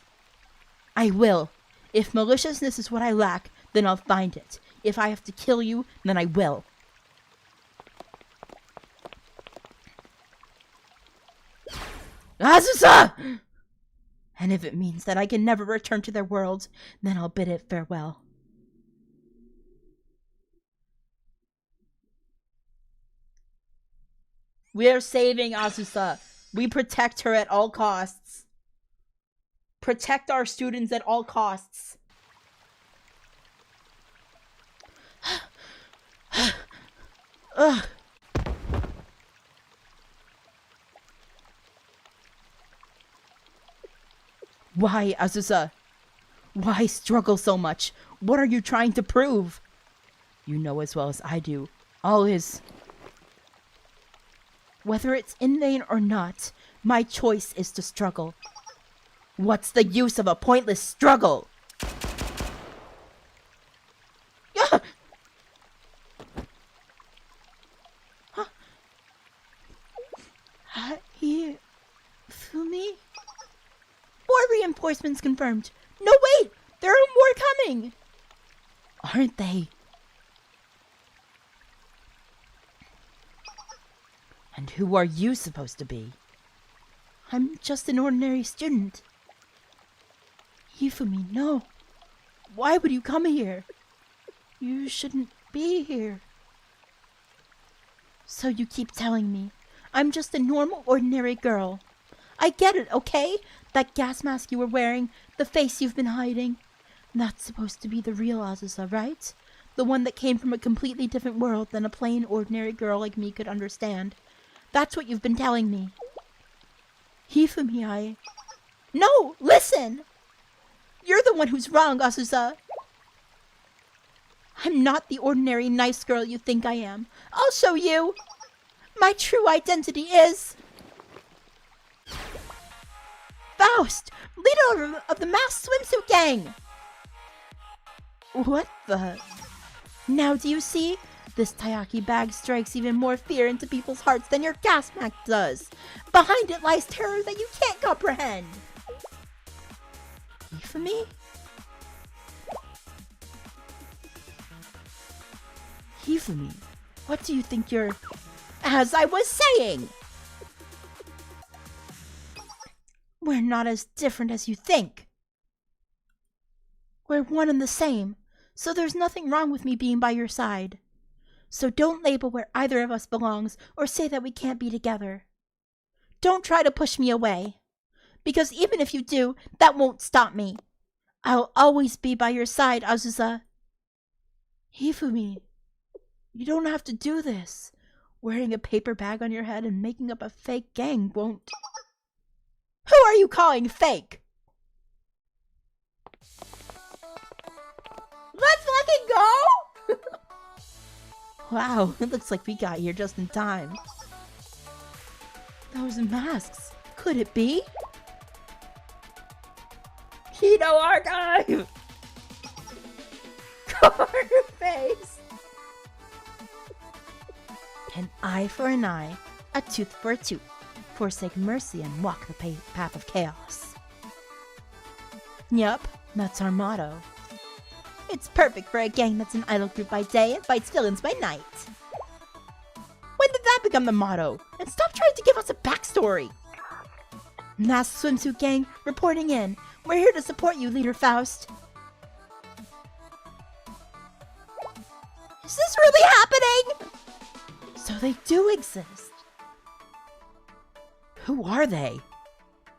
A: I will. If maliciousness is what I lack, then I'll find it. If I have to kill you, then I will. Azusa! And if it means that I can never return to their world, then I'll bid it farewell. We are saving Azusa. We protect her at all costs. Protect our students at all costs. Ugh. Why, Azusa? Why struggle so much? What are you trying to prove? You know as well as I do, all is... Whether it's in vain or not, my choice is to struggle. What's the use of a pointless struggle? Fumi? More reinforcements confirmed. No, wait! There are more coming! Aren't they? And who are you supposed to be? I'm just an ordinary student. Hifumi, no. Why would you come here? You shouldn't be here. So you keep telling me I'm just a normal, ordinary girl. I get it, okay? That gas mask you were wearing, the face you've been hiding. That's supposed to be the real Azusa, right? The one that came from a completely different world than a plain, ordinary girl like me could understand. That's what you've been telling me. Hifumi, No, listen! You're the one who's wrong, Azusa. I'm not the ordinary nice girl you think I am. I'll show you. My true identity is... Faust, leader of the masked swimsuit gang! What the... Now do you see? This Taiyaki bag strikes even more fear into people's hearts than your gas mask does. Behind it lies terror that you can't comprehend. Hifumi? Hifumi, what do you think you're... As I was saying! We're not as different as you think. We're one and the same, so there's nothing wrong with me being by your side. So don't label where either of us belongs or say that we can't be together. Don't try to push me away, because even if you do, that won't stop me. I'll always be by your side, Azusa. Hifumi, you don't have to do this. Wearing a paper bag on your head and making up a fake gang won't... Who are you calling fake? Let's fucking go! Wow, it looks like we got here just in time. Those masks. Could it be? Keto Archive! Corner face! An eye for an eye, a tooth for a tooth. Forsake mercy and walk the path of chaos. Yup, that's our motto. It's perfect for a gang that's an idol group by day and fights villains by night. When did that become the motto? And stop trying to give us a backstory! Masked swimsuit gang, reporting in. We're here to support you, Leader Faust. Is this really happening? So they do exist. Who are they?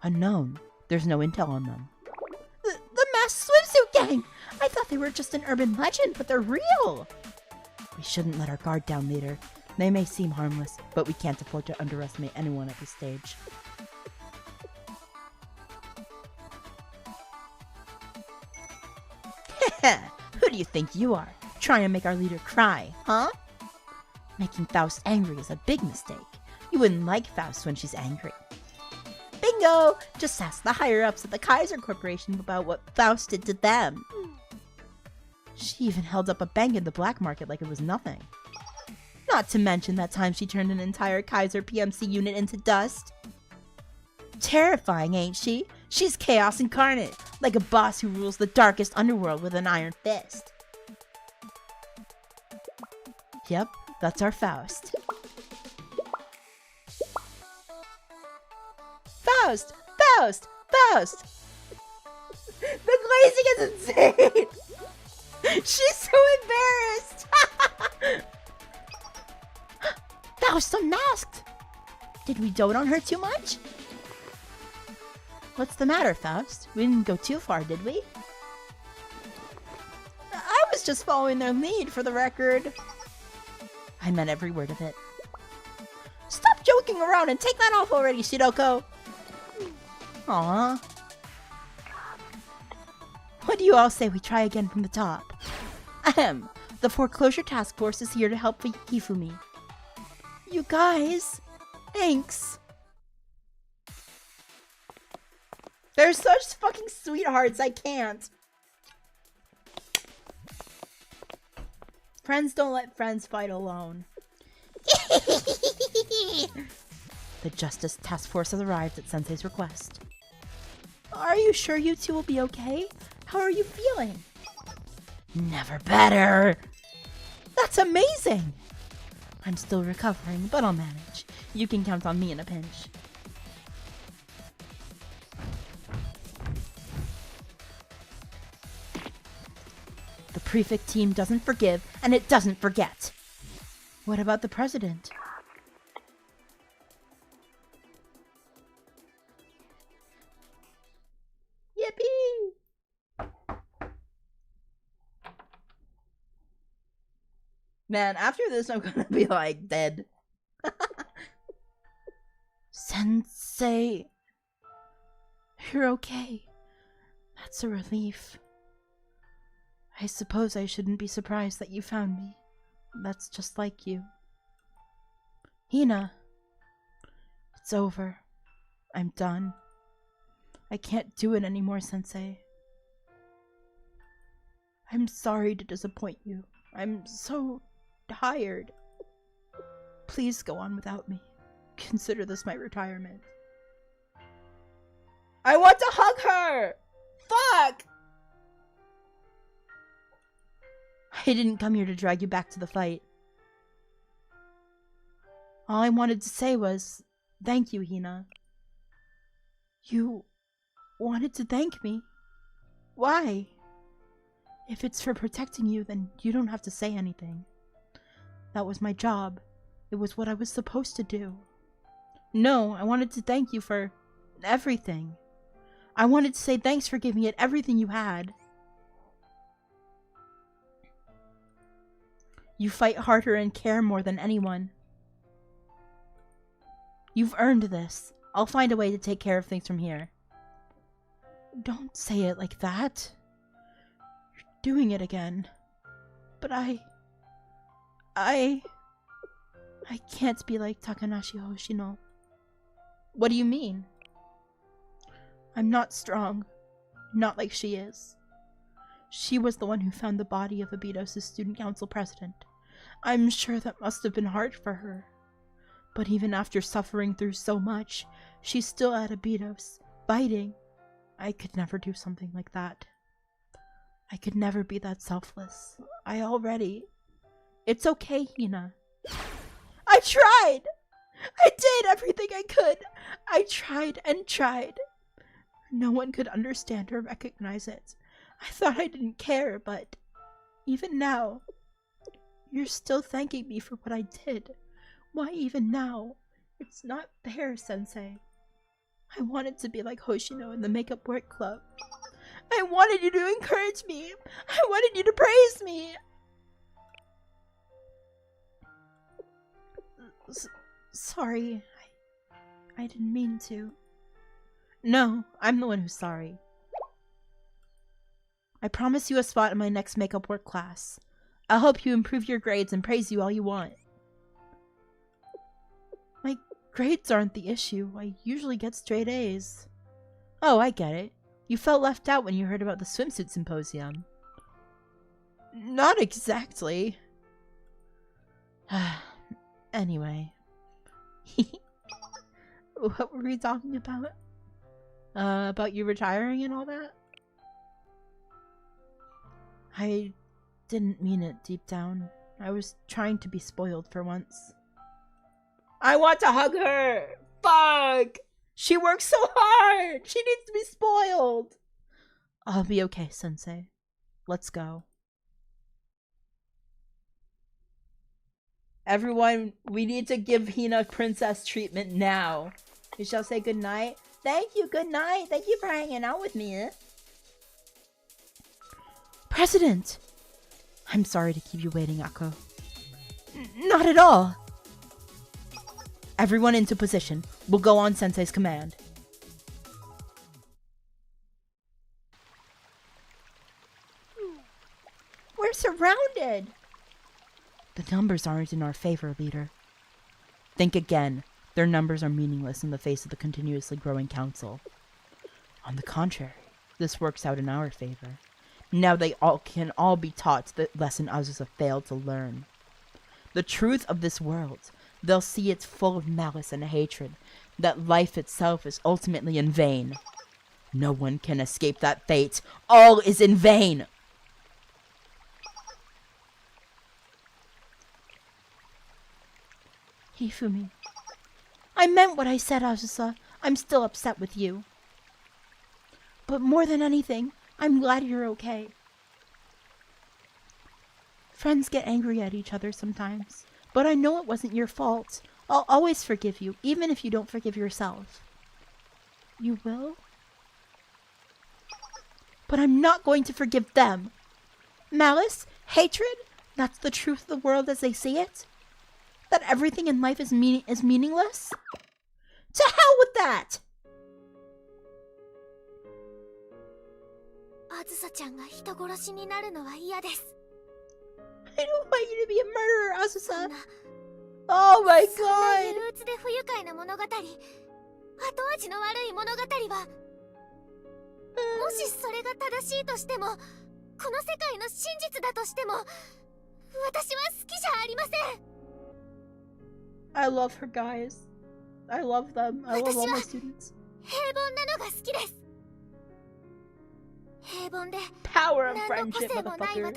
A: Unknown. There's no intel on them. The masked swimsuit gang! I thought they were just an urban legend, but they're real! We shouldn't let our guard down, Leader. They may seem harmless, but we can't afford to underestimate anyone at this stage. Who do you think you are? Trying to make our leader cry, huh? Making Faust angry is a big mistake. You wouldn't like Faust when she's angry. Bingo! Just ask the higher-ups at the Kaiser Corporation about what Faust did to them. She even held up a bank in the black market like it was nothing. Not to mention that time she turned an entire Kaiser PMC unit into dust. Terrifying, ain't she? She's chaos incarnate, like a boss who rules the darkest underworld with an iron fist. Yep, that's our Faust. Faust! Faust! Faust! The glazing is insane! She's so embarrassed! Faust unmasked! Did we dote on her too much? What's the matter, Faust? We didn't go too far, did we? I was just following their lead, for the record. I meant every word of it. Stop joking around and take that off already, Shiroko! Aww. What do you all say we try again from the top? Ahem. The foreclosure task force is here to help Hifumi. You guys, thanks. They're such fucking sweethearts, I can't. Friends don't let friends fight alone. The Justice Task Force has arrived at Sensei's request. Are you sure you two will be okay? How are you feeling? Never better. That's amazing. I'm still recovering, but I'll manage. You can count on me in a pinch. The prefect team doesn't forgive, and it doesn't forget. What about the president? Yippee! Man, after this, I'm gonna be like dead. Sensei, you're okay. That's a relief. I suppose I shouldn't be surprised that you found me. That's just like you. Hina, it's over. I'm done. I can't do it anymore, Sensei. I'm sorry to disappoint you. I'm so tired. Please go on without me. Consider this my retirement. I want to hug her! Fuck! I didn't come here to drag you back to the fight. All I wanted to say was, thank you, Hina. You wanted to thank me? Why? If it's for protecting you, then you don't have to say anything. That was my job. It was what I was supposed to do. No, I wanted to thank you for everything. I wanted to say thanks for giving it everything you had. You fight harder and care more than anyone. You've earned this. I'll find a way to take care of things from here. Don't say it like that. You're doing it again. But I can't be like Takanashi Hoshino. What do you mean? I'm not strong. Not like she is. She was the one who found the body of Abidos' student council president. I'm sure that must have been hard for her. But even after suffering through so much, she's still at Abidos, fighting. I could never do something like that. I could never be that selfless. It's okay, Hina. I tried! I did everything I could! I tried and tried. No one could understand or recognize it. I thought I didn't care, but even now, you're still thanking me for what I did. Why even now? It's not fair, Sensei. I wanted to be like Hoshino in the makeup work club. I wanted you to encourage me. I wanted you to praise me. Sorry. I didn't mean to. No, I'm the one who's sorry. I promise you a spot in my next makeup work class. I'll help you improve your grades and praise you all you want. My grades aren't the issue. I usually get straight A's. Oh, I get it. You felt left out when you heard about the swimsuit symposium. Not exactly. Anyway. What were we talking about? About you retiring and all that? I didn't mean it deep down. I was trying to be spoiled for once. I want to hug her! Fuck! She works so hard! She needs to be spoiled! I'll be okay, Sensei. Let's go. Everyone, we need to give Hina princess treatment now. We shall say goodnight. Thank you, good night. Thank you for hanging out with me. President! I'm sorry to keep you waiting, Akko. Not at all. Everyone into position. We'll go on Sensei's command. We're surrounded! The numbers aren't in our favor, leader. Think again. Their numbers are meaningless in the face of the continuously growing council. On the contrary, this works out in our favor. Now they can all be taught the lesson Azusa failed to learn. The truth of this world. They'll see it's full of malice and hatred, that life itself is ultimately in vain. No one can escape that fate. All is in vain! Hifumi. I meant what I said, Azusa. I'm still upset with you. But more than anything, I'm glad you're okay. Friends get angry at each other sometimes, but I know it wasn't your fault. I'll always forgive you, even if you don't forgive yourself. You will? But I'm not going to forgive them. Malice? Hatred? That's the truth of the world as they see it? That everything in life is meaningless? To hell with that! I don't want you to be a murderer, Azusa. Oh my god! I love her, guys. I love them. I love all my students. Power of friendship, motherfucker.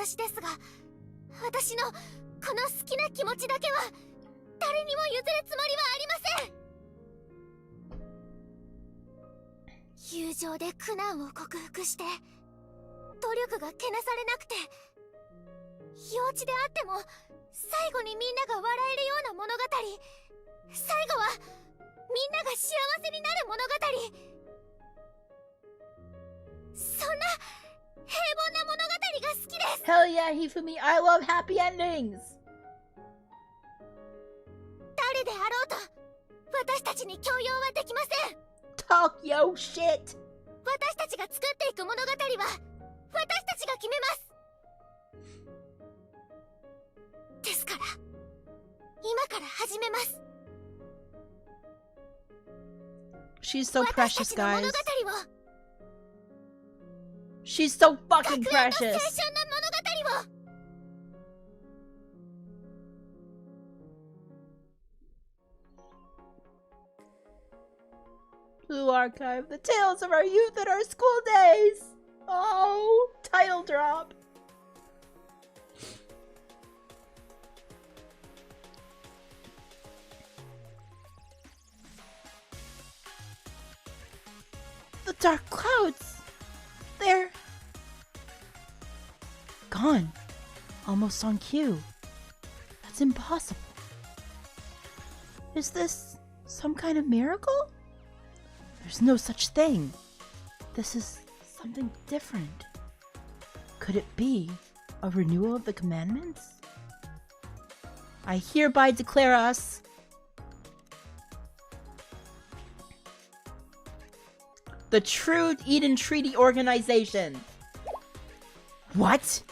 A: Hell yeah, Hifumi, I love happy endings! Talk yo shit! She's so precious, guys. She's so fucking precious. Blue Archive, the tales of our youth and our school days. Oh, title drop. The dark clouds. They're gone. Almost on cue. That's impossible. Is this some kind of miracle? There's no such thing. This is something different. Could it be a renewal of the commandments? I hereby declare us the true Eden Treaty Organization. What?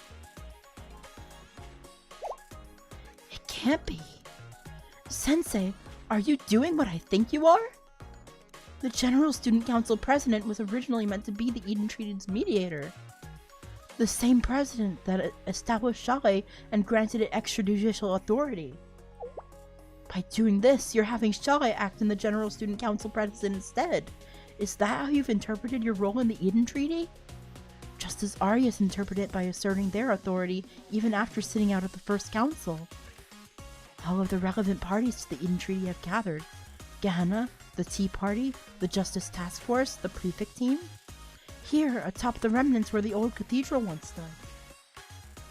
A: It can't be. Sensei, are you doing what I think you are? The General Student Council president was originally meant to be the Eden Treaty's mediator. The same president that established Shale and granted it extrajudicial authority. By doing this, you're having Shale act in the General Student Council president instead. Is that how you've interpreted your role in the Eden Treaty? Just as Arias interpreted it by asserting their authority even after sitting out at the first council. All of the relevant parties to the Eden Treaty have gathered, Gehenna, the Tea Party, the Justice Task Force, the Prefect Team. Here, atop the remnants where the old cathedral once stood.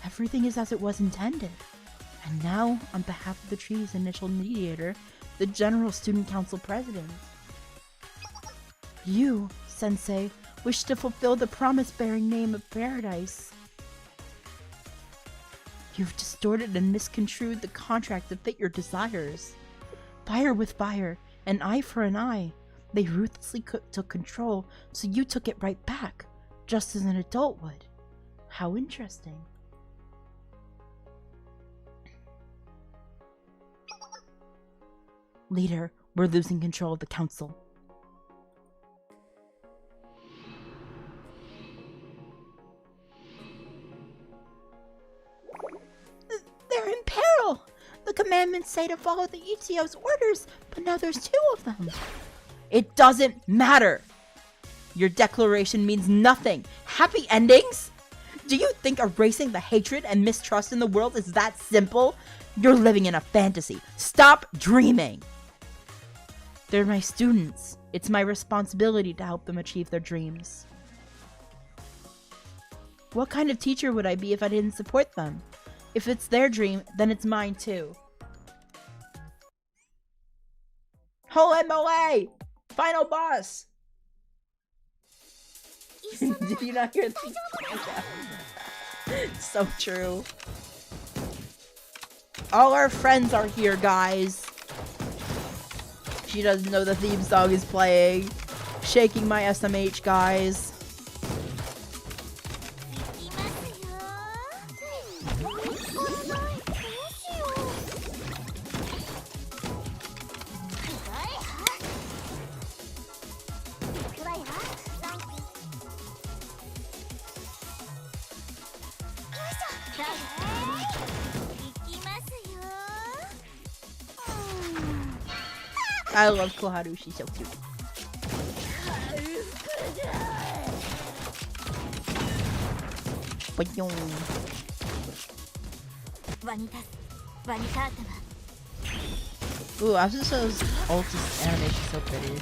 A: Everything is as it was intended. And now, on behalf of the tree's initial mediator, the General Student Council President. You, Sensei, wish to fulfill the promise-bearing name of Paradise. You've distorted and misconstrued the contract to fit your desires. Fire with fire, an eye for an eye. They ruthlessly took control, so you took it right back, just as an adult would. How interesting. Leader, we're losing control of the council. They're in peril! The commandments say to follow the ETO's orders, but now there's 2 of them. It doesn't matter! Your declaration means nothing. Happy endings? Do you think erasing the hatred and mistrust in the world is that simple? You're living in a fantasy. Stop dreaming! They're my students. It's my responsibility to help them achieve their dreams. What kind of teacher would I be if I didn't support them? If it's their dream, then it's mine too. Holy moly! Final boss! Did you not hear that? So true. All our friends are here, guys. She doesn't know the theme song is playing. Shaking my SMH, guys. I love Koharu, she's so cute. Ooh, Asuso's ult's animation is so pretty.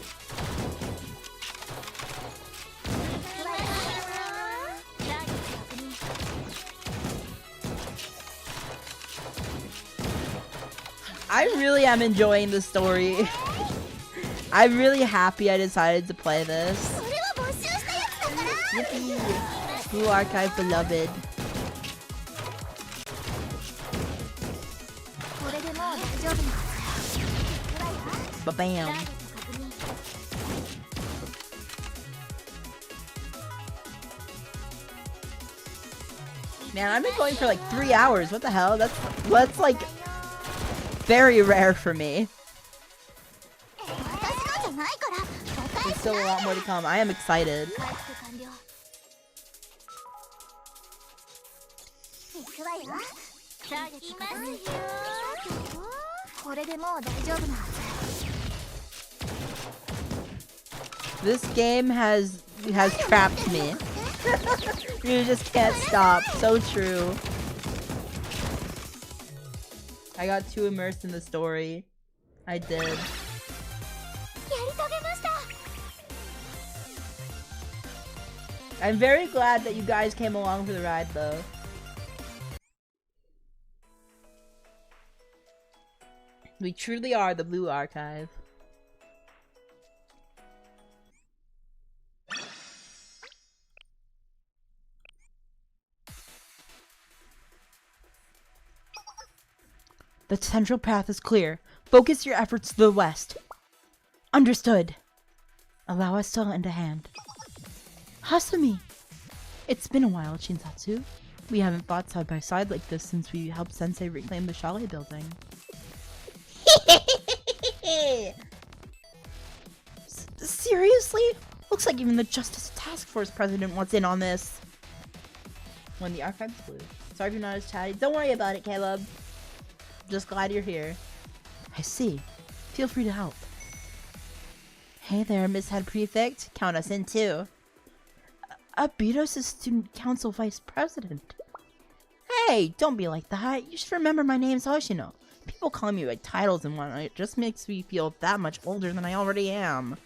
A: I really am enjoying the story. I'm really happy I decided to play this. Yippee! Blue Archive beloved. Ba-bam. Man, I've been going for like 3 hours. What the hell? That's like very rare for me. There's still a lot more to come. I am excited. This game has trapped me. You just can't stop. So true. I got too immersed in the story. I did. I'm very glad that you guys came along for the ride, though. We truly are the Blue Archive. The central path is clear. Focus your efforts to the west. Understood. Allow us to lend a hand. Hasumi! It's been a while, Shinsatsu. We haven't fought side by side like this since we helped Sensei reclaim the chalet building. Seriously? Looks like even the Justice Task Force president wants in on this. When the archive's blue. Sorry if you're not as chatty. Don't worry about it, Caleb. Just glad you're here. I see. Feel free to help. Hey there, Miss Head Prefect. Count us in too. Abitos is Student Council Vice President. Hey, don't be like that. You should remember my name's Hoshino. People call me like titles and whatnot. It just makes me feel that much older than I already am.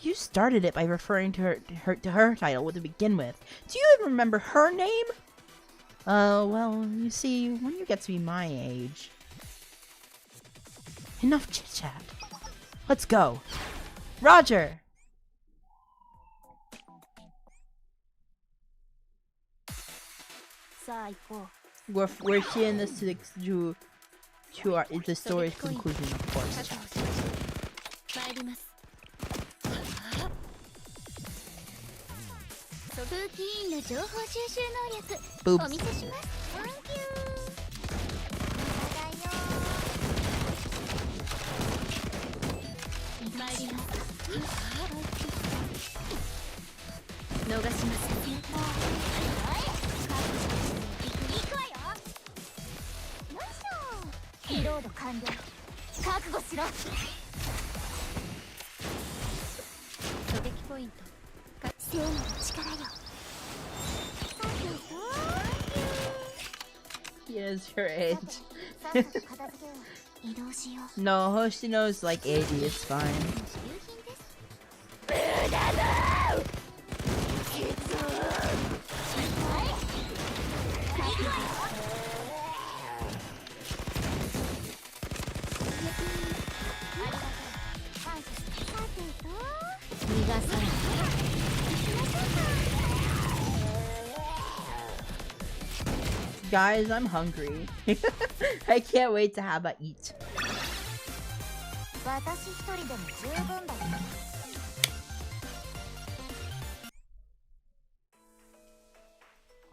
A: You started it by referring to her title to begin with. Do you even remember her name? Well, you see, when you get to be my age... Enough chit-chat. Let's go. Roger! We're seeing this to the story's conclusion, of course. Boobs. He is your age. No, Hoshino's like 80, it's fine. Guys, I'm hungry. I can't wait to have a eat.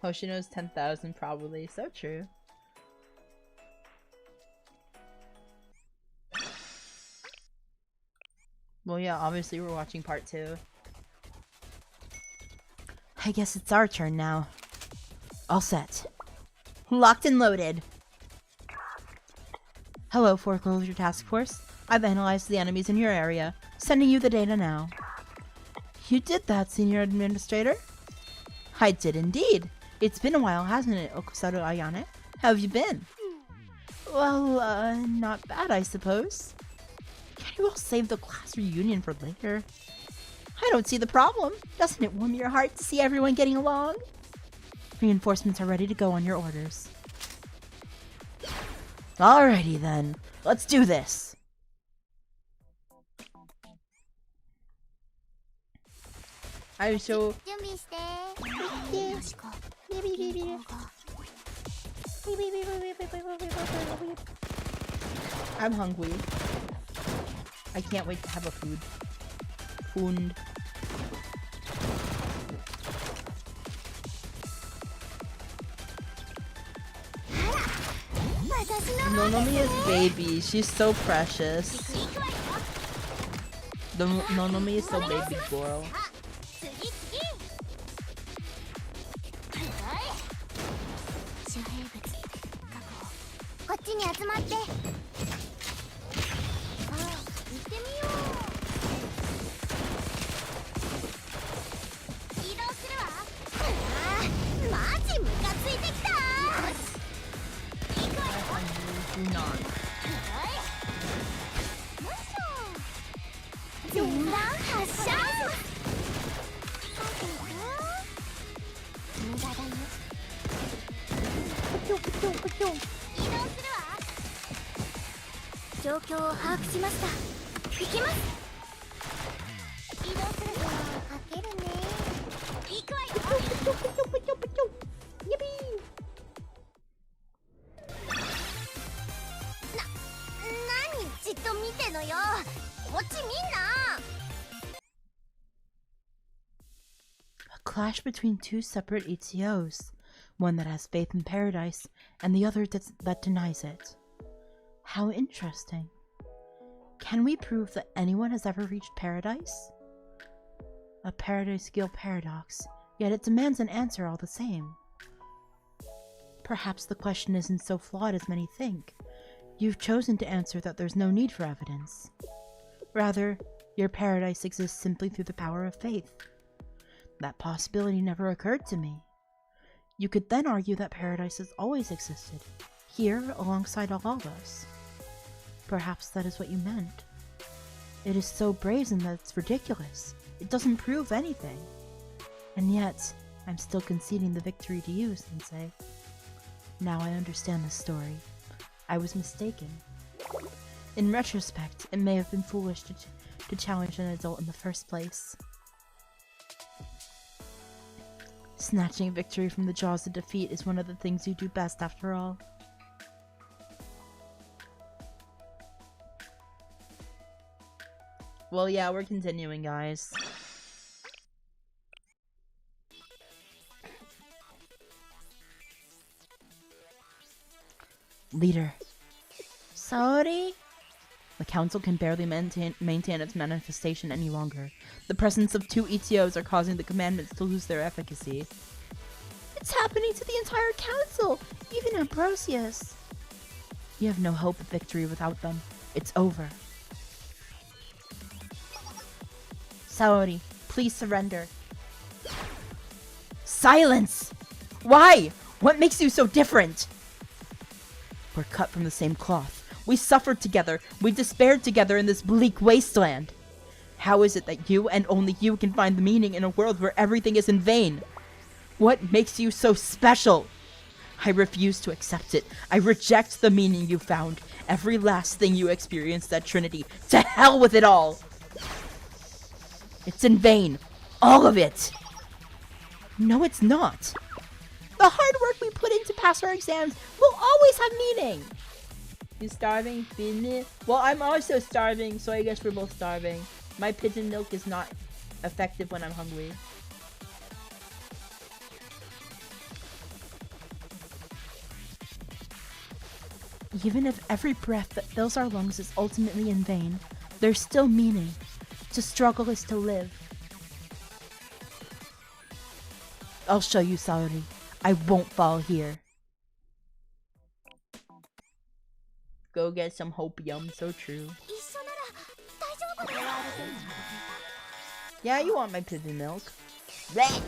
A: Hoshino's 10,000 probably. So true. Well, yeah, obviously we're watching part 2. I guess it's our turn now. All set. Locked and loaded. Hello, Foreclosure Task Force. I've analyzed the enemies in your area. Sending you the data now. You did that, Senior Administrator? I did indeed. It's been a while, hasn't it, Okusaru Ayane? How have you been? Well, not bad, I suppose. Can you all save the class reunion for later? I don't see the problem. Doesn't it warm your heart to see everyone getting along? Reinforcements are ready to go on your orders. Alrighty then, let's do this. I'm so... I'm hungry. I can't wait to have a food. Nonomiya's baby, she's so precious. Nonomiya is so baby girl. A clash between two separate ETOs, one that has faith in paradise and the other that denies it. How interesting. Can we prove that anyone has ever reached paradise? A paradise-scale paradox, yet it demands an answer all the same. Perhaps the question isn't so flawed as many think. You've chosen to answer that there's no need for evidence. Rather, your paradise exists simply through the power of faith. That possibility never occurred to me. You could then argue that paradise has always existed, here alongside all of us. Perhaps that is what you meant. It is so brazen that it's ridiculous. It doesn't prove anything. And yet, I'm still conceding the victory to you, Sensei. Now I understand the story. I was mistaken. In retrospect, it may have been foolish to challenge an adult in the first place. Snatching victory from the jaws of defeat is one of the things you do best, after all. Well, yeah, we're continuing, guys. Leader. Sorry? The council can barely maintain its manifestation any longer. The presence of 2 ETOs are causing the commandments to lose their efficacy. It's happening to the entire council! Even Ambrosius! You have no hope of victory without them. It's over. Saori, please surrender. Silence! Why? What makes you so different? We're cut from the same cloth. We suffered together. We despaired together in this bleak wasteland. How is it that you and only you can find the meaning in a world where everything is in vain? What makes you so special? I refuse to accept it. I reject the meaning you found. Every last thing you experienced at Trinity. To hell with it all! It's in vain. All of it. No, it's not. The hard work we put in to pass our exams will always have meaning. You starving? Feeding it? Well, I'm also starving, so I guess we're both starving. My pigeon milk is not effective when I'm hungry. Even if every breath that fills our lungs is ultimately in vain, there's still meaning. To struggle is to live. I'll show you, Saori. I won't fall here. Go get some hopium, so true. Yeah, you want my pigeon milk. Blech.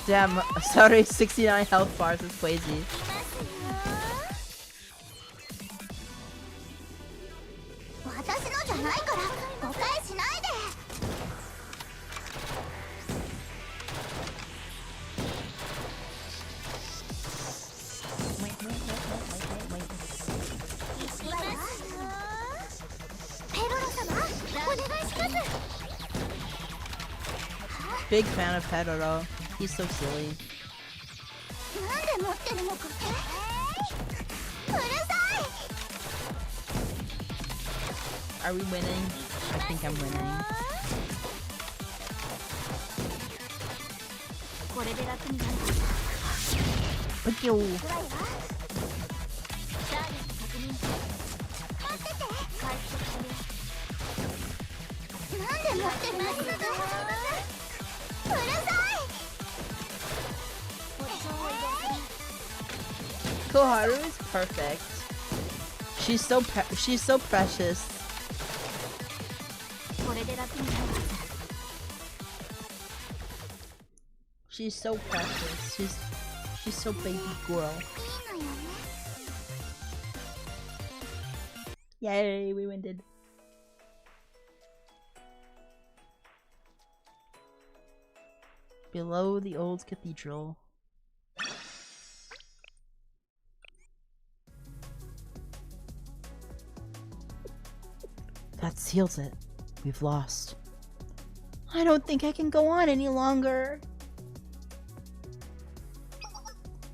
A: Damn, sorry, 69 health bars is crazy. Big fan of Pedro. He's so silly. Are we winning? I think I'm winning. Thank you. Koharu is perfect. She's so precious. She's so precious. She's so baby girl. Yay, we winded. Below the old cathedral. That seals it. We've lost. I don't think I can go on any longer.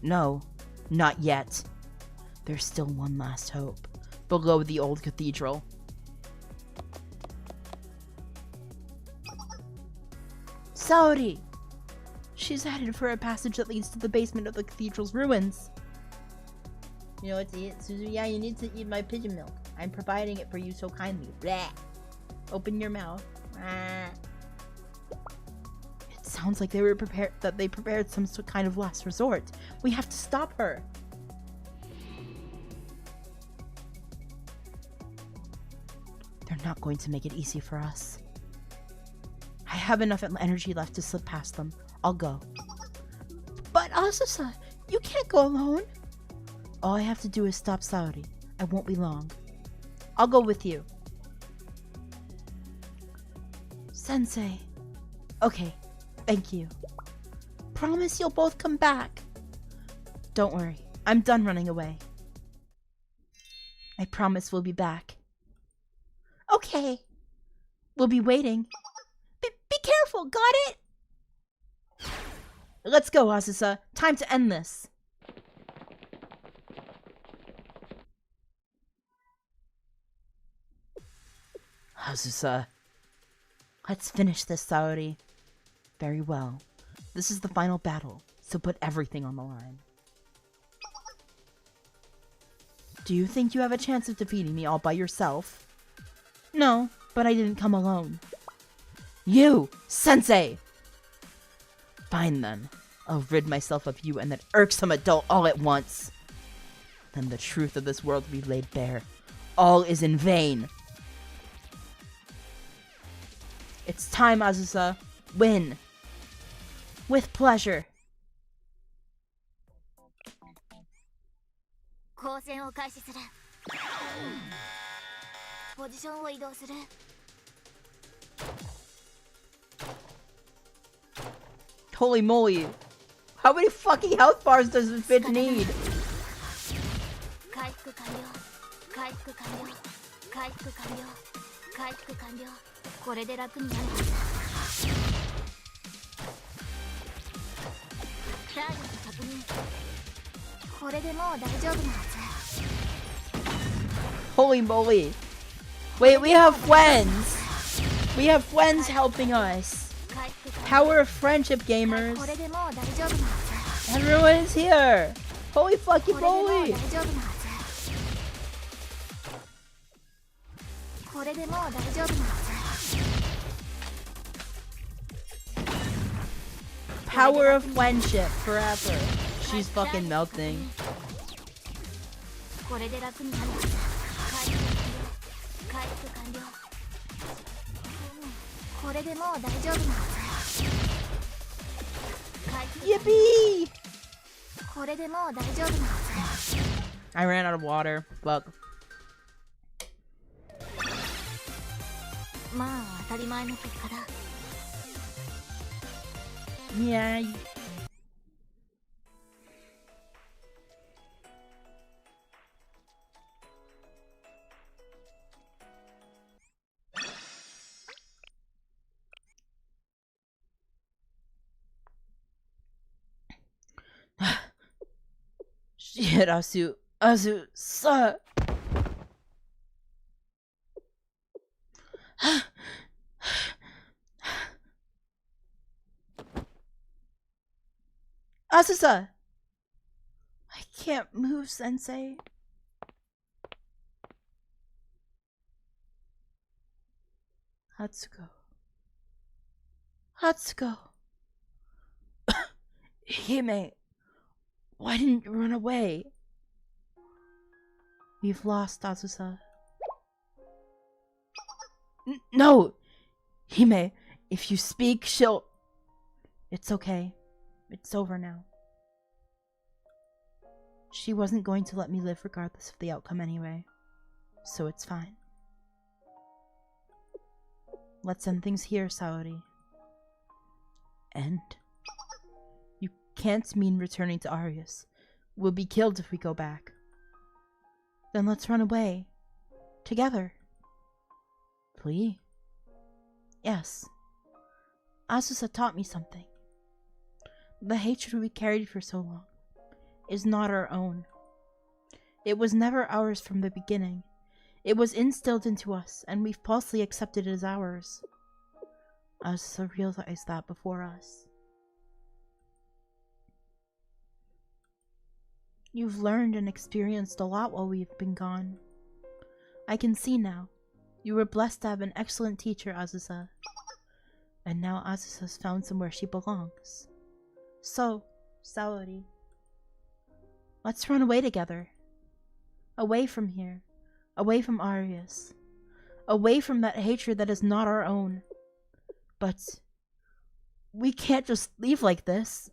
A: No, not yet. There's still one last hope. Below the old cathedral. Saori! She's headed for a passage that leads to the basement of the cathedral's ruins. You know what to eat, Suzu? Yeah, you need to eat my pigeon milk. I'm providing it for you so kindly. Bleh. Open your mouth. It sounds like they prepared some kind of last resort. We have to stop her. They're not going to make it easy for us. I have enough energy left to slip past them. I'll go. But Asusa, you can't go alone. All I have to do is stop Saori. I won't be long. I'll go with you. Sensei. Okay, thank you. Promise you'll both come back. Don't worry, I'm done running away. I promise we'll be back. Okay. We'll be waiting. Be careful, got it? Let's go, Asusa. Time to end this. Asusa. Let's finish this, Saori. Very well. This is the final battle, so put everything on the line. Do you think you have a chance of defeating me all by yourself? No, but I didn't come alone. You, Sensei! Fine then. I'll rid myself of you and that irksome adult all at once. Then the truth of this world will be laid bare. All is in vain. It's time, Asusa. Win. With pleasure. Holy moly. How many fucking health bars does this bitch need? Holy moly. Wait, we have friends. We have friends helping us. Power of friendship, gamers. Everyone is here. Holy fucking moly. Power of friendship forever. She's fucking melting. Yippee! I ran out of water. Fuck. Yeah. Shit, Asusa. Asusa! I can't move, Sensei. Hatsuko. Hime, why didn't you run away? We've lost, Asusa. No! Hime, if you speak, she'll... It's okay. It's over now. She wasn't going to let me live regardless of the outcome anyway. So it's fine. Let's end things here, Saori. End? You can't mean returning to Arius. We'll be killed if we go back. Then let's run away. Together. Flee? Yes. Asusa taught me something. The hatred we carried for so long is not our own. It was never ours from the beginning. It was instilled into us, and we've falsely accepted it as ours. Asusa realized that before us. You've learned and experienced a lot while we've been gone. I can see now. You were blessed to have an excellent teacher, Azusa. And now Azusa's found somewhere she belongs. So, Saori, let's run away together. Away from here. Away from Arius. Away from that hatred that is not our own. But we can't just leave like this.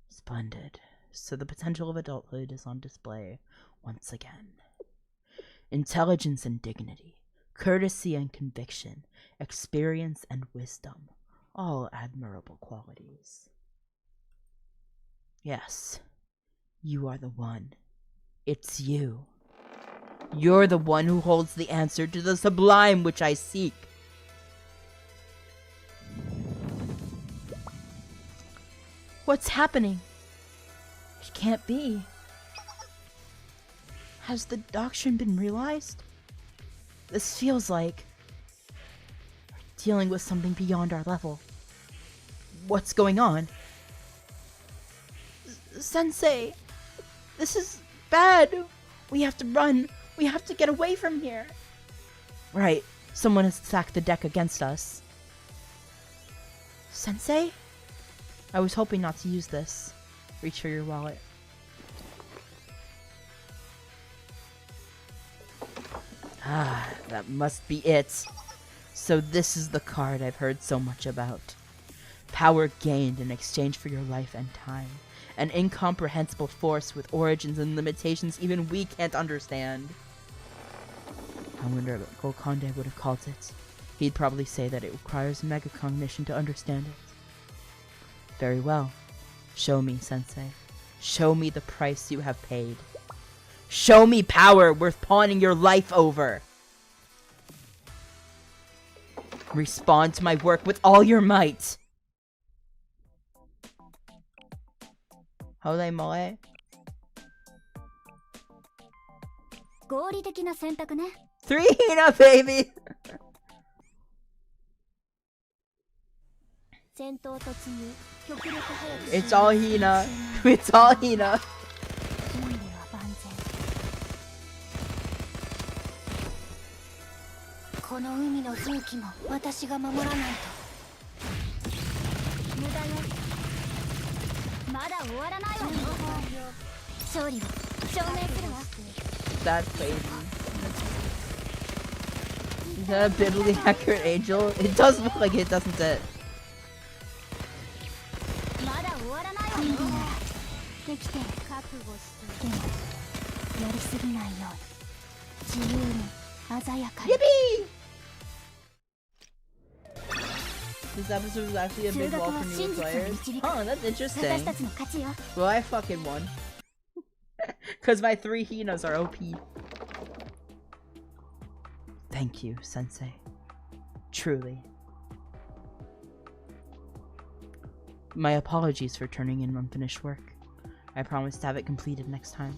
A: Splendid. So the potential of adulthood is on display once again. Intelligence and dignity, courtesy and conviction, experience and wisdom, all admirable qualities. Yes, you are the one. It's you. You're the one who holds the answer to the sublime which I seek. What's happening? It can't be. Has the doctrine been realized? This feels like we're dealing with something beyond our level. What's going on? Sensei, this is bad. We have to run. We have to get away from here. Right, someone has stacked the deck against us. Sensei? I was hoping not to use this. Reach for your wallet. Ah, that must be it. So this is the card I've heard so much about. Power gained in exchange for your life and time. An incomprehensible force with origins and limitations even we can't understand. I wonder what Golconde would have called it. He'd probably say that it requires megacognition to understand it. Very well. Show me, Sensei. Show me the price you have paid. Show me power worth pawning your life over. Respond to my work with all your might. Holy moly.
B: 合理的な選択ね。
A: 3 Hina, baby!
B: 戦闘突入。極力早く。
A: It's all Hina. It's all Hina.
B: 人類は万全。この海の風紀も私が守らないと。無駄よ。まだ終わらないわよ。勝利を証明するわ。
A: That's crazy. Is that a biblically accurate angel? It does look like it, doesn't it?
B: まだ終わらないわよ。できて覚悟してでもやりすぎないように自由に鮮やかに。
A: Yippee! This episode was actually a big wall for new players. Huh, that's interesting.
B: 私たちの勝ちよ。
A: Well, I fucking won. Because my 3 Hinas are OP. Thank you, Sensei. Truly. My apologies for turning in unfinished work. I promise to have it completed next time.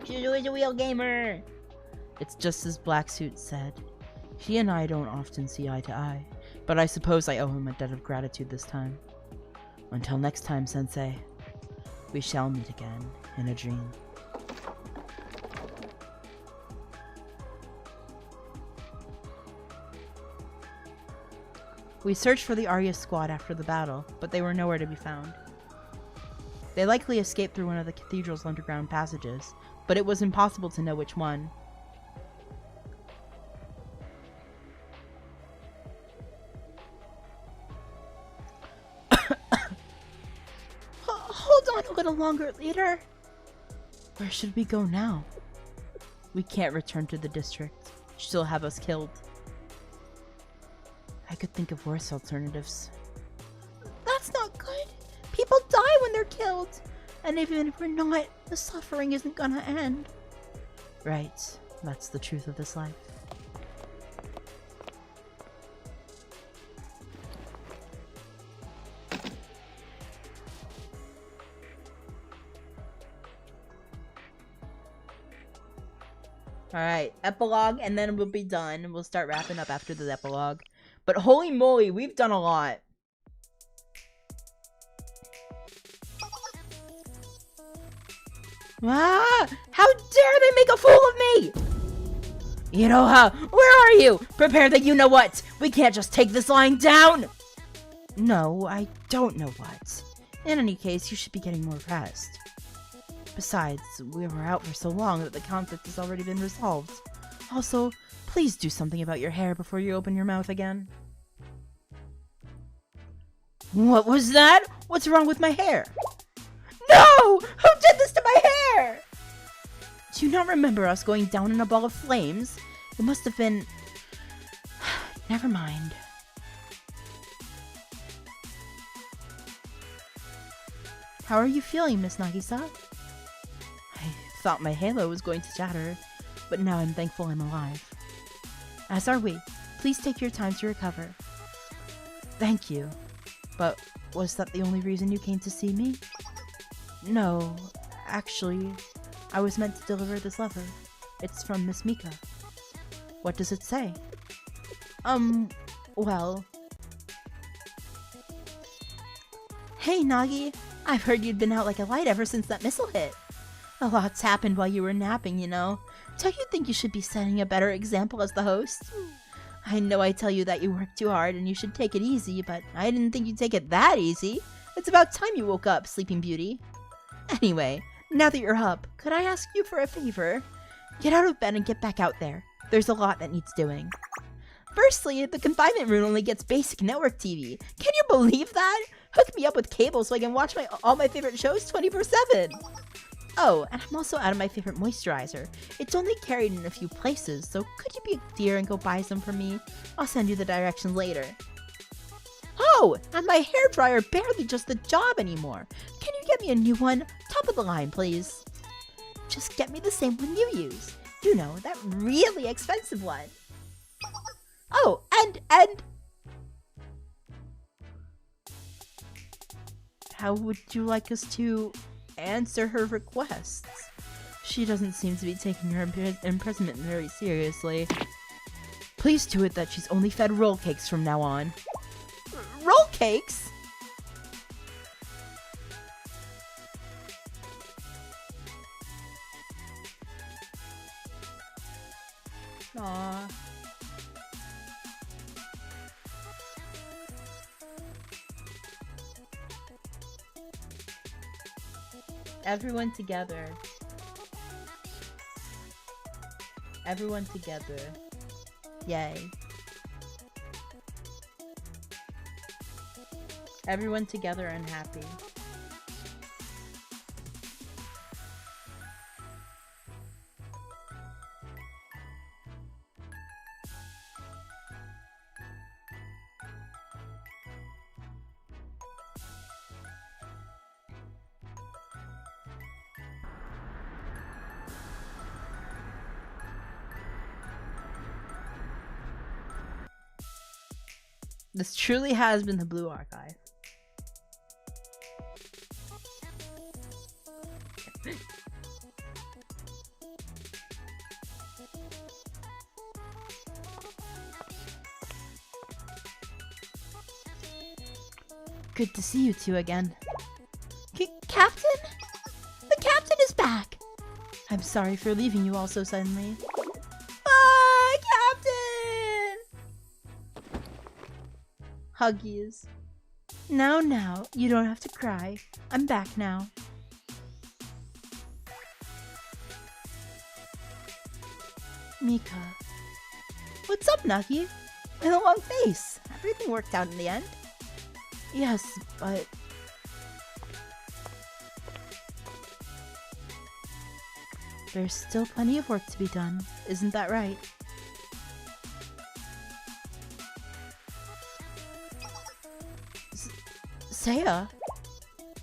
A: Juju is a real gamer! It's just as Black Suit said. He and I don't often see eye to eye, but I suppose I owe him a debt of gratitude this time. Until next time, Sensei, we shall meet again in a dream. We searched for the Arya squad after the battle, but they were nowhere to be found. They likely escaped through one of the cathedral's underground passages, but it was impossible to know which one. Hold on a little longer, leader. Where should we go now? We can't return to the district. She'll have us killed. I could think of worse alternatives. That's not good. People die when they're killed. And even if we're not, the suffering isn't gonna end. Right. That's the truth of this life. Alright, epilogue, and then we'll be done. We'll start wrapping up after the epilogue. But holy moly, we've done a lot. Ah! How dare they make a fool of me! Iroha, where are you? Prepare the you-know-what! We can't just take this lying down! No, I don't know what. In any case, you should be getting more rest. Besides, we were out for so long that the conflict has already been resolved. Also, please do something about your hair before you open your mouth again. What was that? What's wrong with my hair? No! Who did this to my hair? Do you not remember us going down in a ball of flames? It must have been... Never mind. How are you feeling, Miss Nagisa? I thought my halo was going to shatter, but now I'm thankful I'm alive. As are we. Please take your time to recover. Thank you. But was that the only reason you came to see me? No, actually, I was meant to deliver this letter. It's from Miss Mika. What does it say? Well... Hey, Nagi! I've heard you'd been out like a light ever since that missile hit. A lot's happened while you were napping, you know. Don't you think you should be setting a better example as the host? I know I tell you that you work too hard and you should take it easy, but I didn't think you'd take it that easy. It's about time you woke up, Sleeping Beauty. Anyway, now that you're up, could I ask you for a favor? Get out of bed and get back out there. There's a lot that needs doing. Firstly, the confinement room only gets basic network TV. Can you believe that? Hook me up with cable so I can watch all my favorite shows 24/7. Oh, and I'm also out of my favorite moisturizer. It's only carried in a few places, so could you be a dear and go buy some for me? I'll send you the directions later. Oh, and my hairdryer barely does the job anymore. Can you get me a new one? Top of the line, please. Just get me the same one you use. You know, that really expensive one. Oh, and... How would you like us to answer her requests? She doesn't seem to be taking her imprisonment very seriously. Please do it that she's only fed roll cakes from now on. Roll cakes? Aww. Everyone together. Everyone together. Yay. Everyone together and happy. This truly has been the Blue Archive. Good to see you two again. Captain? The captain is back! I'm sorry for leaving you all so suddenly. Bye, Captain! Huggies. Now, you don't have to cry. I'm back now. Mika. What's up, Nagi? With a long face. Everything worked out in the end. Yes, but... there's still plenty of work to be done. Isn't that right? Seiya?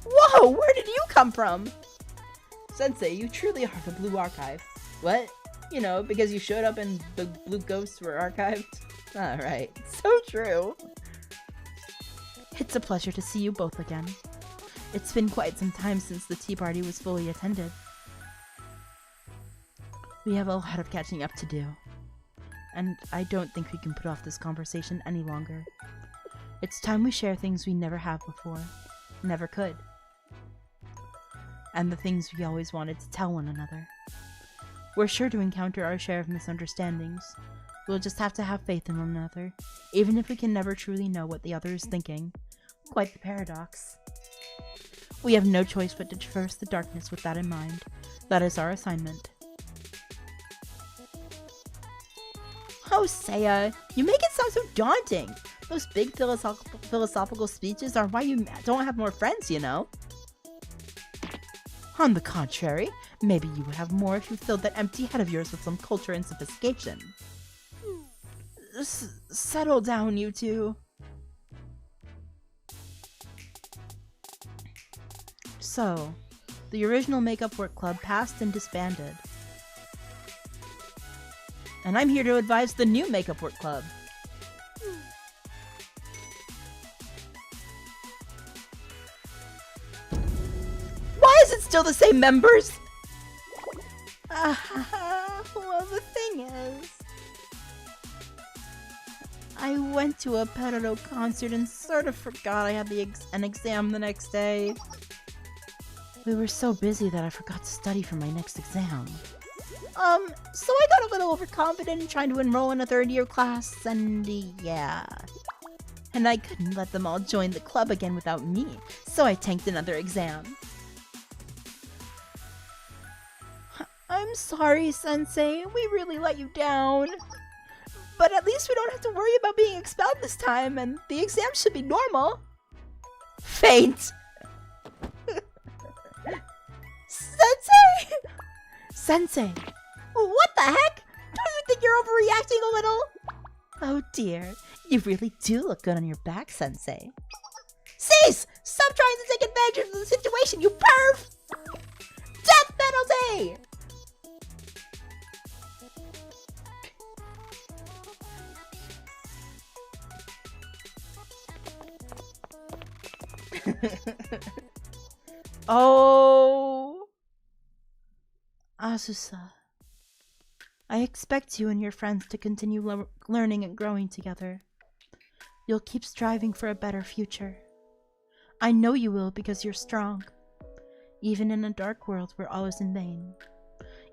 A: Whoa! Where did you come from? Sensei, you truly are the Blue Archive. What? You know, because you showed up and the blue ghosts were archived? Alright, so true. It's a pleasure to see you both again. It's been quite some time since the tea party was fully attended. We have a lot of catching up to do. And I don't think we can put off this conversation any longer. It's time we share things we never have before. Never could. and the things we always wanted to tell one another. We're sure to encounter our share of misunderstandings. We'll just have to have faith in one another, even if we can never truly know what the other is thinking. Quite the paradox. We have no choice but to traverse the darkness with that in mind. That is our assignment. Oh, Seiya, you make it sound so daunting. Those big philosophical speeches are why you don't have more friends, you know. On the contrary, maybe you would have more if you filled that empty head of yours with some culture and sophistication. Settle down, you two. So, the original Makeup Work Club passed and disbanded. And I'm here to advise the new Makeup Work Club. Why is it still the same members? Well, the thing is, I went to a Pedo concert and sort of forgot I had an exam the next day. We were so busy that I forgot to study for my next exam. So I got a little overconfident in trying to enroll in a third-year class, and yeah. And I couldn't let them all join the club again without me, so I tanked another exam. I'm sorry, Sensei. We really let you down. But at least we don't have to worry about being expelled this time, and the exam should be normal. Faint! Sensei! Sensei! What the heck? Don't you think you're overreacting a little? Oh dear, you really do look good on your back, Sensei. Cease! Stop trying to take advantage of the situation, you perv! Death penalty! Oh, Azusa, I expect you and your friends to continue learning and growing together. You'll keep striving for a better future. I know you will because you're strong. Even in a dark world where all is in vain.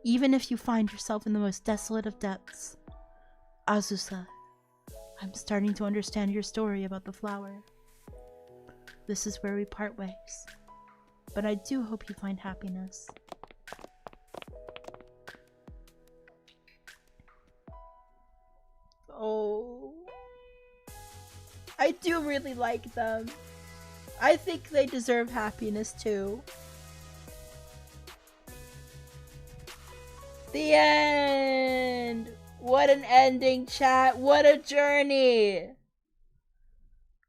A: Even if you find yourself in the most desolate of depths. Azusa, I'm starting to understand your story about the flower. This is where we part ways. But I do hope you find happiness. Oh. I do really like them. I think they deserve happiness too. The end! What an ending, chat. What a journey.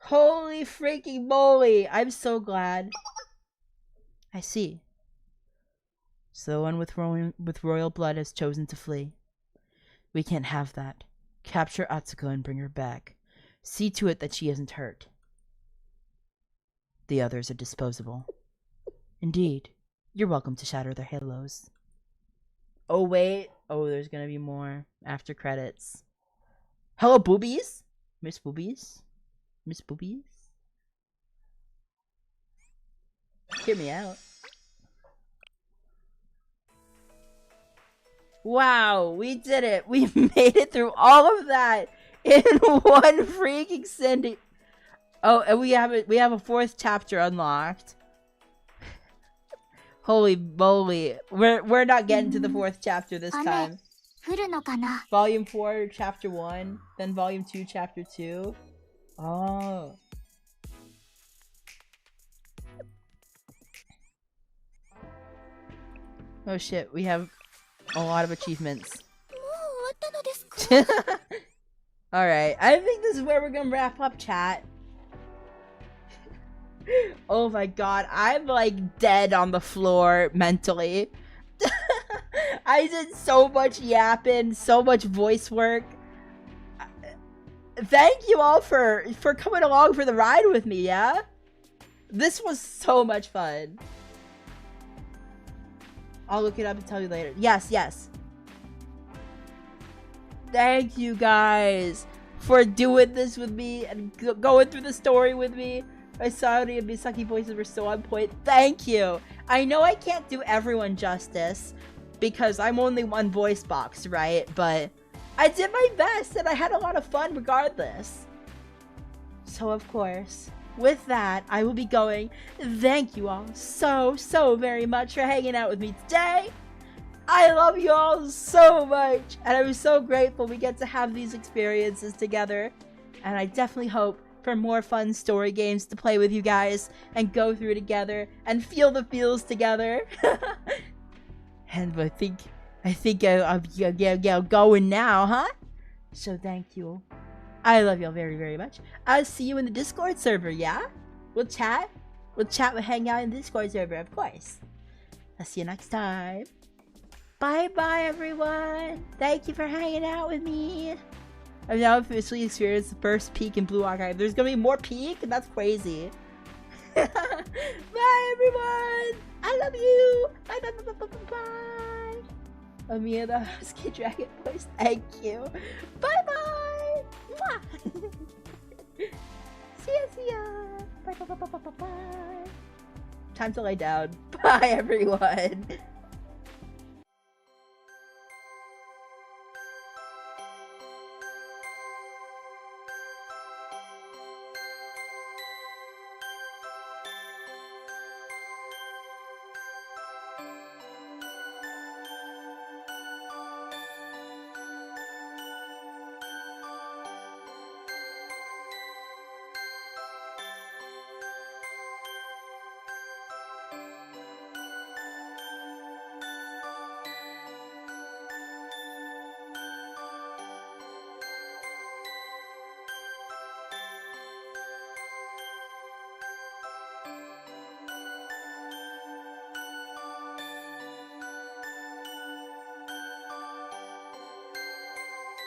A: Holy freaking moly. I'm so glad. I see. So the one with royal blood has chosen to flee. We can't have that. Capture Atsuko and bring her back. See to it that she isn't hurt. The others are disposable. Indeed. You're welcome to shatter their halos. Oh, wait. Oh, there's gonna be more after credits. Hello, boobies? Miss Boobies? Miss Boobies? Hear me out. Wow, we did it. We made it through all of that in one freaking Cindy. Oh, and we have a fourth chapter unlocked. Holy moly. We're not getting to the fourth chapter this time. Volume 4, chapter 1, then volume 2, chapter 2. Oh. Oh shit, we have a lot of achievements. Alright, I think this is where we're gonna wrap up, chat. Oh my god, I'm like dead on the floor mentally. I did so much yapping, so much voice work. Thank you all for coming along for the ride with me, yeah? This was so much fun. I'll look it up and tell you later. Yes, yes. Thank you guys for doing this with me and going through the story with me. My Saori and Misaki voices were so on point. Thank you. I know I can't do everyone justice because I'm only one voice box, right? But I did my best and I had a lot of fun regardless. So of course, with that, I will be going. Thank you all so very much for hanging out with me today. I love you all so much, and I'm so grateful we get to have these experiences together. And I definitely hope for more fun story games to play with you guys and go through together and feel the feels together. And I think I'll going now, huh? So thank you. I love y'all very much. I'll see you in the Discord server, yeah? We'll chat. We'll hang out in the Discord server, of course. I'll see you next time. Bye everyone. Thank you for hanging out with me. I've now officially experienced the first peak in Blue Archive. There's gonna be more peak? That's crazy. Bye everyone. I love you. Bye. Amanda, Husky Dragon Voice, thank you. Bye. See ya. Bye. Time to lay down. Bye everyone.